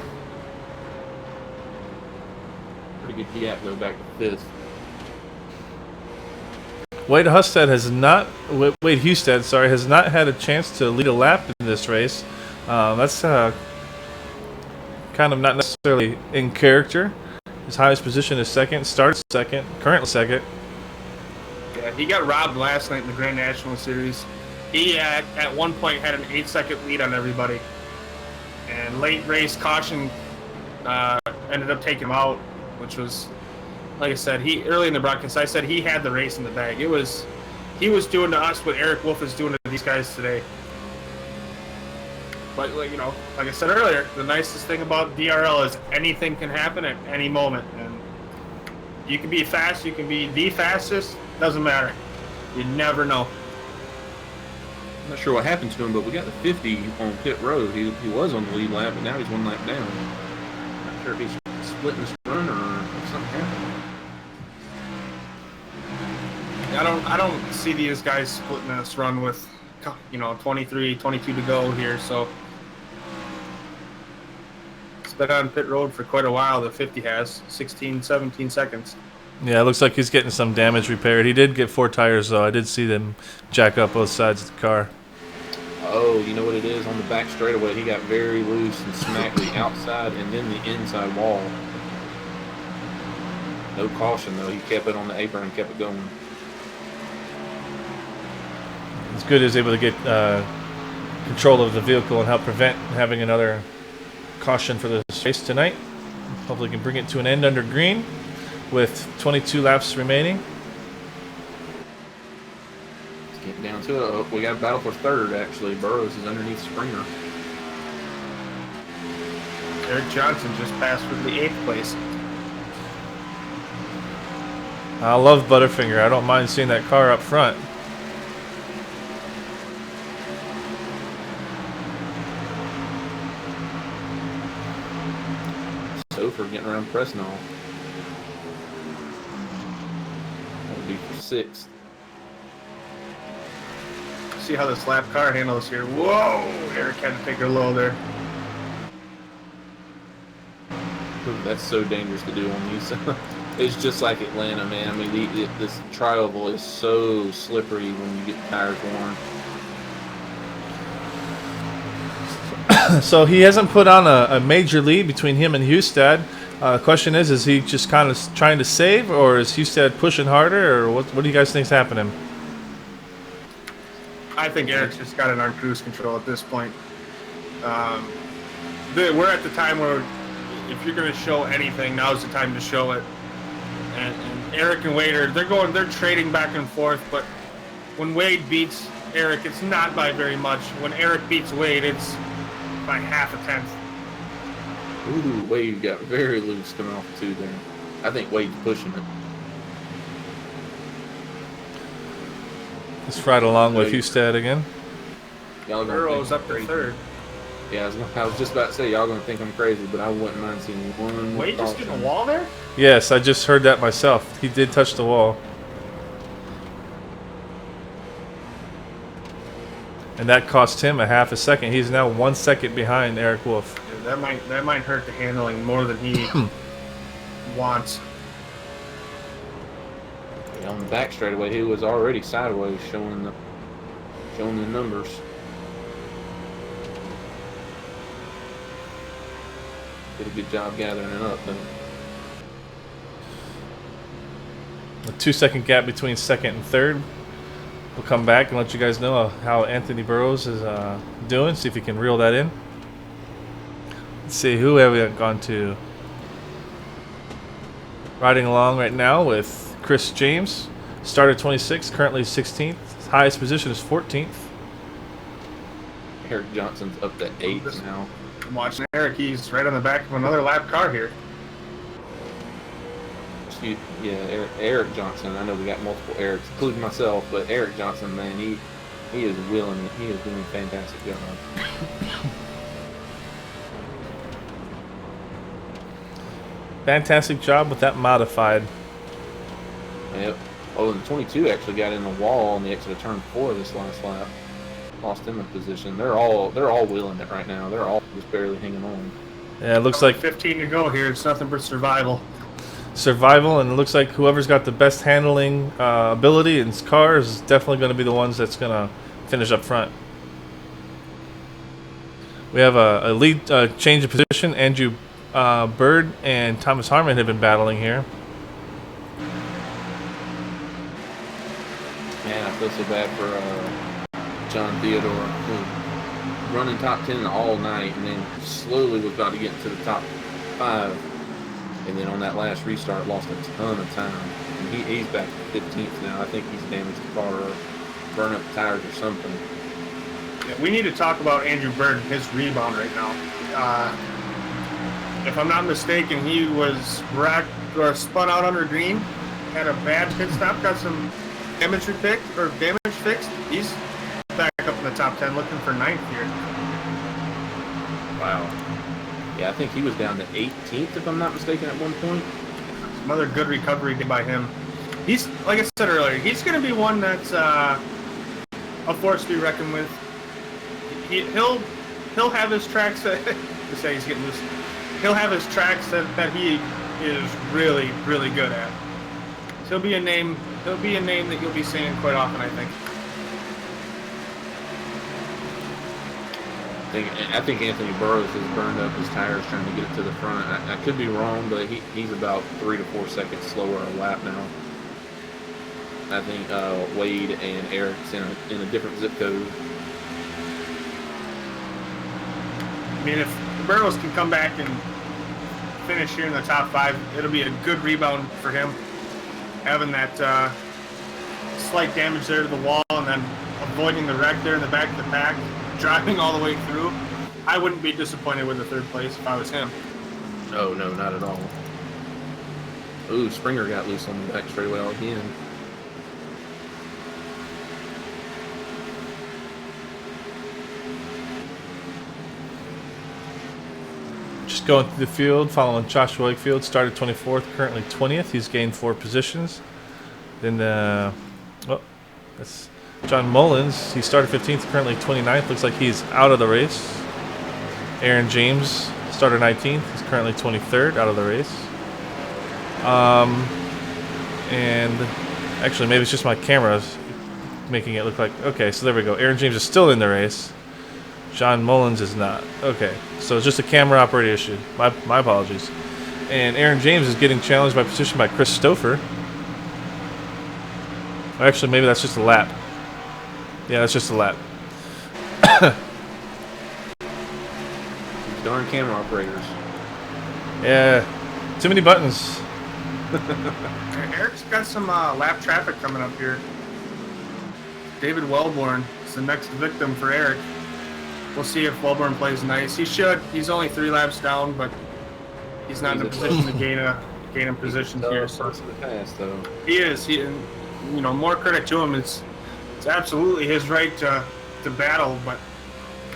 Pretty good gap though, back to 5th. Wade Hustad has not had a chance to lead a lap in this race. That's kind of not necessarily in character. His highest position is second, started second, currently second. Yeah, he got robbed last night in the Grand National Series. He at one point had an 8-second lead on everybody, and late race caution ended up taking him out, which was, like I said, early in the broadcast I said he had the race in the bag. He was doing to us what Eric Wolf is doing to these guys today. But like I said earlier, the nicest thing about DRL is anything can happen at any moment, and you can be fast, you can be the fastest, doesn't matter. You never know. I'm not sure what happened to him, but we got the 50 on pit road. He was on the lead lap, but now he's 1 lap down. Not sure if he's splitting his run or if something happened. I don't see these guys splitting this run with 23, 22 to go here, so it's been on pit road for quite a while. The 50 has 16, 17 seconds. Yeah, it looks like he's getting some damage repaired. He did get 4 tires, though. I did see them jack up both sides of the car. Oh, you know what it is? On the back straightaway, he got very loose and smacked the outside and then the inside wall. No caution, though. He kept it on the apron and kept it going. It's good he was able to get control of the vehicle and help prevent having another caution for this race tonight. Hopefully can bring it to an end under green with 22 laps remaining. Let's get down to it. Oh, we got a battle for 3rd, actually. Burroughs is underneath Springer. Eric Johnson just passed for the 8th place. I love Butterfinger. I don't mind seeing that car up front. Sofer getting around Presnell. That would be for 6th. See how this lap car handles here. Whoa! Eric had to take her low there. Ooh, that's so dangerous to do on these It's just like Atlanta, man. I mean, this tri-oval is so slippery when you get the tires worn. So he hasn't put on a major lead between him and Hustad. Question is he just kind of trying to save, or is Hustad pushing harder, or what do you guys think's happening? I think Eric's just got it on cruise control at this point. We're at the time where if you're going to show anything, now's the time to show it. And Eric and Wade they're trading back and forth, but when Wade beats Eric, it's not by very much. When Eric beats Wade, it's by half a tenth. Ooh, Wade got very loose coming off the 2 there. I think Wade's pushing it. Let's ride along with Hustad again. Burrow's up to 3rd. Yeah, I was just about to say, y'all going to think I'm crazy, but I wouldn't mind seeing one. Wade just getting a wall there? Yes, I just heard that myself. He did touch the wall. And that cost him a half a second. He's now 1 second behind Eric Wolf. Yeah, that might hurt the handling more than he wants. Yeah, on the back straightaway, he was already sideways, showing the numbers. Did a good job gathering it up, though. A 2 second gap between 2nd and 3rd. We'll come back and let you guys know how Anthony Burrows is doing. See if he can reel that in. Let's see, who have we gone to? Riding along right now with Chris James. Started 26th, currently 16th. His highest position is 14th. Eric Johnson's up to 8th now. I'm watching Eric. He's right on the back of another lap car here. Yeah, Eric Johnson. I know we got multiple Erics, including myself, but Eric Johnson, man, he is willing. He is doing a fantastic job. Fantastic job with that modified. Yep. Oh, and 22 actually got in the wall on the exit of turn 4 this last lap. Lost him a position. They're all willing it right now. They're all just barely hanging on. Yeah, it looks like 15 to go here. It's nothing but survival. Survival, and it looks like whoever's got the best handling ability in his car is definitely going to be the ones that's going to finish up front. We have a lead change of position. Andrew Bird and Thomas Harmon have been battling here. Man, I feel so bad for John Theodore, who running top 10 all night, and then slowly was about to get into the top 5. And then on that last restart, lost a ton of time. And he's back to 15th now. I think he's damaged the car or burned up the tires or something. Yeah, we need to talk about Andrew Bird and his rebound right now. If I'm not mistaken, he was wrecked or spun out under green, had a bad pit stop, got some damage fixed. He's back up in the top 10, looking for 9th here. Wow. Yeah, I think he was down to 18th, if I'm not mistaken, at one point. Another good recovery by him. He's, like I said earlier, he's going to be one that's a force to be reckoned with. He'll have his tracks that to say he's getting loose. He'll have his tracks that he is really, really good at. So he'll be a name that you'll be seeing quite often, I think. I think Anthony Burrows has burned up his tires trying to get it to the front. I could be wrong, but he's about 3 to 4 seconds slower a lap now. I think Wade and Eric's in a different zip code. I mean, if Burrows can come back and finish here in the top 5, it'll be a good rebound for him. Having that slight damage there to the wall and then avoiding the wreck there in the back of the pack, driving all the way through, I wouldn't be disappointed with the 3rd place if I was him. Oh, no, not at all. Ooh, Springer got loose on the back straightaway again. Just going through the field, following Joshua Wakefield, started 24th, currently 20th. He's gained 4 positions. Then, that's John Mullins. He started 15th, currently 29th. Looks like he's out of the race. Aaron James started 19th. He's currently 23rd, out of the race. And actually, maybe it's just my camera making it look like... Okay, so there we go. Aaron James is still in the race. John Mullins is not. Okay, so it's just a camera operator issue. My apologies. And Aaron James is getting challenged by position by Chris Stouffer. Or actually, maybe that's just a lap. Yeah, that's just a lap. These darn camera operators. Yeah, too many buttons. Eric's got some lap traffic coming up here. David Wellborn is the next victim for Eric. We'll see if Wellborn plays nice. He should. He's only 3 laps down, but he's not in a position to gain a position here. So he is. You know, more credit to him. It's absolutely his right to battle, but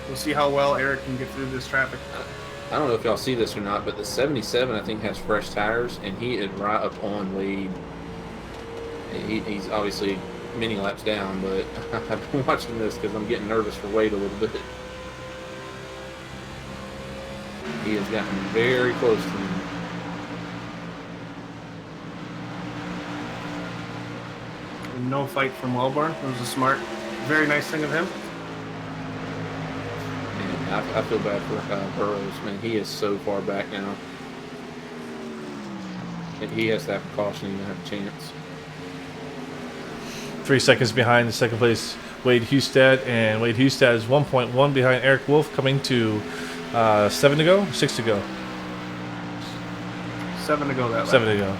we'll see how well Eric can get through this traffic. I don't know if y'all see this or not, but the 77 I think has fresh tires, and he is right up on Wade. He's obviously many laps down, but I've been watching this because I'm getting nervous for Wade a little bit. He has gotten very close to him. No fight from Wellborn. It was a smart, very nice thing of him. Man, I feel bad for Burrows, man. He is so far back now. And he has to have caution to have a chance. 3 seconds behind the second place Wade Hustad, and Wade Hustad is 1.1 behind Eric Wolf, coming to 7 to go, 6 to go. 7 to go that lap. 7 to go.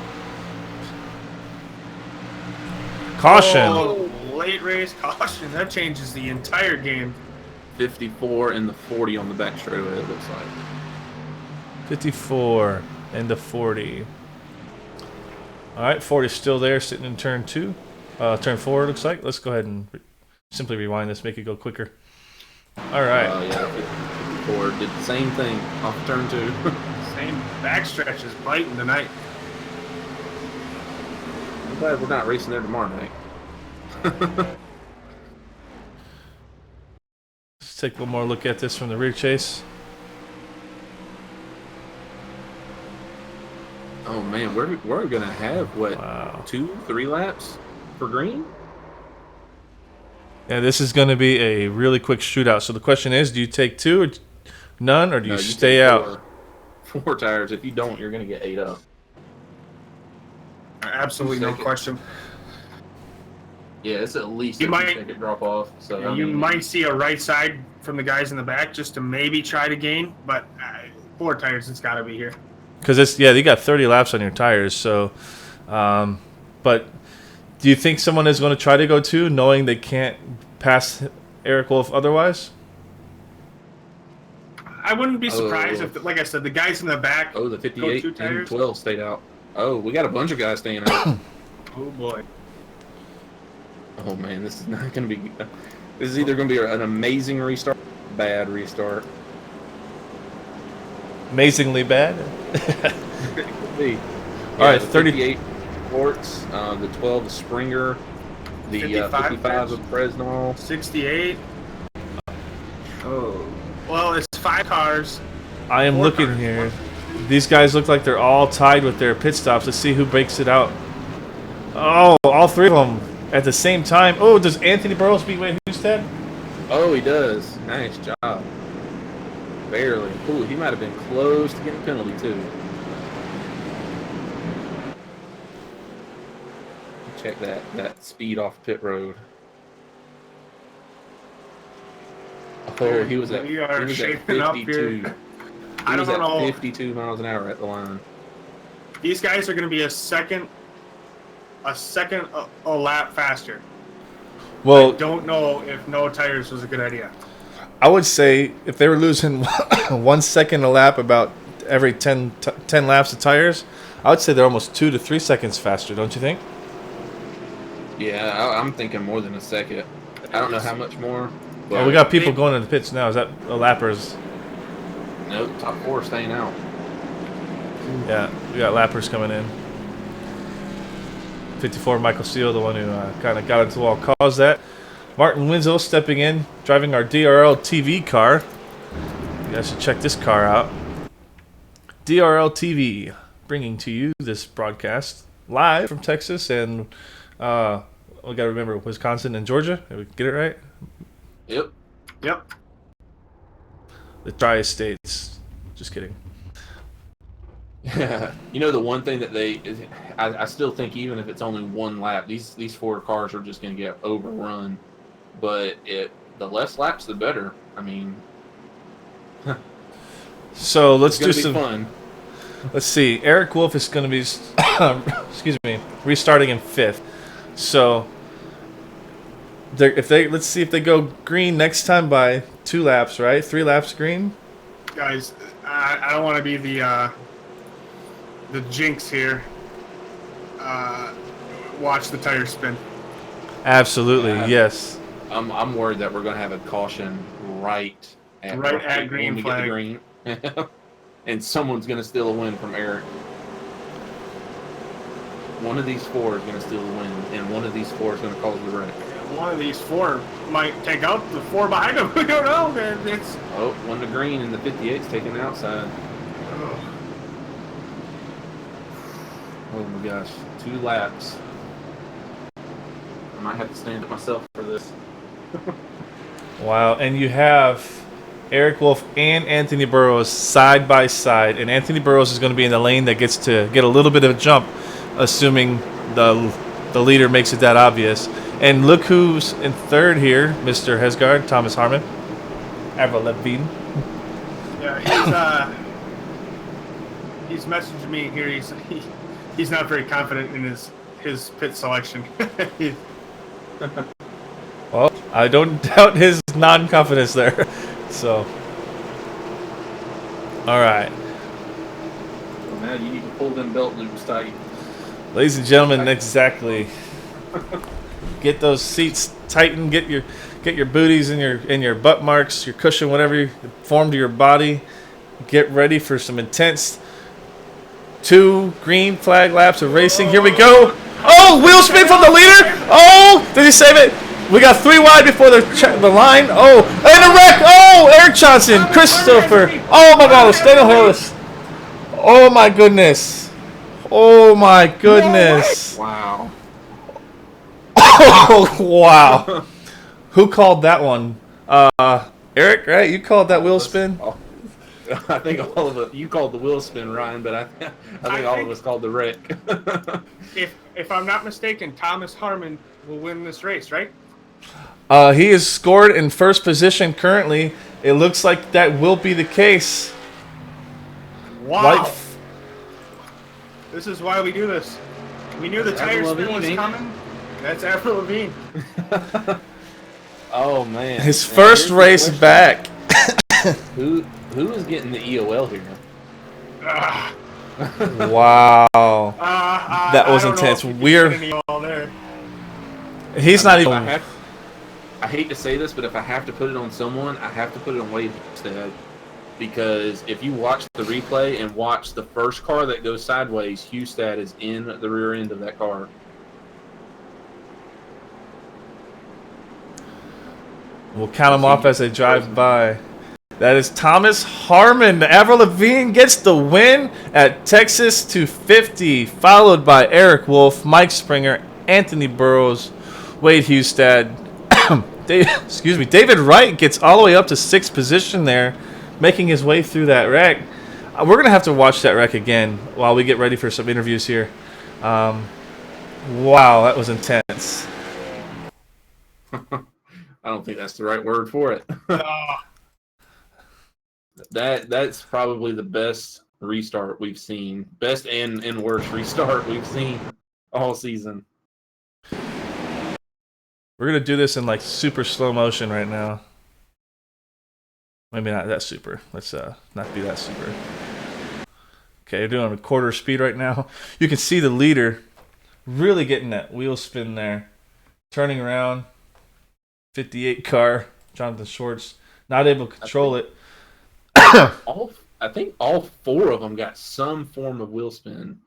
Caution. Oh, late race caution. That changes the entire game. 54 and the 40 on the back straightaway, it looks like. 54 and the 40. All right, 40 still there, sitting in turn 2. Turn 4, looks like. Let's go ahead and simply rewind this, make it go quicker. All right. Yeah, 54 did the same thing off turn 2. Same backstretch is biting tonight. I'm glad we're not racing there tomorrow night. Let's take one more look at this from the rear chase. Oh man, we're gonna have what, Wow. 2-3 laps for green? Yeah, this is going to be a really quick shootout. So the question is, do you take 2 or none, or do you stay out? 4 tires. If you don't, you're gonna get 8 up. Absolutely no question. Yeah, it's at least You a might- 2-second drop off. So I You mean, might see a right side from the guys in the back just to maybe try to gain, but 4 tires, it's got to be here. Because it's, yeah, you got 30 laps on your tires. So, but do you think someone is going to try to go 2, knowing they can't pass Eric Wolf otherwise? I wouldn't be surprised if, like I said, the guys in the back. Oh, the 58 2 and tires. 12 stayed out. Oh, we got a bunch of guys staying out. Oh boy. Oh man, this is not going to be. This is either going to be an amazing restart, or a bad restart. Amazingly bad. It could be. All right, the 30 58 Sports, the 12 the Springer, the 55 of Fresnel. 68. Oh, Well, it's 5 cars. I am 4 looking cars. here. These guys look like they're all tied with their pit stops. Let's see who breaks it out. Oh, all 3 of them at the same time. Oh, does Anthony Burrows beat Wade Hustad? oh, he does. Nice job. Barely. Ooh, he might have been close to getting a penalty too. Check that speed off pit road. Oh, he was at, We are he was at shaping up 52. here. He I was don't at know. 52 miles an hour at the line. These guys are going to be a second a lap faster. Well, I don't know if no tires was a good idea. I would say if they were losing 1 second a lap about every 10 laps of tires, I would say they're almost 2 to 3 seconds faster, don't you think? Yeah, I'm thinking more than a second. I don't know how much more. Well, we got people going in the pits now. Is that a lappers? Nope, top 4 staying out. Yeah, we got lappers coming in. 54, Michael Steele, the one who kind of got into the wall, caused that. Martin Winslow stepping in, driving our DRL TV car. You guys should check this car out. DRL TV bringing to you this broadcast live from Texas and we got to remember Wisconsin and Georgia. Did we get it right? Yep. The tri-states. Just kidding. You know, the one thing that I still think even if it's only one lap, these 4 cars are just going to get overrun. But the less laps, the better. I mean, so let's do some fun. Let's see. Eric Wolf is going to be, restarting in 5th. So let's see if they go green next time by 2 laps, right? 3 laps green. Guys, I don't want to be the jinx here. Watch the tire spin. Absolutely, yes. I'm worried that we're going to have a caution right at green when we flag. get the green. And someone's going to steal a win from Eric. One of these 4 is going to steal the win, and one of these 4 is going to cause the wreck. One of these 4 might take out the 4 behind him. We don't know. It's... Oh, one to green, and the 58's taking the outside. Oh my gosh, 2 laps. I might have to stand up myself for this. Wow, and you have Eric Wolf and Anthony Burrows side by side, and Anthony Burrows is going to be in the lane that gets to get a little bit of a jump, assuming the leader makes it that obvious. And look who's in 3rd here, Mr. Hesgard, Thomas Harmon, Avril Lavigne. Yeah, he's messaged me here. He's not very confident in his pit selection. Well, I don't doubt his non-confidence there. So, all right. Well, now you need to pull them belt loops tight. Ladies and gentlemen, exactly. Get those seats tightened. Get your booties and your butt marks, your cushion, whatever you form to your body. Get ready for some intense 2 green flag laps of racing. Here we go. Oh, wheel spin from the leader. Oh, did he save it? We got 3 wide before the line. Oh, and a wreck. Oh, Eric Johnson, Christopher. Oh my God, Staniel Hillis. Oh my goodness. Oh my goodness. Wow. Oh wow. Who called that one? Eric, right? You called that wheel spin? I think all of it. You called the wheel spin, Ryan, but I think all of us called the wreck. If I'm not mistaken, Thomas Harmon will win this race, right? He is scored in 1st position currently. It looks like that will be the case. Wow. This is why we do this. We knew the tire spin was coming. That's Avril Lavigne. Oh man. His first race back. Who is getting the EOL here? Wow. That was intense. He's not even. I hate to say this, but if I have to put it on someone, I have to put it on Wade instead. Because if you watch the replay and watch the first car that goes sideways, Hustad is in the rear end of that car. We'll count them off as they drive by. That is Thomas Harmon. Avril Lavigne gets the win at Texas 250, followed by Eric Wolf, Mike Springer, Anthony Burrows, Wade Hustad. David Wright gets all the way up to 6th position there, making his way through that wreck. We're going to have to watch that wreck again while we get ready for some interviews here. Wow, that was intense. I don't think that's the right word for it. That's probably the best restart we've seen. Best and worst restart we've seen all season. We're going to do this in like super slow motion right now. Maybe not that super. Let's not be that super. Okay, we're doing a quarter speed right now. You can see the leader really getting that wheel spin there. Turning around. 58 car. Jonathan Schwartz not able to control it. I think all 4 of them got some form of wheel spin.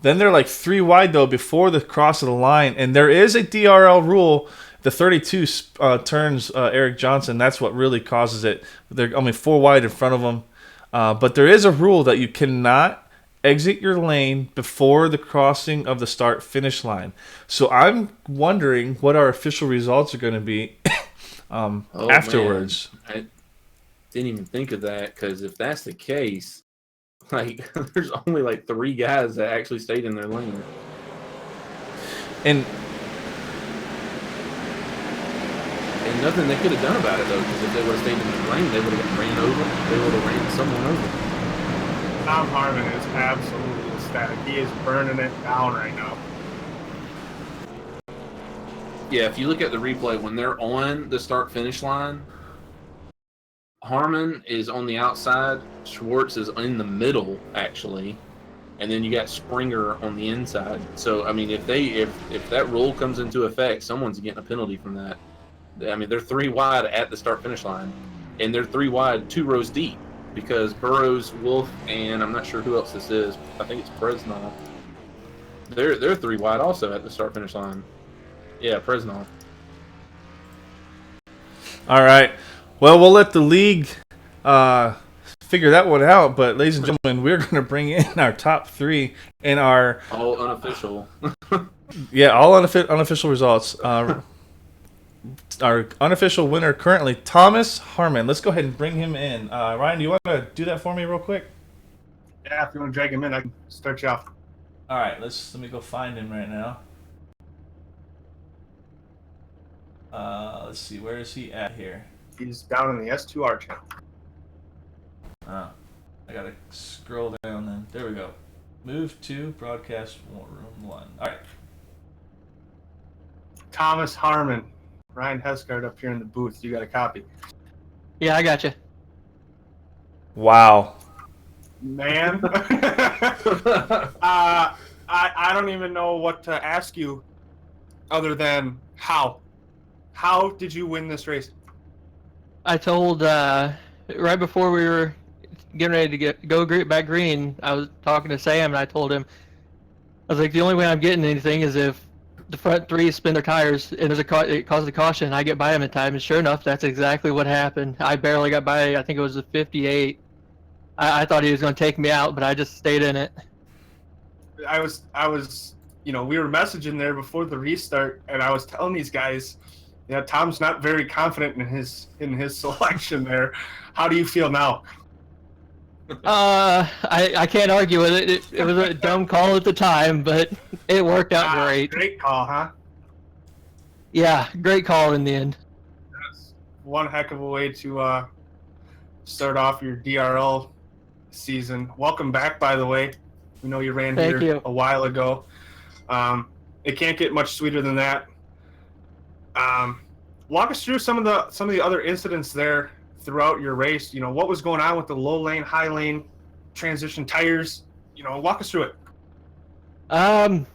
Then they're like 3 wide, though, before the cross of the line. And there is a DRL rule. The 32 turns Eric Johnson. That's what really causes it. They're 4 wide in front of him. But there is a rule that you cannot exit your lane before the crossing of the start-finish line. So I'm wondering what our official results are going to be afterwards. Man. I didn't even think of that, because if that's the case, like there's only like 3 guys that actually stayed in their lane. And nothing they could have done about it, though, because if they would have stayed in their lane, they would have ran over. They would have ran someone over. Tom Harmon is absolutely ecstatic. He is burning it down right now. Yeah, if you look at the replay, when they're on the start-finish line, Harmon is on the outside, Schwartz is in the middle, actually, and then you got Springer on the inside. So, I mean, if that rule comes into effect, someone's getting a penalty from that. I mean, they're 3 wide at the start-finish line, and they're 3 wide, 2 rows deep, because Burrows, Wolf, and I'm not sure who else this is. I think it's Presnall. They're 3 wide also at the start-finish line. Yeah, Presnall. all right. Well, we'll let the league figure that one out. But, ladies and gentlemen, we're going to bring in our top 3 and our All unofficial. all unofficial results. Our unofficial winner currently, Thomas Harmon. Let's go ahead and bring him in. Ryan, do you want to do that for me real quick? Yeah, if you want to drag him in, I can start you off. All right, let me go find him right now. Let's see, where is he at here? He's down in the S2R channel. Oh, I gotta scroll down then. There we go. Move to broadcast room 1. All right. Thomas Harmon. Ryan Hesgard up here in the booth. You got a copy. Yeah, I got you. Wow. Man. I don't even know what to ask you other than how. How did you win this race? I told right before we were getting ready to go back green, I was talking to Sam and I told him, I was like, the only way I'm getting anything is if the front 3 spin their tires and it causes a caution and I get by them in time. And sure enough, that's exactly what happened. I barely got by. I think it was a 58. I thought he was going to take me out, but I just stayed in it. I was, we were messaging there before the restart, and I was telling these guys, yeah, Tom's not very confident in his selection there. How do you feel now? I can't argue with it. It was a dumb call at the time, but it worked out great. Great call, huh? Yeah, great call in the end. That's one heck of a way to start off your DRL season. Welcome back, by the way. We know you ran here a while ago. It can't get much sweeter than that. Walk us through some of the other incidents there throughout your race. What was going on with the low lane, high lane, transition tires? Walk us through it. I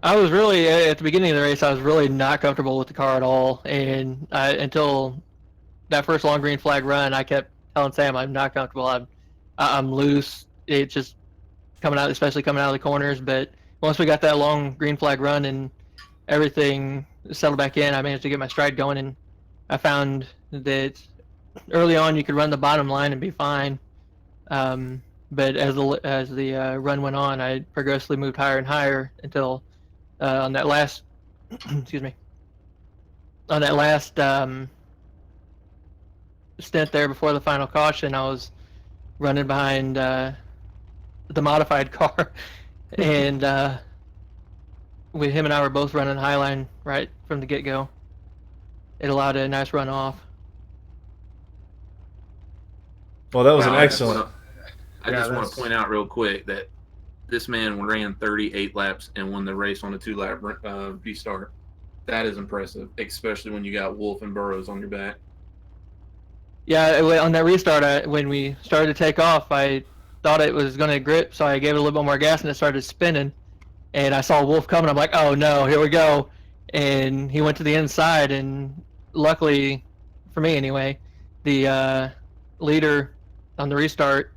was really, at the beginning of the race, I was really not comfortable with the car at all. And until that first long green flag run, I kept telling Sam, I'm not comfortable. I'm loose. It's just especially coming out of the corners. But once we got that long green flag run and everything settled back in, I managed to get my stride going. And I found that early on you could run the bottom line and be fine. But as the run went on, I progressively moved higher and higher until on that last excuse me, on that last stint there before the final caution, I was running behind the modified car, and him and I were both running highline right from the get-go. It allowed a nice run off. Well, that was an excellent. I just want to point out real quick that this man ran 38 laps and won the race on a 2-lap restart. That is impressive, especially when you got Wolf and Burrows on your back. Yeah, on that restart, when we started to take off, I thought it was going to grip, so I gave it a little bit more gas, and it started spinning. And I saw Wolf coming. I'm like, oh no, here we go. And he went to the inside, and luckily, for me anyway, the leader on the restart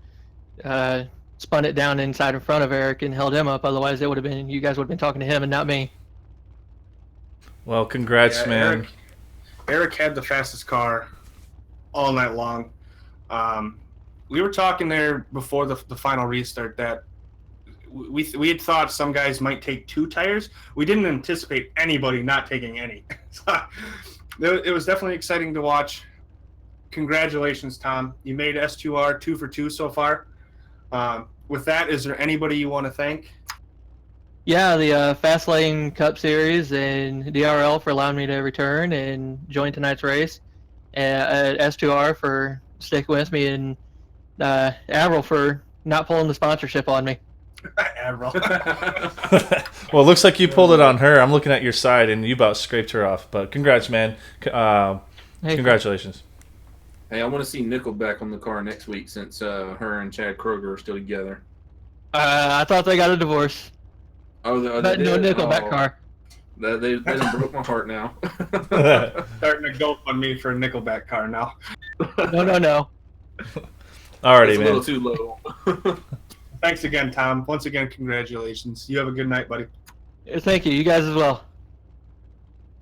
spun it down inside in front of Eric and held him up. Otherwise, you guys would have been talking to him and not me. Well, congrats, man. Eric had the fastest car all night long. we were talking there before the final restart that we had thought some guys might take 2 tires. We didn't anticipate anybody not taking any. So, it was definitely exciting to watch. Congratulations, Tom. You made S2R 2 for 2 so far. With that, is there anybody you want to thank? Yeah, the Fastlane Cup Series and DRL for allowing me to return and join tonight's race. S2R for sticking with me, and Avril for not pulling the sponsorship on me. Admiral. Well, it looks like you pulled it on her. I'm looking at your side, and you about scraped her off. But congrats, man. Hey. Congratulations. Hey, I want to see Nickelback on the car next week since her and Chad Kroger are still together. I thought they got a divorce. Oh, they But no did? Nickelback Oh, car. They done broke my heart now. Starting to go on me for a Nickelback car now. No. Alrighty, It's a man. little too low. Thanks again, Tom. Once again, congratulations. You have a good night, buddy. Thank you. You guys as well.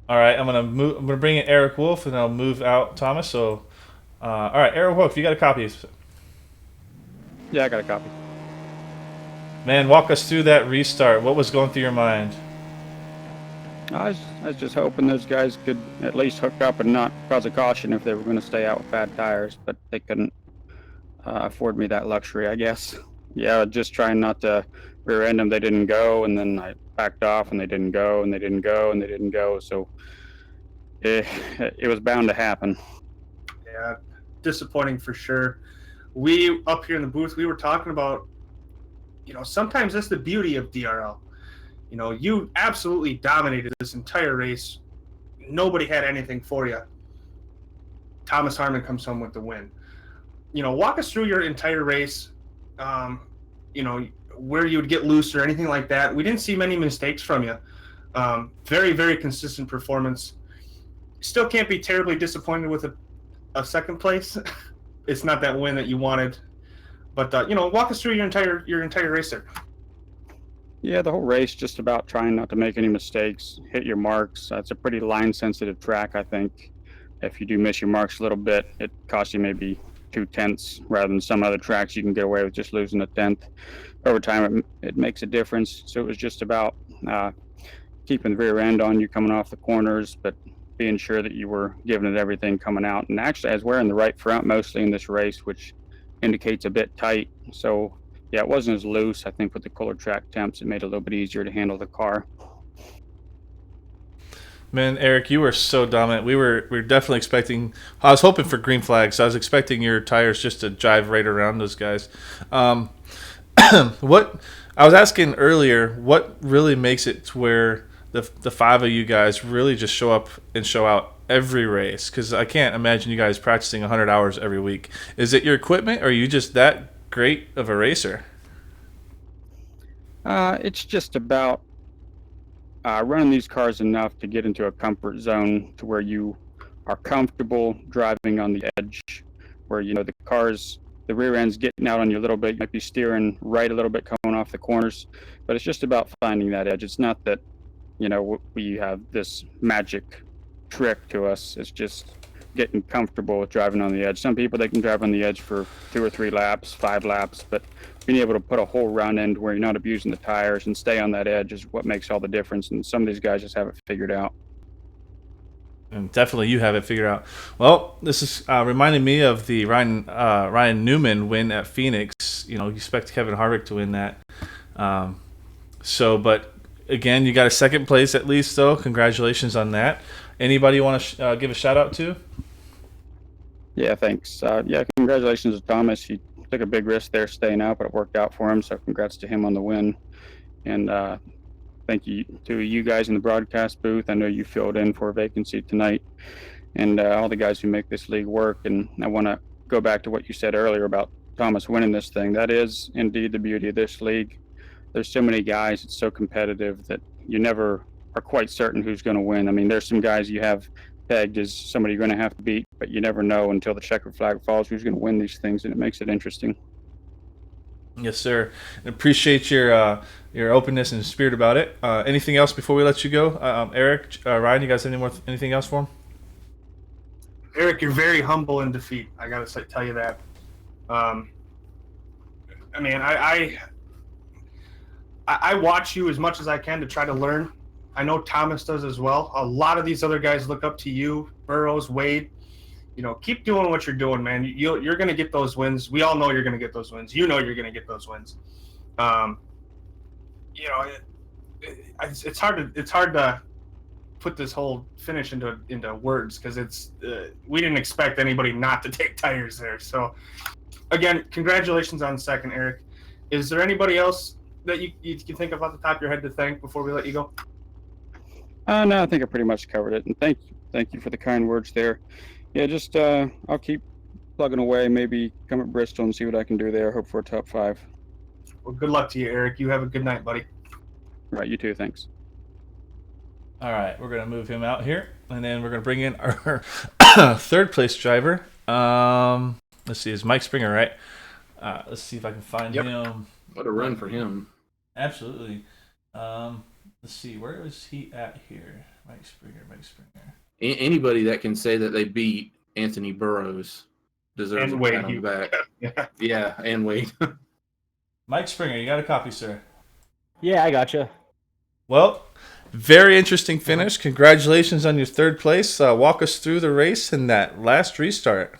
All right, I'm gonna bring in Eric Wolf, and I'll move out Thomas. So, all right, Eric Wolf, you got a copy? Yeah, I got a copy. Man, walk us through that restart. What was going through your mind? I was just hoping those guys could at least hook up and not cause a caution if they were going to stay out with bad tires, but they couldn't afford me that luxury, I guess. Yeah, just trying not to rear end them. They didn't go, and then I backed off, and they didn't go, and they didn't go, and they didn't go. So it was bound to happen. Yeah, disappointing for sure. We up here in the booth, we were talking about, sometimes that's the beauty of DRL. You absolutely dominated this entire race. Nobody had anything for you. Thomas Harmon comes home with the win. Walk us through your entire race. Where you would get loose or anything like that. We didn't see many mistakes from you. Very, very consistent performance. Still can't be terribly disappointed with a second place. It's not that win that you wanted, but walk us through your entire race there. Yeah, the whole race just about trying not to make any mistakes, hit your marks. It's a pretty line-sensitive track, I think. If you do miss your marks a little bit, it costs you maybe 2/10 rather than some other tracks you can get away with just losing a tenth. Over time, it makes a difference. So it was just about keeping the rear end on you coming off the corners, but being sure that you were giving it everything coming out. And actually, I was wearing the right front mostly in this race, which indicates a bit tight. So yeah, it wasn't as loose. I think with the cooler track temps, it made it a little bit easier to handle the car. Man, Eric, you were so dominant. We were definitely expecting. I was hoping for green flags. I was expecting your tires just to drive right around those guys. What I was asking earlier, what really makes it to where the 5 of you guys really just show up and show out every race? Because I can't imagine you guys practicing 100 hours every week. Is it your equipment, or are you just that great of a racer? It's just about running these cars enough to get into a comfort zone to where you are comfortable driving on the edge, where the rear end's getting out on you a little bit. You might be steering right a little bit coming off the corners, but it's just about finding that edge. It's not that we have this magic trick to us. It's just getting comfortable with driving on the edge. Some people, they can drive on the edge for 2 or 3 laps, 5 laps, but being able to put a whole round end where you're not abusing the tires and stay on that edge is what makes all the difference. And some of these guys just have it figured out. And definitely you have it figured out. Well, this is reminding me of the Ryan Newman win at Phoenix. You expect Kevin Harvick to win that. But again, you got a second place at least, though. Congratulations on that. Anybody you want to give a shout out to? Yeah, thanks. Congratulations to Thomas. He took a big risk there staying out, but it worked out for him. So congrats to him on the win. And thank you to you guys in the broadcast booth. I know you filled in for a vacancy tonight, and all the guys who make this league work. And I want to go back to what you said earlier about Thomas winning this thing. That is indeed the beauty of this league. There's so many guys. It's so competitive that you never are quite certain who's going to win. I mean, there's some guys you have pegged as somebody you're going to have to beat, but you never know until the checkered flag falls who's going to win these things, and it makes it interesting. Yes, sir. I appreciate your openness and spirit about it. Anything else before we let you go? Eric, Ryan, you guys have anything else for him? Eric, you're very humble in defeat. I gotta tell you that. I mean, I watch you as much as I can to try to learn. I know Thomas does as well. A lot of these other guys look up to you, Burrows, Wade. You know, keep doing what you're doing, man. You're going to get those wins. We all know you're going to get those wins. You know you're going to get those wins. You know, it's hard to put this whole finish into words because it's we didn't expect anybody not to take tires there. So again, congratulations on second, Eric. Is there anybody else that you can think of off the top of your head to thank before we let you go? No, I think I pretty much covered it. And thank you for the kind words there. Yeah, just I'll keep plugging away. Maybe come at Bristol and see what I can do there. Hope for a top 5. Well, good luck to you, Eric. You have a good night, buddy. Right, you too. Thanks. All right, we're gonna move him out here, and then we're gonna bring in our third place driver. Let's see, it's Mike Springer, right? Let's see if I can find him. What a run for him! Absolutely. Let's see, where is he at here? Mike Springer. Anybody that can say that they beat Anthony Burrows deserves a pat on the back. Yeah, and Wade. Mike Springer, you got a copy, sir? Yeah, I gotcha. Well, very interesting finish. Congratulations on your third place. Walk us through the race and that last restart.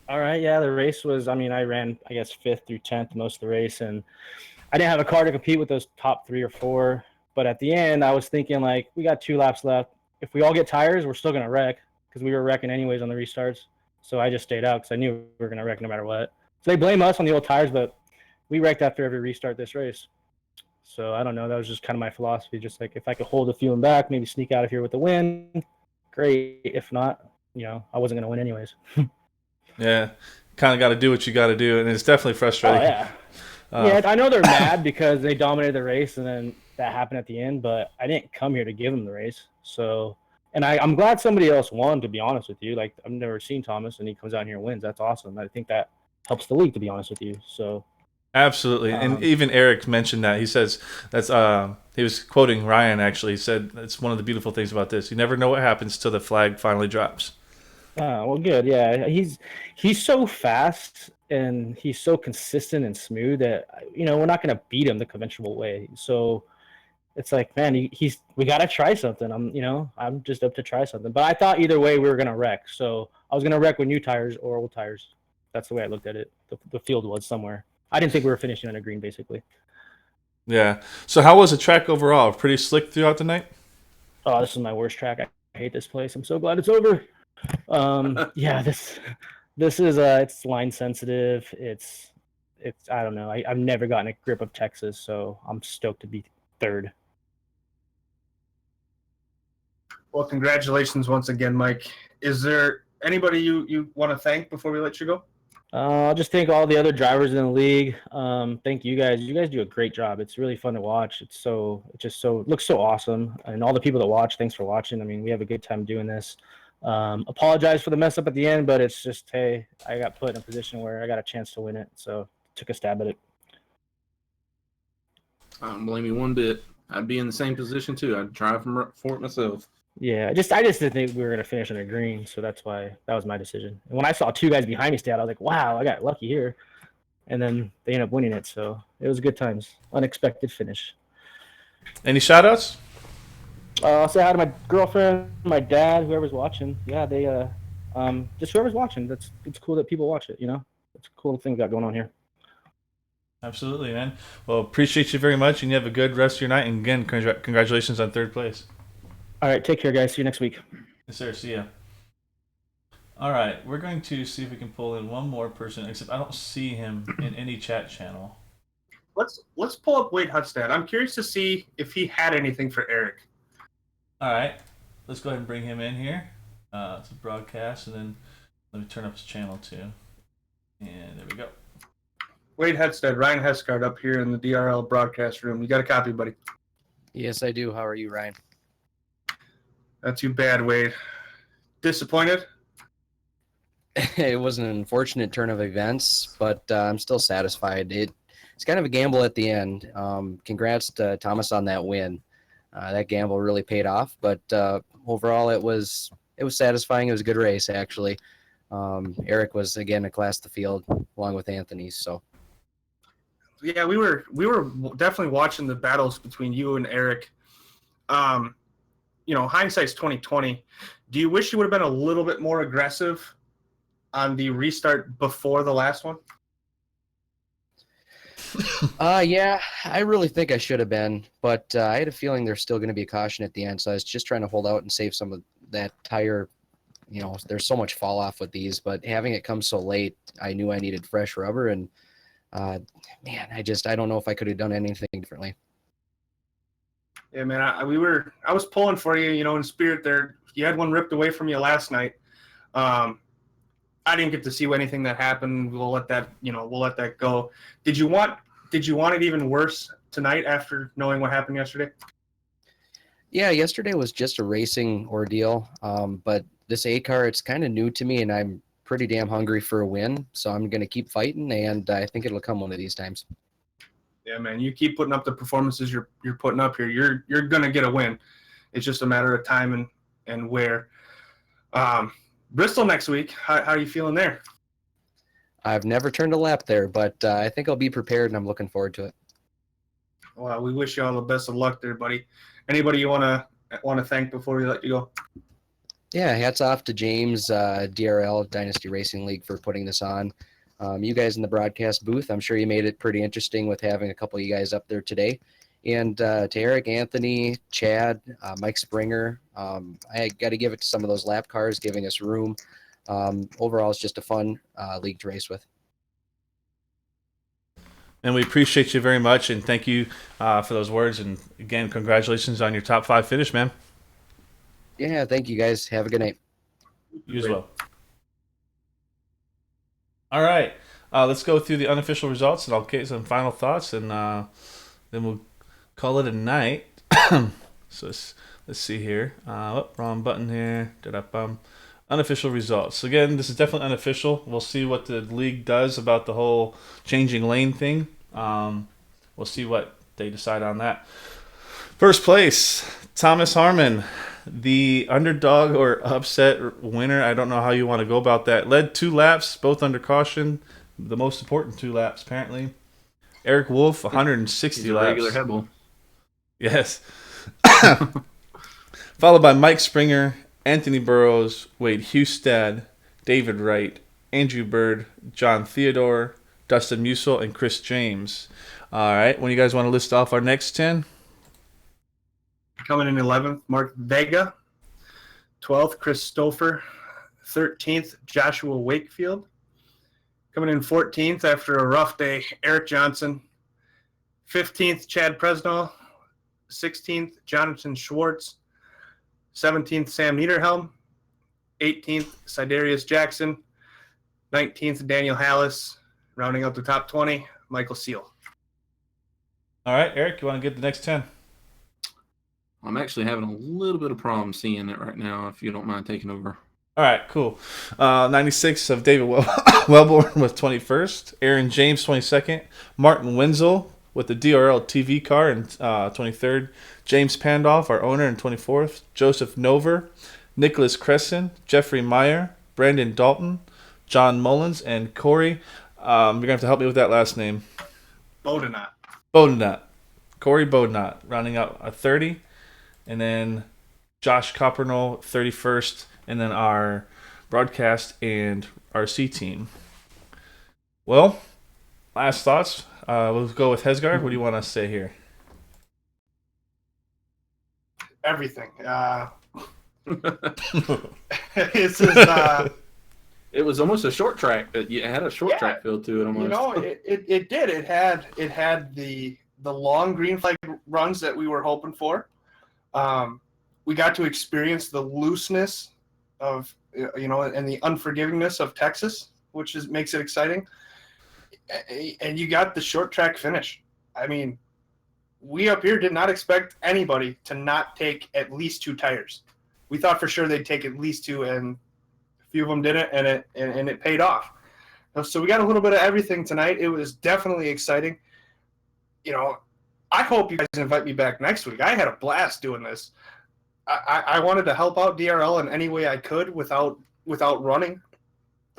All right, yeah, the race was, I ran, 5th through 10th most of the race, and I didn't have a car to compete with those top 3 or 4. But at the end, I was thinking, we got 2 laps left. If we all get tires, we're still going to wreck because we were wrecking anyways on the restarts. So I just stayed out because I knew we were going to wreck no matter what. So they blame us on the old tires, but we wrecked after every restart this race. So I don't know. That was just kind of my philosophy. Just if I could hold a few back, maybe sneak out of here with the win, great. If not, I wasn't going to win anyways. Yeah, kind of got to do what you got to do, and it's definitely frustrating. Oh, yeah. Yeah, I know they're mad because they dominated the race, and then that happened at the end, but I didn't come here to give them the race. So, and I'm glad somebody else won, to be honest with you. I've never seen Thomas, and he comes out here and wins. That's awesome. I think that helps the league, to be honest with you. So, absolutely. And even Eric mentioned that. He says that's he was quoting Ryan, actually. He said that's one of the beautiful things about this. You never know what happens till the flag finally drops. Well, good. Yeah, he's so fast and he's so consistent and smooth that we're not going to beat him the conventional way. So it's man, we got to try something. I'm just up to try something. But I thought either way we were going to wreck. So I was going to wreck with new tires or old tires. That's the way I looked at it. The field was somewhere. I didn't think we were finishing on a green, basically. Yeah. So how was the track overall? Pretty slick throughout the night? Oh, this is my worst track. I hate this place. I'm so glad it's over. Yeah, this is it's line sensitive. It's I don't know. I've never gotten a grip of Texas, so I'm stoked to be third. Well, congratulations once again, Mike. Is there anybody you want to thank before we let you go? I'll just thank all the other drivers in the league. Thank you guys. You guys do a great job. It's really fun to watch. It looks so awesome. And all the people that watch, thanks for watching. We have a good time doing this. Apologize for the mess up at the end, but it's just, hey, I got put in a position where I got a chance to win it, so took a stab at it. I don't blame you one bit. I'd be in the same position too. I'd try for it myself. Yeah, I just didn't think we were gonna finish on a green, so that's why that was my decision. And when I saw 2 guys behind me stay out, I was like, wow, I got lucky here. And then they ended up winning it, so it was good times. Unexpected finish. Any shout-outs? I'll say hi to my girlfriend, my dad, whoever's watching. Yeah, they just whoever's watching. It's cool that people watch it. It's a cool thing we got going on here. Absolutely, man. Well, appreciate you very much, and you have a good rest of your night. And again, congratulations on third place. All right, take care, guys. See you next week. Yes, sir. See ya. All right, we're going to see if we can pull in one more person, except I don't see him in any chat channel. Let's pull up Wade Hudstad. I'm curious to see if he had anything for Eric. All right, let's go ahead and bring him in here to broadcast, and then let me turn up his channel too. And there we go. Wade Hudstad, Ryan Hesgard up here in the DRL broadcast room. You got a copy, buddy? Yes, I do. How are you, Ryan? Not too bad, Wade. Disappointed? It was an unfortunate turn of events, but I'm still satisfied. It's kind of a gamble at the end. Congrats to Thomas on that win. That gamble really paid off, but overall it was satisfying. It was a good race, actually. Eric was, again, a class of the field along with Anthony. So, Yeah, we were definitely watching the battles between you and Eric. Hindsight's 2020. Do you wish you would have been a little bit more aggressive on the restart before the last one? Yeah, I really think I should have been, but I had a feeling there's still going to be a caution at the end, so I was just trying to hold out and save some of that tire. There's so much fall off with these, but having it come so late, I knew I needed fresh rubber, and man, I don't know if I could have done anything differently. Yeah, man, I was pulling for you, in spirit there. You had one ripped away from you last night. I didn't get to see anything that happened. We'll let that go. Did you want it even worse tonight after knowing what happened yesterday? Yeah, yesterday was just a racing ordeal. But this A car, it's kind of new to me, and I'm pretty damn hungry for a win. So I'm going to keep fighting, and I think it'll come one of these times. Yeah, man, you keep putting up the performances you're putting up here. You're going to get a win. It's just a matter of time and where. Bristol next week. How are you feeling there? I've never turned a lap there, but I think I'll be prepared, and I'm looking forward to it. Well, we wish you all the best of luck there, buddy. Anybody you want to thank before we let you go? Yeah, hats off to James, DRL Dynasty Racing League, for putting this on. You guys in the broadcast booth, I'm sure you made it pretty interesting with having a couple of you guys up there today. And to Eric, Anthony, Chad, Mike Springer, I got to give it to some of those lap cars, giving us room. Overall, it's just a fun league to race with. And we appreciate you very much, and thank you for those words. And again, congratulations on your top 5 finish, man. Yeah, thank you guys. Have a good night. You as well. All right, let's go through the unofficial results, and I'll get some final thoughts, and then we'll call it a night. So let's see here. Wrong button here. Unofficial results. Again, this is definitely unofficial. We'll see what the league does about the whole changing lane thing. We'll see what they decide on that. First place, Thomas Harmon, the underdog or upset winner. I don't know how you want to go about that. Led 2 laps, both under caution. The most important 2 laps, apparently. Eric Wolf, 160 He's a laps. regular headball. Yes. Followed by Mike Springer, Anthony Burrows, Wade Hustad, David Wright, Andrew Bird, John Theodore, Dustin Musel, and Chris James. All right, when you guys want to list off our next 10? Coming in 11th, Mark Vega. 12th, Chris Stouffer. 13th, Joshua Wakefield. Coming in 14th after a rough day, Eric Johnson. 15th, Chad Presnell. 16th, Jonathan Schwartz. 17th, Sam Niederhelm. 18th, Sidarius Jackson. 19th, Daniel Hallis. Rounding out the top 20, Michael Seal. All right, Eric, you want to get the next 10? I'm actually having a little bit of problem seeing it right now, if you don't mind taking over. All right, cool. 96 of David Wellborn with 21st. Aaron James, 22nd. Martin Wenzel with the DRL TV car in 23rd. James Pandolf, our owner, in 24th. Joseph Nover. Nicholas Cresson. Jeffrey Meyer. Brandon Dalton. John Mullins. And Corey. You're going to have to help me with that last name. Bodenot. Corey Bodenot, rounding out a 30. And then Josh Coppernell, 31st. And then our broadcast and RC team. Well, last thoughts. We'll go with Hesgar. What do you want to say here? Everything. It was almost a short track. It had a short track feel to it almost. It did. It had the long green flag runs that we were hoping for. We got to experience the looseness of and the unforgivingness of Texas, which makes it exciting. And you got the short track finish. I mean, we up here did not expect anybody to not take at least 2 tires. We thought for sure they'd take at least 2, and a few of them didn't, and it paid off. So we got a little bit of everything tonight. It was definitely exciting. I hope you guys invite me back next week. I had a blast doing this. I wanted to help out DRL in any way I could without running.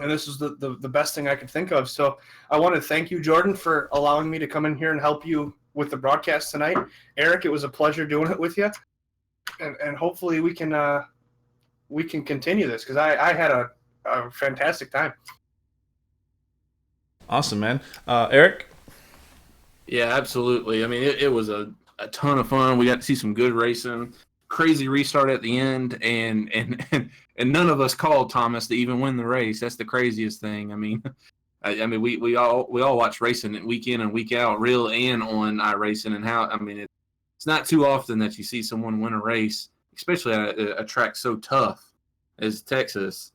and this is the best thing I could think of. So I want to thank you, Jordan, for allowing me to come in here and help you with the broadcast tonight. Eric, it was a pleasure doing it with you, and hopefully we can continue this, because I had a fantastic time. Awesome, man. Eric? Yeah, absolutely. I mean, it was a ton of fun. We got to see some good racing, crazy restart at the end, and none of us called Thomas to even win the race. That's the craziest thing. I mean, we all watch racing week in and week out, real and on iRacing, and how, I mean, it's not too often that you see someone win a race, especially at a track so tough as Texas,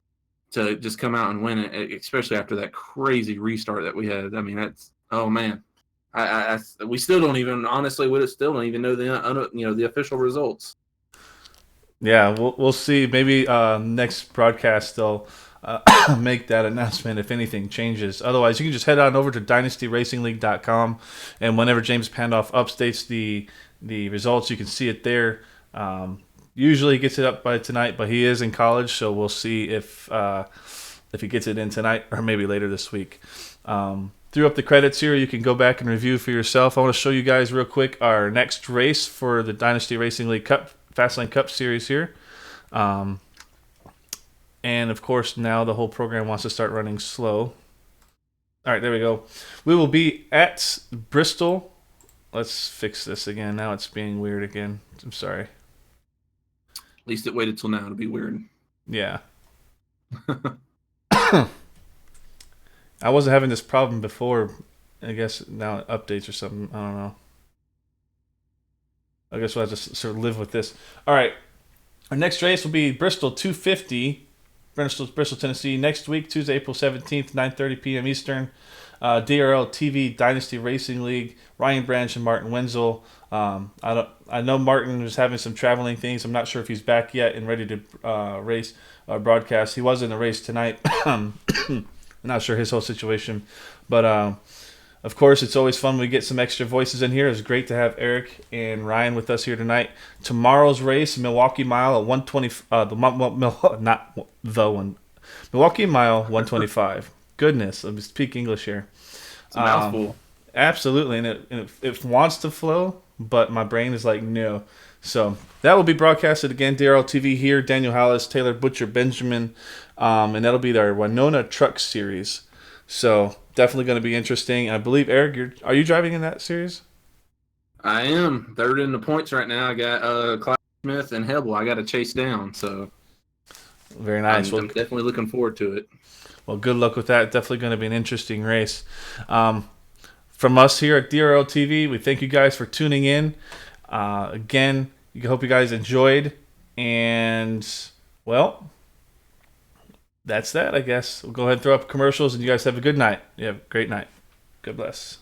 to just come out and win it, especially after that crazy restart that we had. I mean, that's, oh man, we still don't even, honestly, we still don't even know the official results. Yeah, we'll see. Maybe next broadcast they'll make that announcement if anything changes. Otherwise, you can just head on over to dynastyracingleague.com, and whenever James Pandoff updates the results, you can see it there. Usually he gets it up by tonight, but he is in college, so we'll see if he gets it in tonight or maybe later this week. Threw up the credits here. You can go back and review for yourself. I want to show you guys real quick our next race for the Dynasty Racing League Cup, Fastlane Cup Series here. And, of course, now the whole program wants to start running slow. All right, there we go. We will be at Bristol. Let's fix this again. Now it's being weird again. I'm sorry. At least it waited till now to be weird. Yeah. I wasn't having this problem before. I guess now it updates or something. I don't know. I guess we'll have to sort of live with this. All right. Our next race will be Bristol 250, Bristol, Tennessee. Next week, Tuesday, April 17th, 9:30 p.m. Eastern. DRL TV Dynasty Racing League. Ryan Branch and Martin Wenzel. I know Martin was having some traveling things. I'm not sure if he's back yet and ready to race or broadcast. He was in a race tonight. I'm not sure his whole situation, but of course it's always fun when we get some extra voices in here. It's great to have Eric and Ryan with us here tonight. Tomorrow's race, Milwaukee Mile at 120. Milwaukee Mile 125. Goodness, I'm speaking English here. It's a mouthful. Absolutely, and it wants to flow, but my brain is like, no. So that will be broadcasted again, DRL TV here, Daniel Hollis, Taylor Butcher, Benjamin, and that'll be our Winona Truck Series. So definitely going to be interesting. I believe, Eric, are you driving in that series? I am. Third in the points right now. I got Clyde Smith and Hebel. I got to chase down. So very nice. I'm definitely looking forward to it. Well, good luck with that. Definitely going to be an interesting race. From us here at DRL TV, we thank you guys for tuning in. Again, I hope you guys enjoyed. And, well, that's that, I guess. We'll go ahead and throw up commercials, and you guys have a good night. You have a great night. God bless.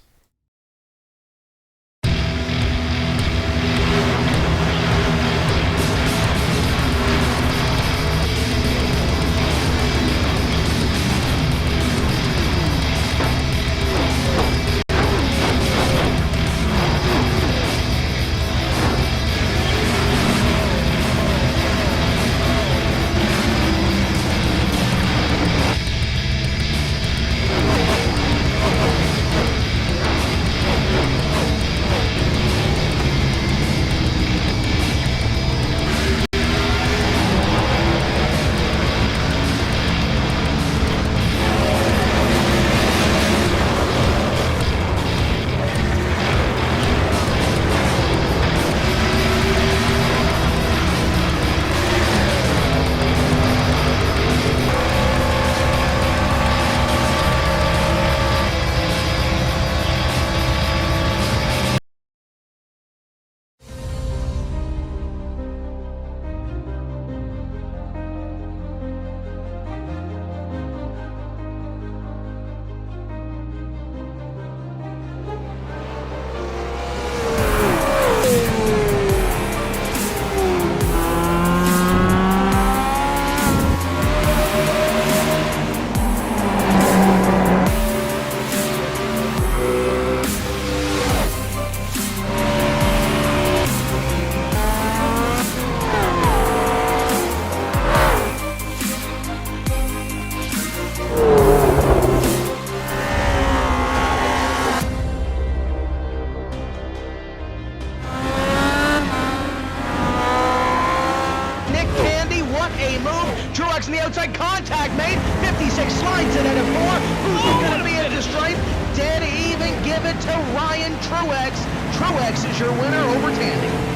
Truex on the outside, contact made. 56 slides it out of 4. Who's going to be at the stripe? Dead even, give it to Ryan Truex. Truex is your winner over Tandy.